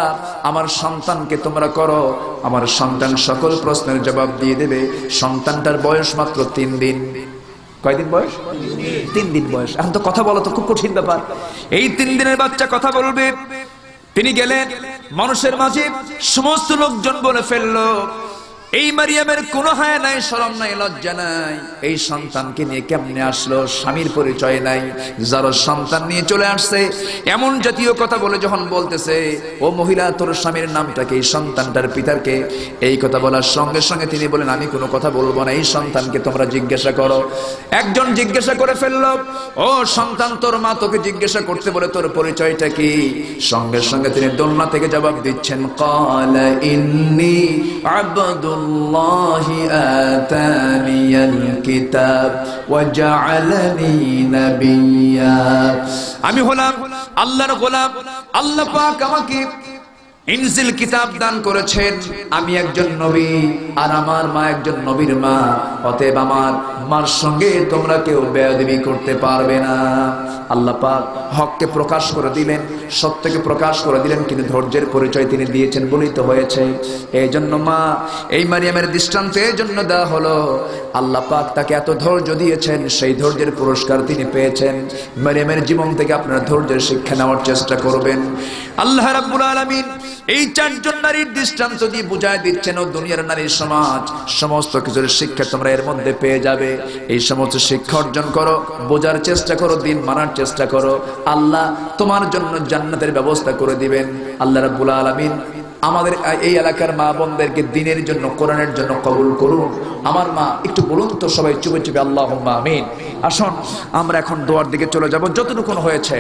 আমার সন্তানকে তোমরা করো। আমার সন্তান সকল প্রশ্নের জবাব দিয়ে দেবে। সন্তানটার বয়স মাত্র 3 দিন। কয়দিন বয়স? 3 দিন বয়স। এখন তো কথা বলা তো খুব কঠিন ব্যাপার। এই 3 দিনের বাচ্চা কথা বলবে। তিনি গেলেন মানুষের মাঝে, সমস্ত লোকজন বলে ফেললো, এই মারিয়ামের কোনো হায়া নাই, শরম নাই, লজ্জা নাই, এই সন্তানকে নিয়ে কেমনে আসলো, স্বামীর পরিচয় নাই, যার সন্তান নিয়ে চলে আসছে, এমন জাতীয় কথা বলে যখন বলতেছে, ও মহিলা তোর স্বামীর নামটা কি, এই সন্তানটার পিতাকে, এই কথা বলার সঙ্গে সঙ্গে তিনি বলেন আমি কোনো কথা বলবো না, এই সন্তানকে তোমরা জিজ্ঞাসা করো। একজন জিজ্ঞাসা করে ফেললো, ও সন্তান তোর মা তোকে জিজ্ঞাসা করতে বলে তোর পরিচয়টা কি? সঙ্গে সঙ্গে তিনি দোলনা থেকে জবাব দিচ্ছেন, ক্বালা ইন্নী আবদুল্লাহি আতানিয়াল কিতাব ওয়া জাআলানি নাবিয়্যা, আমি হলাম আল্লাহর গোলাম, আল্লাহ পাক আমাকে ইনজিল কিতাব দান করেছেন, আমি একজন নবী আর আমার মা একজন নবীর মা, অতএব আমার মার সঙ্গে তোমরা কেউ বেয়াদবি করতে পারবে না। আল্লাহ পাক হককে প্রকাশ করে দিলেন, সত্যকে প্রকাশ করে দিলেন, কিন্তু ধৈর্যের পরিচয় তিনি দিয়েছেন বলেই তো হয়েছে। এই জন্য মা এই মারিয়ামের দৃষ্টান্ত এই জন্য দেওয়া হলো, আল্লাহ পাক তাকে এত ধৈর্য দিয়েছেন, সেই ধৈর্যের পুরস্কার তিনি পেয়েছেন। মারিয়ামের জীবন থেকে আপনারা ধৈর্যের শিক্ষা নেওয়ার চেষ্টা করবেন। আল্লাহ রাব্বুল আলামিন এই 4 জন নারীর দৃষ্টান্ত দিয়ে বুঝায় দিচ্ছেন, ও দুনিয়ার নারী সমাজ সমস্ত কিছুর শিক্ষা তোমরা এর মধ্যে পেয়ে যাবে। এই সমস্ত শিক্ষা অর্জন করো, বোঝার চেষ্টা করো, দিন মানার চেষ্টা করো, আল্লাহ তোমার জন্য জান্নাতের ব্যবস্থা করে দিবেন। আল্লাহ রাব্বুল আলামিন আমাদের এই এলাকার মা বোনদেরকে দিনের জন্য, কোরআনের জন্য কবুল করুন। আমার মা একটু বলুন তো সবাই চুপে চুপে আল্লাহুম্মা আমিন। আসুন আমরা এখন দোয়ার দিকে চলে যাব, যতটুকু হয়েছে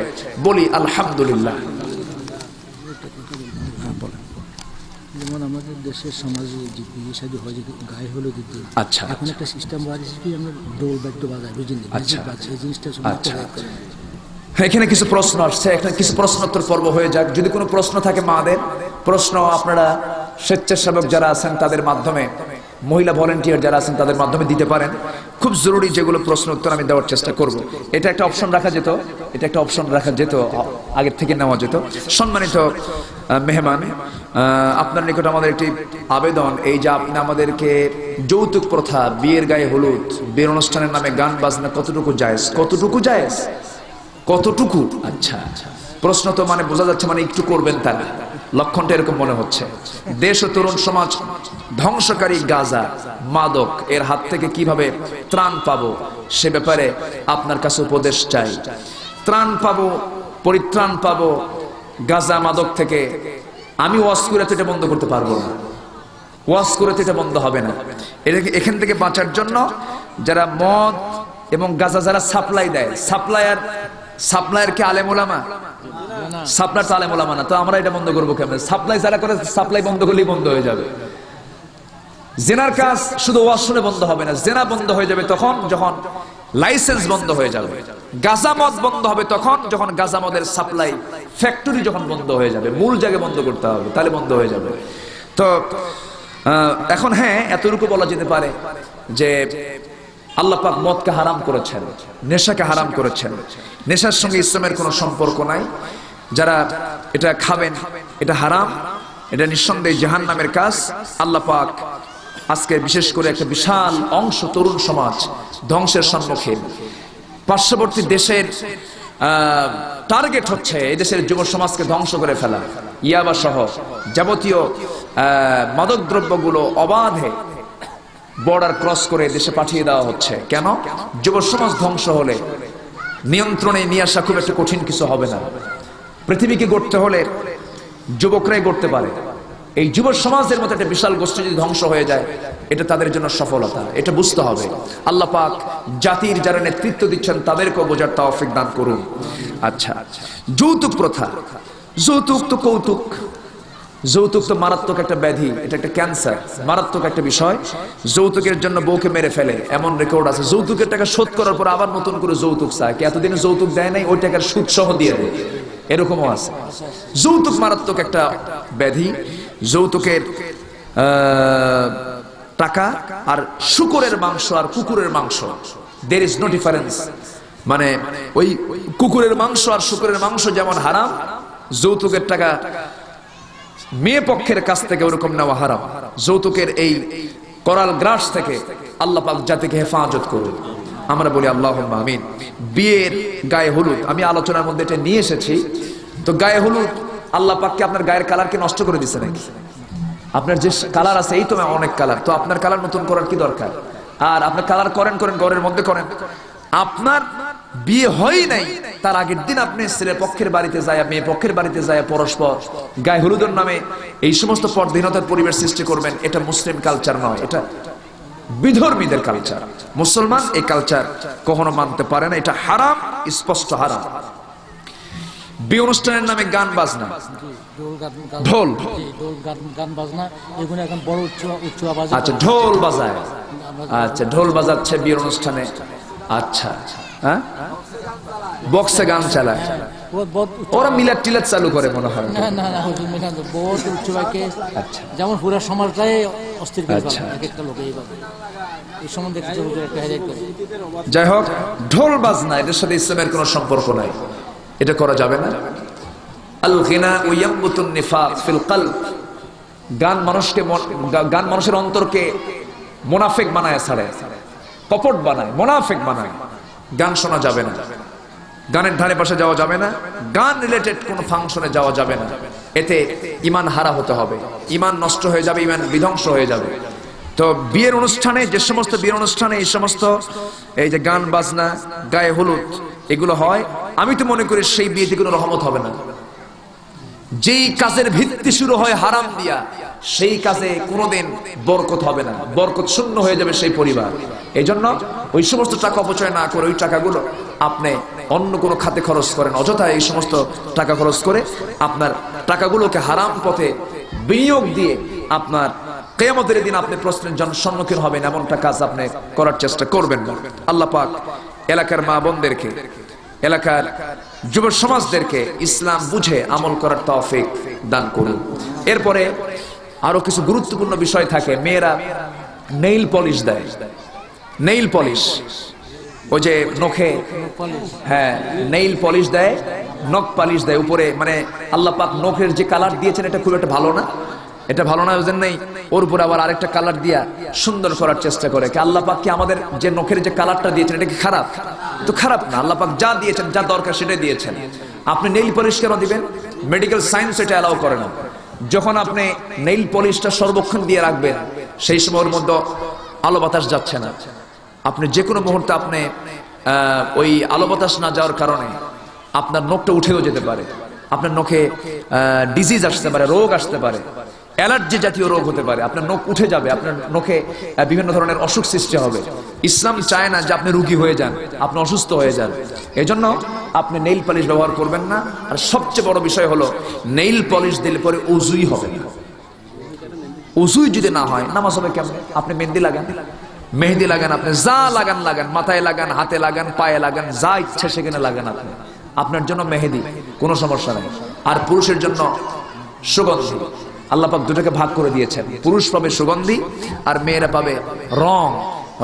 বলি আলহামদুলিল্লাহ। যেমন আমাদের দেশের সমাজে যে বিয়ে শাদী হয়, যে গায়ে হলুদ দিতে, আচ্ছা, এখন একটা সিস্টেম বাড়িয়েছে কি আমরা ডোল বাদ্য বাজাই, বুঝলেন? আচ্ছা, এই জিনিসটা এখানে কিছু প্রশ্ন আসছে, এখানে কিছু প্রশ্নোত্তর পর্ব হয়ে যাক। যদি কোনো প্রশ্ন থাকে মাদের প্রশ্ন, আপনারা স্বেচ্ছাসেবক যারা আছেন তাদের মাধ্যমে, মহিলা ভলেন্টিয়ার যারা আছেন তাদের মাধ্যমে দিতে পারেন। খুব জরুরি যেগুলো প্রশ্ন উত্তর আমি দেওয়ার চেষ্টা করব। এটা একটা অপশন রাখা যেত, এটা একটা অপশন রাখা যেত, আগের থেকে নেওয়া যেত। সম্মানিত মেহমান, আপনার নিকট আমাদের একটি আবেদন, এই যে আপনি আমাদেরকে যৌতুক প্রথা, বিয়ের গায়ে হলুদ, বিয়ের অনুষ্ঠানের নামে গান বাজনা কতটুকু জায়েজ, কতটুকু জায়েজ, কতটুকু? আচ্ছা, প্রশ্ন তো মানে বোঝা যাচ্ছে মানে একটু করবেন তারা, লক্ষণটা এরকম মনে হচ্ছে। দেশ ও তরুণ সমাজ ধ্বংসকারী গাঁজা, মাদক এর হাত থেকে কিভাবে ত্রাণ পাবো, সে ব্যাপারে আপনার কাছে উপদেশ চাই। ত্রাণ পাবো, পরিত্রাণ পাবো গাঁজা মাদক থেকে। আমি ওয়াজ করে তো এটা বন্ধ করতে পারবো না, ওয়াজ করে তো এটা বন্ধ হবে না। এখান থেকে বাঁচার জন্য যারা মদ এবং গাঁজা যারা সাপ্লাই দেয়, সাপ্লায়ার কি আলেম ওলামা? সাপ্লায়ার তো আলেম ওলামা না, তো আমরা এটা বন্ধ করবো কেমন? সাপ্লাই যারা করে, সাপ্লাই বন্ধ করলেই বন্ধ হয়ে যাবে। জেনার কাজ শুধু ওয়াজ শুনে বন্ধ হবে না, জেনা বন্ধ হয়ে যাবে তখন যখন লাইসেন্স বন্ধ হয়ে যাবে। গাঁজা মদ বন্ধ হবে তখন যখন গাঁজা মদের সাপ্লাই ফ্যাক্টরি যখন বন্ধ হয়ে যাবে, মূল জায়গায় বন্ধ করতে হবে, তাহলে বন্ধ হয়ে যাবে। তো এখন হ্যাঁ, এতটুকু বলা যেতে পারে যে আল্লাহ পাক মদকে হারাম করেছেন, নেশাকে হারাম করেছেন। নেশার সঙ্গে ইসলামের কোনো সম্পর্ক নাই। যারা এটা খাবেন এটা হারাম, এটা নিঃসন্দেহে জাহান্নামের কাজ। আল্লাহ পাক আজকে বিশেষ করে একটা বিশাল অংশ তরুণ সমাজ ধ্বংসের সম্মুখীন। পার্শ্ববর্তী দেশের টার্গেট হচ্ছে এই দেশের যুব সমাজকে ধ্বংস করে ফেলা। ইয়াবা সহ যাবতীয় মাদক দ্রব্যগুলো অবাধে বর্ডার ক্রস করে দেশে পাঠিয়ে দেওয়া হচ্ছে। কেন? যুব সমাজ ধ্বংস হলে নিয়ন্ত্রণে নিয়ে আসা খুব একটা কঠিন কিছু হবে না। পৃথিবীকে গড়তে হলে যুবকরাই গড়তে পারে। এই যুব সমাজের মতো একটা বিশাল গোষ্ঠী যদি ধ্বংস হয়ে যায়, এটা তাদের জন্য সফলতা, এটা বুঝতে হবে। আল্লাহ পাক জাতির যারা নেতৃত্ব দিচ্ছেন তাদেরকেও বোঝার তৌফিক দান করুন। আচ্ছা, যৌতুক প্রথা, যৌতুক তো কৌতুক, যৌতুক তো মারাত্মক একটা ব্যাধি, এটা একটা ক্যান্সার, মারাত্মক একটা বিষয়। যৌতুকের জন্য বউকে মেরে ফেলে এমন রেকর্ড আছে। যৌতুকের টাকা শোধ করার পর আবার নতুন করে যৌতুক চায়, কি এতদিনে যৌতুক দেয় নাই, ওই টাকার সুদ সহ দিয়ে দেয়, এরকমও আছে। যৌতুক মারাত্মক একটা ব্যাধি। যৌতুকের টাকা আর শুকরের মাংস আর কুকুরের মাংস, there is no difference। মানে ওই কুকুরের মাংস আর শুকরের মাংস যেমন হারাম, যৌতুকের টাকা মেয়ে পক্ষের কাছ থেকে ওরকম নেওয়া হারাম। যৌতুকের এই করাল গ্রাস থেকে আল্লাহ পাক জাতিকে হেফাজত করুন। আমরা বলি আল্লাহুম্মা আমিন। বিয়ের গায়ে হলুদ আমি আলোচনার মধ্যে এটা নিয়ে এসেছি। তো গায়ে হলুদ আল্লাহ পাক কি আপনার গায়ের কালারকে নষ্ট করে দিছে নাকি? আপনার যে কালার আছে এই তো অনেক কালার, তো আপনার কালার নতুন করার কি দরকার? আর আপনি কালার করেন ঘরের মধ্যে করেন, আপনার বিয়ে হয় নাই তার আগের দিন আপনি ছেলের পক্ষের বাড়িতে যায় মেয়ে পক্ষের বাড়িতে যায় পরস্পর গায়ে হলুদের নামে এই সমস্ত পরধীনতার পরিবেশ সৃষ্টি করবেন, এটা মুসলিম কালচার নয়, এটা বিধর্মীদের কালচার। মুসলমান এই কালচার কখনো মানতে পারে না, এটা হারাম, স্পষ্ট হারাম। বিয়ে অনুষ্ঠানের নামে গান বাজনা, ঢোল, গান বাজনা এগুলো এখন বড় উচ্চ আওয়াজে, আচ্ছা ঢোল বাজায়, আচ্ছা ঢোল বাজাচ্ছে বিয়ের অনুষ্ঠানে, আচ্ছা হ্যাঁ বক্সে গান চালায়, ওরা মিলাদ টিলাদ চালু করে মনে হয়। না না না বহুত উচ্চ বাক্যে, যেমন পুরো সমাজটাই অস্থির করে আচ্ছা। এক একটা লোক এইভাবে এই সম্বন্ধে একটা হাইলাইট করে। যাই হোক, ঢোল বাজনা এটার সাথে ইসলামের কোনো সম্পর্ক নাই, এটা করা যাবে না। আল গিনা ইয়ামবুতুন নিফাক ফিল কলব, গান মানুষের অন্তরকে মুনাফিক বানায়, ছাড়ে কপট বানায়, মুনাফিক বানায়। গান শোনা যাবে না, গানের ধারে পাশে যাওয়া যাবে না, গান রিলেটেড কোনো ফাংশনে যাওয়া যাবে না, এতে ঈমান হারা হতে হবে, ঈমান নষ্ট হয়ে যাবে, ঈমান বিধ্বংস হয়ে যাবে। তো বিয়ের অনুষ্ঠানে, যে সমস্ত বিয়ের অনুষ্ঠানে এই সমস্ত এই যে গান বাজনা গায়ে হলুদ এগুলো হয়, আমি তো মনে করি সেই বিয়েতে কোনো রহমত হবে না। যেই কাজের ভিত্তি শুরু হয় হারাম দিয়া, সেই কাজে কোনোদিন বরকত হবে না, বরকত শূন্য হয়ে যাবে সেই পরিবার। এই জন্য ওই সমস্ত টাকা অপচয় না করে ওই টাকাগুলো আপনি অন্য কোনো খাতে খরচ করেন, অযথা এই সমস্ত টাকা খরচ করে আপনার টাকাগুলোকে হারাম পথে বিনিয়োগ দিয়ে আপনার কিয়ামতের দিন আপনি প্রশ্নের সম্মুখীন হবেন, এমনটা কাজ আপনি করার চেষ্টা করবেন না। আল্লাহ পাক এলাকার মা বোনদেরকে, এলাকার যুব সমাজদেরকে ইসলাম বুঝে আমল করার তৌফিক দান করুন। এরপরে আরো কিছু গুরুত্বপূর্ণ বিষয় থাকে। মেয়েরা নেইল পলিশ দেয়, নেইল পলিশ, ওই যে নখে, হ্যাঁ নেইল পলিশ দেয়, নখ পালিশ দেয় উপরে, মানে আল্লাহ পাক নখের যে কালার দিয়েছেন এটা খুব একটা ভালো না, এটা ভালো না, ওই জন্যই ওর উপরে আবার আরেকটা কালার দিয়া সুন্দর করার চেষ্টা করে। আল্লাহ পাক কি আমাদের যে নখের যে কালারটা দিয়েছেন এটা কি খারাপ? তো খারাপ না, আল্লাহ পাক যা দিয়েছেন, যা দরকার সেটাই দিয়েছেন। আপনি নেইল পলিশ কেন দিবেন? মেডিকেল সায়েন্স এটা অ্যালাউ করে না। যখন আপনি নেইল পলিশটা সর্বক্ষণ দিয়ে রাখবেন, সেই সময়ের মধ্যে আলো বাতাস যাচ্ছে না, আপনি যে কোনো মুহূর্তে আপনি ওই আলো বাতাস না যাওয়ার কারণে আপনার নখটা উঠেও যেতে পারে, আপনার নখে ডিজিজ আসতে পারে, রোগ আসতে পারে, অ্যালার্জি জাতীয় রোগ হতে পারে, আপনার নখ উঠে যাবে, আপনার নখে বিভিন্ন ধরনের অসুখ সৃষ্টি হবে। ইসলাম চায় না যে আপনি রোগী হয়ে যান, আপনি অসুস্থ হয়ে যান। এজন্য আপনি নেইল পলিশ ব্যবহার করবেন না। আর সবচেয়ে বড় বিষয় হলো নেইল পলিশ দিলে পরে উজুই হবে না। উজুই যদি না হয় নামাজ হবে কেমন? আপনি মেহেন্দি লাগান, মেহেন্দি লাগান, আপনি যা লাগান লাগান, মাথায় লাগান, হাতে লাগান, পায়ে লাগান, যা ইচ্ছা সেখানে লাগান, আপনি আপনার জন্য মেহেদি, কোনো সমস্যা নেই। আর পুরুষের জন্য সুগন্ধি, আল্লাহ পাক দুটোকে ভাগ করে দিয়েছেন, পুরুষ পাবে সুগন্ধি আর মেয়েরা পাবে রং।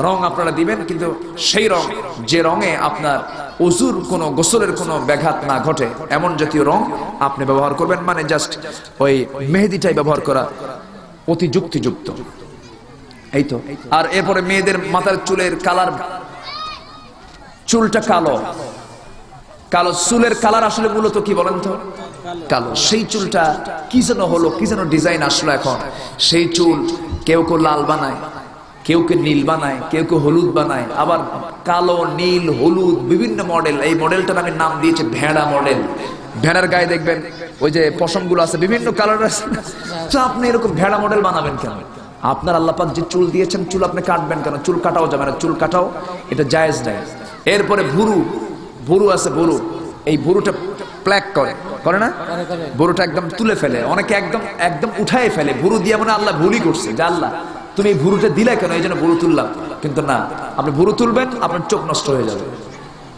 রং আপনারা দিবেন, কিন্তু সেই রং যে রঙে আপনার ওযুর কোনো, গোসলের কোনো ব্যাঘাত না ঘটে এমন জাতীয় রং আপনি ব্যবহার করবেন। মানে জাস্ট ওই মেহেদিটাই ব্যবহার করা অতি যুক্তিযুক্ত, এই তো। আর এরপরে মেয়েদের মাথার চুলের কালার, চুলটা কালো, কালো চুলের কালার আসলে মূলত কি বলেন তো? কালো। সেই চুলটা কি যেন হলো, কি যেন ডিজাইন আসলো এখন, সেই চুল কেউ কেউ লাল বানায়, কেউ কেউ নীল বানায়, কেউ কেউ হলুদ বানায়, আবার কালো, নীল, হলুদ বিভিন্ন মডেল। এই মডেলটার আমি নাম দিয়েছি ভেড়া মডেল। ভেড়ার গায়ে দেখবেন ওই যে পশমগুলো আছে, বিভিন্ন কালার আছে। তো আপনি এরকম ভেড়া মডেল বানাবেন কেন? আপনার আল্লাহ পাক যে চুল দিয়েছেন, চুল আপনি কাটবেন কেন? চুল কাটাও যাবে না, চুল কাটাও এটা জায়েজ নাই। এরপরে ভুরু, ভুরু আছে, ভুরু, এই ভুরুটা প্ল্যাক করে, করে না? ভুরুটা একদম তুলে ফেলে, অনেকে একদম একদম উঠায় ফেলে ভুরু দিয়ে, মানে আল্লাহ ভুলই করছে যে আল্লাহ তুমি এই ভুরুটা দিলে কেন, এই জন্য ভুরু তুললাম। কিন্তু না, আপনি ভুরু তুলবেন আপনার চোখ নষ্ট হয়ে যাবে,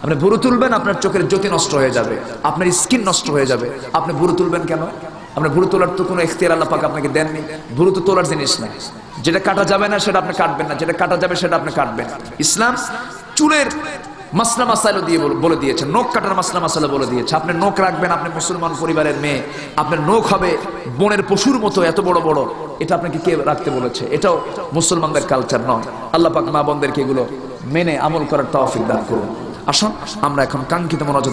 আপনি ভুরু তুলবেন আপনার চোখের জ্যোতি নষ্ট হয়ে যাবে, আপনার স্কিন নষ্ট হয়ে যাবে। আপনি ভুরু তুলবেন কেন? আপনার ভুরু তোলার তো কোনো ইখতিয়ার আল্লাহ পাক আপনাকে দেননি। ভুরু তো তোলার জিনিস না, যেটা কাটা যাবে না সেটা আপনি কাটবেন না, যেটা কাটা যাবে সেটা আপনি কাটবেন। ইসলাম চুলের মাসলা মাসাইল দিয়ে বলে দিয়েছে, নখ কাটার মাসলা মাসাইল বলে দিয়েছে। আপনি নখ রাখবেন, আপনি মুসলমান পরিবারের মেয়ে, আপনার নখ হবে বনের পশুর মতো এত বড় বড়, এটা আপনাকে কে রাখতে বলেছে? এটাও মুসলমানদের কালচার নয়। আল্লাহ পাক মা বোনদেরকে এগুলো মেনে আমল করার তৌফিক দান করুন। আসুন আমরা এখন কাঙ্ক্ষিত মনোযোগ।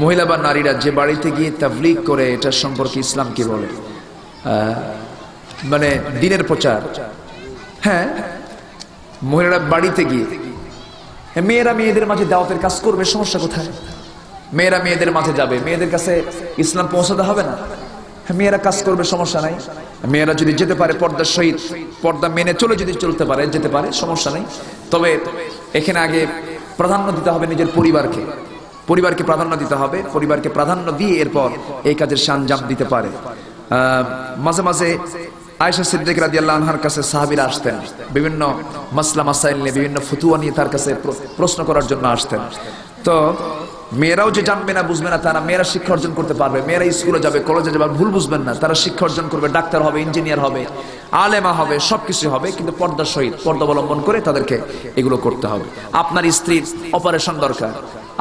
মহিলা বা নারীরা যে বাড়িতে গিয়ে তাবলীগ করে, এটা সম্পর্কে ইসলাম কি বলে? মানে দ্বীনের প্রচার। হ্যাঁ, মহিলারা বাড়িতে গিয়ে, মেয়েরা মেয়েদের মাঝে দাওয়াতের কাজ করবে, সমস্যা কোথায়? মেয়েরা মেয়েদের মাঝে যাবে, মেয়েদের কাছে ইসলাম পৌঁছাতে হবে না? মেয়েরা কাজ করবে, সমস্যা নাই। মেয়েরা যদি যেতে পারে পর্দার সহিত, পর্দা মেনে চলে যদি চলতে পারে, যেতে পারে, সমস্যা নেই। তবে এখানে আগে প্রাধান্য দিতে হবে নিজের পরিবারকে। পরিবারকে প্রাধান্য দিতে হবে। পরিবারকে প্রাধান্য দিয়ে এরপর এই কাজের আঞ্জাম দিতে পারে। মাঝে মাঝে আয়েশা সিদ্দিকা রাদিয়াল্লাহু আনহার কাছে সাহাবীরা আসতেন, বিভিন্ন মাসলা মাসাইল নিয়ে, বিভিন্ন ফতুয়া নিয়ে তার কাছে প্রশ্ন করার জন্য আসতেন। তো মেয়েরাও যে জানবে না, বুঝবে না তারা, মেয়েরা শিক্ষা অর্জন করতে পারবে। মেয়েরা স্কুলে যাবে, কলেজে যাবে, ভুল বুঝবেন না, তারা শিক্ষা অর্জন করবে, ডাক্তার হবে, ইঞ্জিনিয়ার হবে, আলেমা হবে, সবকিছু হবে, কিন্তু পর্দার সহিত, পর্দা অবলম্বন করে তাদেরকে এগুলো করতে হবে। আপনার স্ত্রীর অপারেশন দরকার,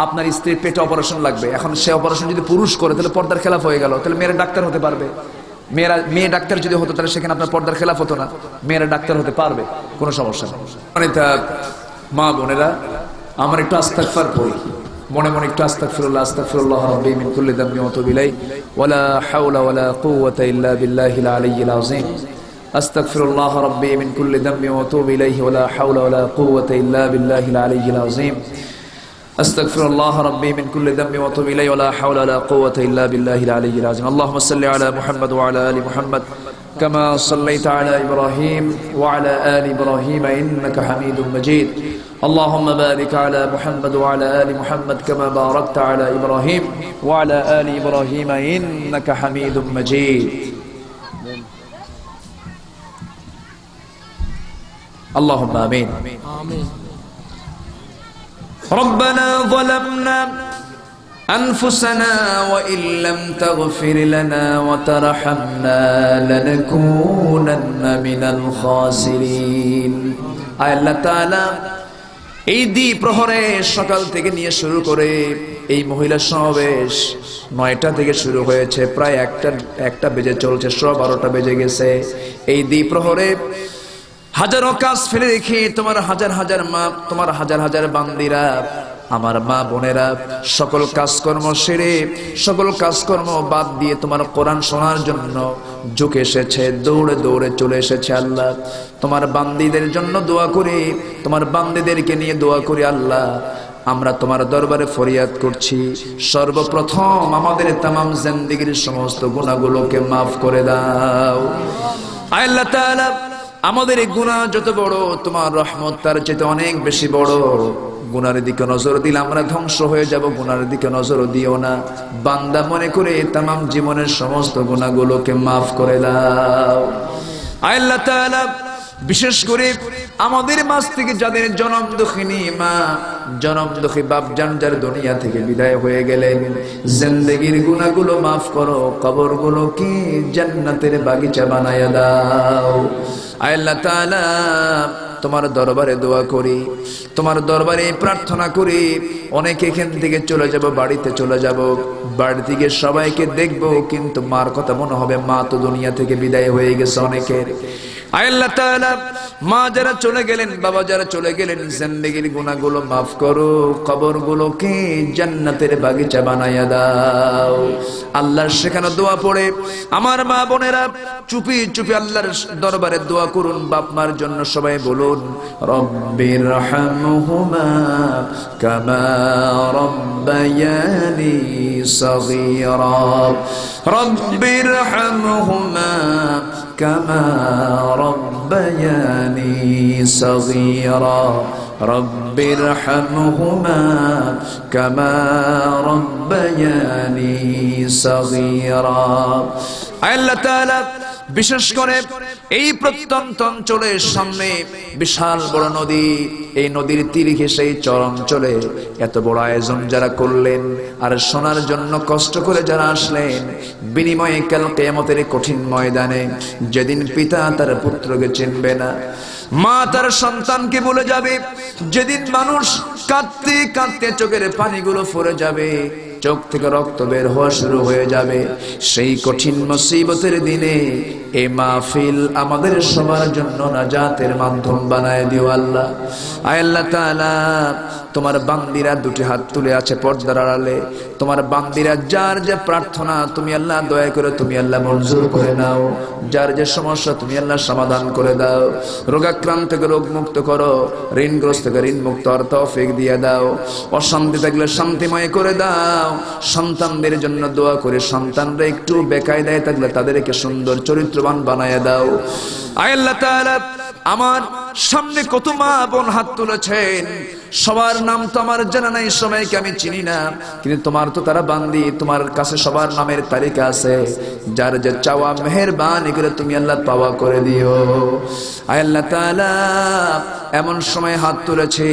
আপনার স্ত্রীর পেটে অপারেশন লাগবে, এখন সে অপারেশন যদি পুরুষ করে তাহলে পর্দার খেলাফ হয়ে গেল, তাহলে মেয়েরা ডাক্তার হতে পারবে? মেয়ে ডাক্তার যদি হতো তাহলে সেখানে আপনার পর্দার খেলাফ হতো না, মেয়েরা ডাক্তার হতে পারবে, কোনো সমস্যা নেই। মানে তা মা বোনেরা, আমার একটু আস্তাগফার পড়ি, মনে মনে একটু আস্তাগফিরুল্লাহ, আস্তাগফিরুল্লাহ রাব্বি মিন কুল্লি যামবি ওয়া আতুবু ইলাইহি ওয়ালা হাওলা ওয়ালা কুওয়াতা ইল্লা বিল্লাহিল আলিয়্যিল আযীম। আস্তাগফিরুল্লাহ রাব্বি মিন কুল্লি যামবি ওয়া আতুবু ইলাইহি ওয়ালা হাওলা ওয়ালা কুওয়াতা ইল্লা বিল্লাহিল আলিয়্যিল আযীম। আস্তাগফিরুল্লাহ রাব্বি মিন কুল্লি যামবি ওয়া আতুবু ইলাইহি ওয়ালা হাওলা ওয়ালা কুওয়াতা ইল্লা বিল্লাহিল আলিয়্যিল আযীম। আল্লাহুম্মা সাল্লি আলা মুহাম্মাদ ওয়া আলা আলি মুহাম্মাদ কামা সাল্লাইতা আলা ইব্রাহিম ওয়া আলা আলি ইব্রাহিম ইন্নাকা হামিদুম মাজিদ। اللهم بارك على محمد وعلى آل محمد كما باركت على إبراهيم وعلى آل إبراهيم إنك حميد مجيد. اللهم آمين. ربنا ظلمنا أنفسنا وإن لم تغفر لنا وترحمنا لنكونن من الخاسرين. آية الله تعالى এই দ্বিপ্রহরে সকাল থেকে নিয়ে শুরু করে এই মহিলা সমাবেশ 9টা থেকে শুরু হয়েছে, প্রায় একটা বেজে চলছে, 12টা বেজে গেছে। এই দ্বিপ্রহরে হাজারো কাজ ফেলে রেখে তোমার হাজার হাজার মা, তোমার হাজার হাজার বান্দিরা, আমার মা বোনেরা সকল কাজকর্ম সেরে, সকল কাজকর্ম বাদ দিয়ে তোমার কোরআন শোনার জন্য ঝুঁকে এসেছে, দৌড়ে দৌড়ে চলে এসেছে। আল্লাহ, তোমার বান্দীদের জন্য দোয়া করি, তোমার বান্দীদেরকে নিয়ে দোয়া করি। আল্লাহ, আমরা তোমার দরবারে ফরিয়াদ করছি, সর্বপ্রথম আমাদের তামাম জিন্দেগীর সমস্ত গুনাহগুলোকে মাফ করে দাও। আল্লাহ তাআলা, আমাদের এই গুনাহ যত বড়, তোমার রহমত তার চেয়ে অনেক বেশি বড়। গুনার দিকে নজর দিলে আমরা ধ্বংস হয়ে যাব, গুনার দিকে নজর দিও না। বান্দা মনে করে তামাম জীবনের সমস্ত গুনাহগুলোকে মাফ করে দাও। আল্লাহ তাআলা, বিশেষ করে আমাদের মাঝ থেকে যাদের জনম দুঃখিনী মা, জনম দুঃখী বাপ জান যার দুনিয়া থেকে বিদায় হয়ে গেলেন, জিন্দেগীর গুনাহগুলো মাফ করো, কবরগুলোকে জান্নাতের বাগিচা বানায়া দাও। আল্লাহ তাআলা, তোমার দরবারে দোয়া করি, তোমার দরবারে প্রার্থনা করি, অনেকে এখান থেকে চলে যাব, বাড়িতে চলে যাব, বাড়ি থেকে সবাইকে দেখবো, কিন্তু মার কথা মনে হবে মা তো দুনিয়া থেকে বিদায় হয়ে গেছে অনেকের। আল্লাহ তাআলা, মা যারা চলে গেলেন, বাবা যারা চলে গেলেন, জিন্দেগীর গুনাহগুলো মাফ করো, কবরগুলোকে জান্নাতের বাগিচা বানায়া দাও। আল্লাহর শেখানো দোয়া পড়ে আমার মা বোনেরা চুপি চুপি আল্লাহর দরবারে দোয়া করুন। বাপ মার জন্য সবাই বলুন, রব্বিরহামহুমা কামা রব্বায়ানি সগীরা, রব্বিরহামহুমা কামা রব্বায়ানি সগীরা, রব্বিরহামহুমা কামা রব্বায়ানি সগীরা। আল্লাহ তাআলা, বিশেষ করে এই প্রত্যন্ত অঞ্চলের সামনে বিশাল বড় নদী, এই নদীর তীর ঘেঁষে এই চর অঞ্চলে এত বড় আয়োজন যারা করলেন, আর শোনার জন্য কষ্ট করে যারা আসলেন, বিনিময়ে কাল কিয়ামতের কঠিন ময়দানে যেদিন পিতা তার পুত্রকে চিনবে না, মা তার সন্তানকে বলে যাবে, যেদিন মানুষ কাঁদতে কাঁদতে চোখের পানিগুলো ফুরে যাবে, চোখ থেকে রক্ত বের হওয়া শুরু হয়ে যাবে। সেই কঠিন মুসিবতের দিনে এই মাহফিল আমাদের সবার জন্য নাজাতের মাধ্যম বানায় দিও আল্লাহ। আয় আল্লাহ তাআলা, তোমার বান্দিরা দুটি হাত তুলে আছে পর্দার আড়ালে, তোমার বান্দিরা যার যে প্রার্থনা তুমি আল্লাহ দয়া করে তুমি আল্লাহ মঞ্জুর করে নাও, যার যে সমস্যা তুমি আল্লাহ সমাধান করে দাও, রোগাক্রান্তকে রোগ মুক্ত করো, ঋণগ্রস্তকে ঋণ মুক্ত হওয়ার তৌফিক দিয়ে দাও, অশান্তি থাকলে শান্তিময় করে দাও। সন্তানদের জন্য দোয়া করে সন্তানরা একটু বেকায়দায় থাকলে তাদেরকে সুন্দর চরিত্রবান বানায় দাও। আয় আল্লাহ তাআলা, আমার সামনে কত মা বোন হাত তুলেছেন, সবার নাম তো আমার জানা নাই, সবাইকে আমি চিনি না, কিন্তু তোমার তো তারা বান্দি, তোমার কাছে সবার নামের তালিকা আছে। যার যে চাওয়া মেহেরবানি করে তুমি আল্লাহ পাওয়া করে দিও। আয় আল্লাহ তাআলা, এমন সময় হাত তুলেছে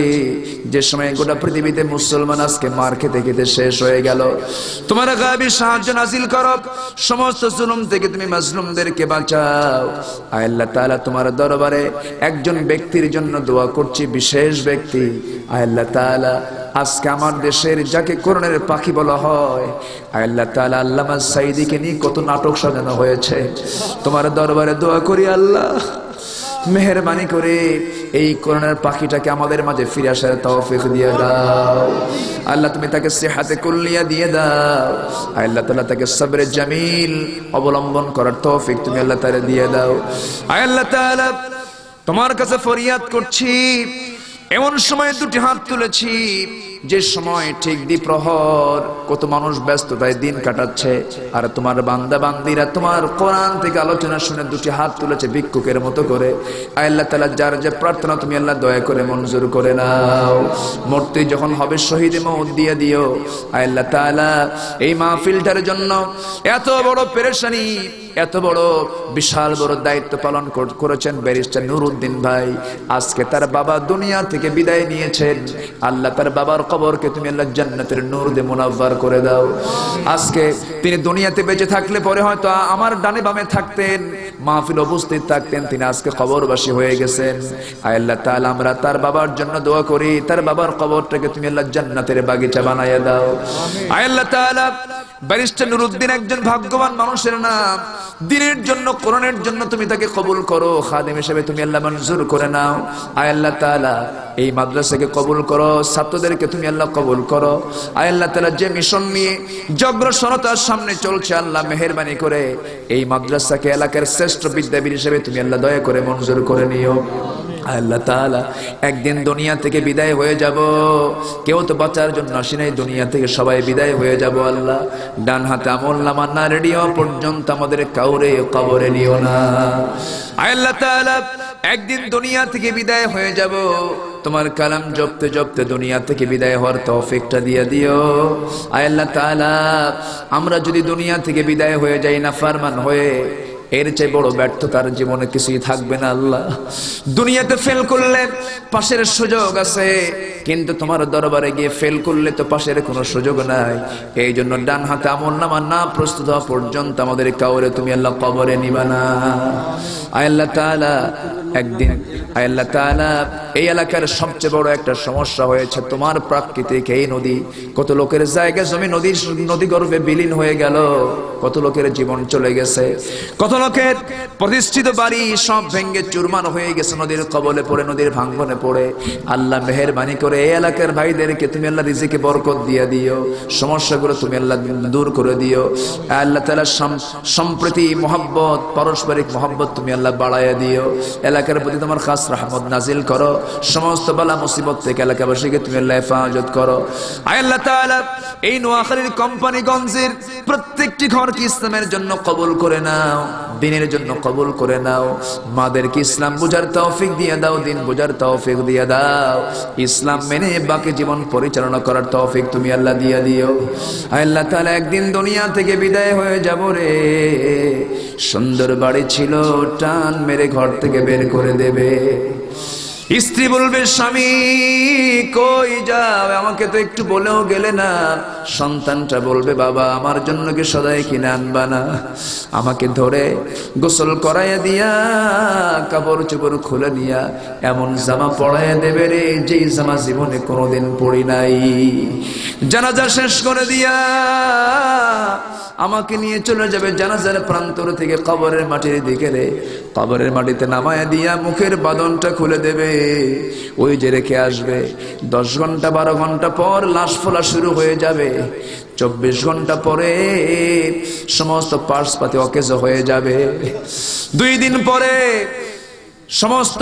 যে সময় গোটা পৃথিবীতে মুসলমান আজকে মার খেতে খেতে শেষ হয়ে গেল। তোমার গায়বী সাহায্য নাজিল করো, সমস্ত জুলুম থেকে তুমি মাজলুমদেরকে বাঁচাও। আয় আল্লাহ তাআলা, তোমার দরবারে একজন ব্যক্তির জন্য দোয়া করছি, বিশেষ ব্যক্তি। আয় আল্লাহ তাআলা, আজকে আমার দেশের যাকে কোরআনের পাখি বলা হয়, আয় আল্লাহ তাআলা, আল্লামা সাঈদীকে নিয়ে কত নাটক সাজানো হয়েছে। তোমার দরবারে দোয়া করি আল্লাহ, মেহেরবানি করে এই কোরআনের পাখিটাকে আমাদের মাঝে ফিরে আসার তৌফিক দিয়ে দাও। আল্লাহ তুমি তাকে সিহাতে কুল্লিয়া দিয়ে দাও। আল্লাহ তাআলা তাকে সবরে জামিল অবলম্বন করার তৌফিক তুমি আল্লাহ তাআলা দিয়ে দাও। আল্লাহ তাআলা, তোমার কাছে ফরিয়াদ করছি, এমন সময় দুটি হাত তুলেছি যে সময় ঠিক দ্বিপ্রহর, কত মানুষ ব্যস্ততায় দিন কাটাচ্ছে, আর তোমার বান্দা বান্দিরা তোমার কোরআন থেকে আলোচনা শুনে দুটি হাত তুলেছে ভিক্ষুকের মতো করে। আল্লাহ তাআলা, যার যে প্রার্থনা তুমি আল্লাহ দয়া করে মঞ্জুর করে নাও। মরতে যখন হবে শহীদে মওত দিয়ে দিও। আল্লাহ তাআলা, এই মাহফিলটার জন্য এত বড় পেরেশানি, এত বড় বিশাল বড় দায়িত্ব পালন করেছেন ব্যারিস্টার নুরউদ্দিন ভাই। আজকে তার বাবা দুনিয়া থেকে বিদায় নিয়েছেন। আল্লাহ তার বাবার কবরকে তুমি আল্লাহ জান্নাতের নূর দিয়ে মুনাవ్বার করে দাও। আজকে তিনি দুনিয়াতে বেঁচে থাকলে পরে হয়তো আমার ডানে বামে থাকতেন, মাহফিল উপস্থিত থাকতেন, তিনি আজকে কবরবাসী হয়ে গেছেন। আল্লাহ তাআলা, আমরা তার বাবার জন্য দোয়া করি, তার বাবার কবরটাকে তুমি আল্লাহ জান্নাতের বাগিচা বানাইয়া দাও। আল্লাহ তাআলা, ব্যারিস্টার নুরউদ্দিন একজন ভাগ্যবান মানুষের নাম। দিনের জন্য, কোরআনের জন্য তুমি তাকে কবুল করো, খাদেম হিসেবে তুমি আল্লাহ মঞ্জুর করে নাও। আয় আল্লাহ তাআলা, এই মাদ্রাসাকে কবুল করো, ছাত্রদেরকে তুমি আল্লাহ কবুল করো। আয় আল্লাহ তাআলা, যে মিশন নিয়ে জগ্রসরতার সামনে চলছে, আল্লাহ মেহেরবানি করে এই মাদ্রাসাকে এলাকার শ্রেষ্ঠ বিদ্যাপীঠ হিসেবে তুমি আল্লাহ দয়া করে মঞ্জুর করে নিও। আল্লাহ তাআলা, একদিন দুনিয়া থেকে বিদায় হয়ে যাব, কেউ তো বাঁচার জন্য আসি নাই, দুনিয়া থেকে সবাই বিদায় হয়ে যাব। আল্লাহ, ডান হাতে আমলনামা না রেডিও পর্যন্ত আমাদের কাউরে কবরে নিও না। আল্লাহ তাআলা, একদিন দুনিয়া থেকে বিদায় হয়ে যাব, তোমার কালাম জপতে জপতে দুনিয়া থেকে বিদায় হওয়ার তৌফিকটা দিয়ে দিও। আল্লাহ তাআলা, আমরা যদি দুনিয়া থেকে বিদায় হয়ে যাই নাফরমান হয়ে, এর চেয়ে বড় ব্যর্থতার জীবনে কিছুই থাকবে না। আল্লাহ, দুনিয়াতে ফেল করলে পাশের সুযোগ আছে, কিন্তু তোমার দরবারে গিয়ে ফেল করলে তো পাশের কোনো সুযোগ নাই। এই জন্য ডান হাতে আমলনামা না প্রস্তুত হওয়া পর্যন্ত আমাদের কাউরে তুমি আল্লাহ কবরে নিবা না। আল্লাহ তাআলা, একদিন আল্লাহ তাআলা, এই এলাকার সবচেয়ে বড় একটা সমস্যা হয়েছে, তোমার প্রাকৃতিক এই নদী, কত লোকের জায়গা জমি নদী গর্ভে বিলীন হয়ে গেল, কত লোকের জীবন চলে গেছে, কত লোকের প্রতিষ্ঠিত বাড়ি সব ভেঙে চুরমার হয়ে গেছে নদীর কবলে পড়ে, নদীর ভাঙ্গনে পড়ে। আল্লাহ মেহেরবানি করে এই এলাকার ভাইদেরকে তুমি আল্লাহ রিজিকে বরকত দিয়ে দিও, সমস্যাগুলো তুমি আল্লাহ দূর করে দিও। আল্লাহ তাআলা, সম্প্রীতি মহব্বত, পারস্পরিক মহব্বত তুমি আল্লাহ বাড়াইয়া দিও। এলাকার প্রতি তোমার খাস রহমত নাজিল করো, সমস্ত বালা মুসিবত থেকে এলাকাবাসীকে তুমি আল্লাহ হেফাজত করো। আল্লাহ তাআলা, এই নোয়াখালীর কোম্পানিগঞ্জের প্রত্যেকটি ঘরকে ইসলামের জন্য কবুল করে নাও, দিনের জন্য কবুল করে নাও। মাদেরকে ইসলাম বুঝার তৌফিক দিয়ে দাও, দিন বুঝার তৌফিক দিয়ে দাও, ইসলাম মেনে বাকি জীবন পরিচালনা করার তৌফিক তুমি আল্লাহ দিয়ে দিও। আল্লাহ তাআলা, একদিন দুনিয়া থেকে বিদায় হয়ে যাব রে, সুন্দর বাড়ি ছিল, টান মেরে ঘর থেকে বের করে দেবে। স্ত্রী বলবে স্বামী কই যাও, আমাকে তো একটু বলেও গেলে না। সন্তানটা বলবে বাবা আমার জন্য কি সদাই কিনে আনবা না? আমাকে ধরে গোসল করাইয়া দিয়া কাপড় চোপড় খুলে নিয়া এমন জামা পরাইয়া দেবে রে যেই জামা জীবনে কোনোদিন পরি নাই। জানাজা শেষ করে দিয়া আমাকে নিয়ে চলে যাবে জানাজার প্রান্তর থেকে কবরের মাটির দিকে রে। কবরের মাটিতে নামায়া দিয়া মুখের বাঁধনটা খুলে দেবে, ওই যে রেখে আসবে। 10 ঘন্টা 12 ঘন্টা পর লাশ ফোলা শুরু হয়ে যাবে। 24 ঘন্টা পরে সমস্ত পার্সপাতি অকেজ হয়ে যাবে। 2 দিন পরে সমস্ত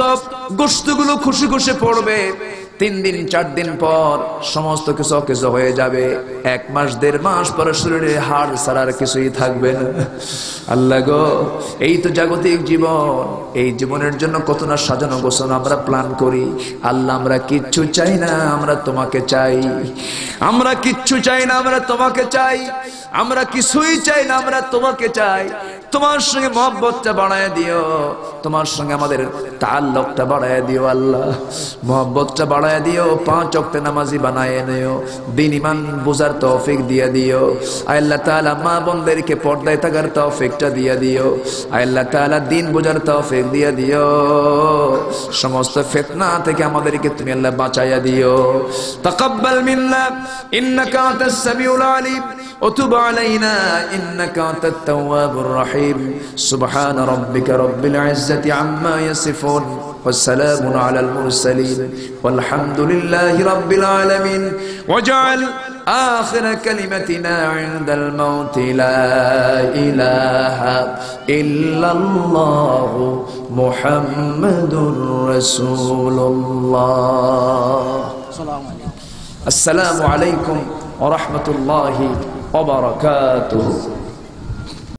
গোশতগুলো খুশি খুশি পড়বে। 3 দিন 4 দিন পর সমস্ত কিছু অকেজ হয়ে যাবে। 1 মাস 1.5 মাস পরে শরীরে হাড় ছাড়ার কিছুই থাকবে না। আল্লাহ গো, এই তো জাগতিক জীবন। এই জীবনের জন্য কত না সাজানো গোছানো আমরা প্ল্যান করি। আল্লাহ আমরা কিচ্ছু চাই না, আমরা তোমাকে চাই। আমরা কিচ্ছু চাই না, আমরা তোমাকে চাই। আমরা কিছুই চাই না, আমরা তোমাকে চাই। তোমার সঙ্গে মহব্বতটা বাড়ায় দিও, তোমার সঙ্গে আমাদের তাআল্লুকটা বাড়ায় দিও আল্লাহ। মহব্বতটা বাড়ায় দিও, 5 ওয়াক্ত নামাজি বানায় নিও, দ্বীন ঈমান বুঝার তৌফিক দিয়ে দিও। আল্লাহ তাআলা মা বোনদেরকে পর্দায় থাকার তৌফিকটা দিয়ে দিও। আল্লাহ তাআলা দ্বীন বুঝার তৌফিক দিয়ে দিও। সমস্ত ফিতনা থেকে আমাদেরকে তুমি আল্লাহ বাঁচাইয়া দিও। তাকাব্বাল মিন্না ইন্নাকা আনতাস সামিউল আলিম ওয়া তুব আলাইনা ইন্নাকা আনতাত তাওয়াবুর রহিম। سبحان ربك رب العزة عما يصفون والسلام على المرسلين والحمد لله رب العالمين. واجعل آخر كلمتنا عند الموت لا إله إلا الله محمد رسول الله. السلام عليكم ورحمة الله وبركاته.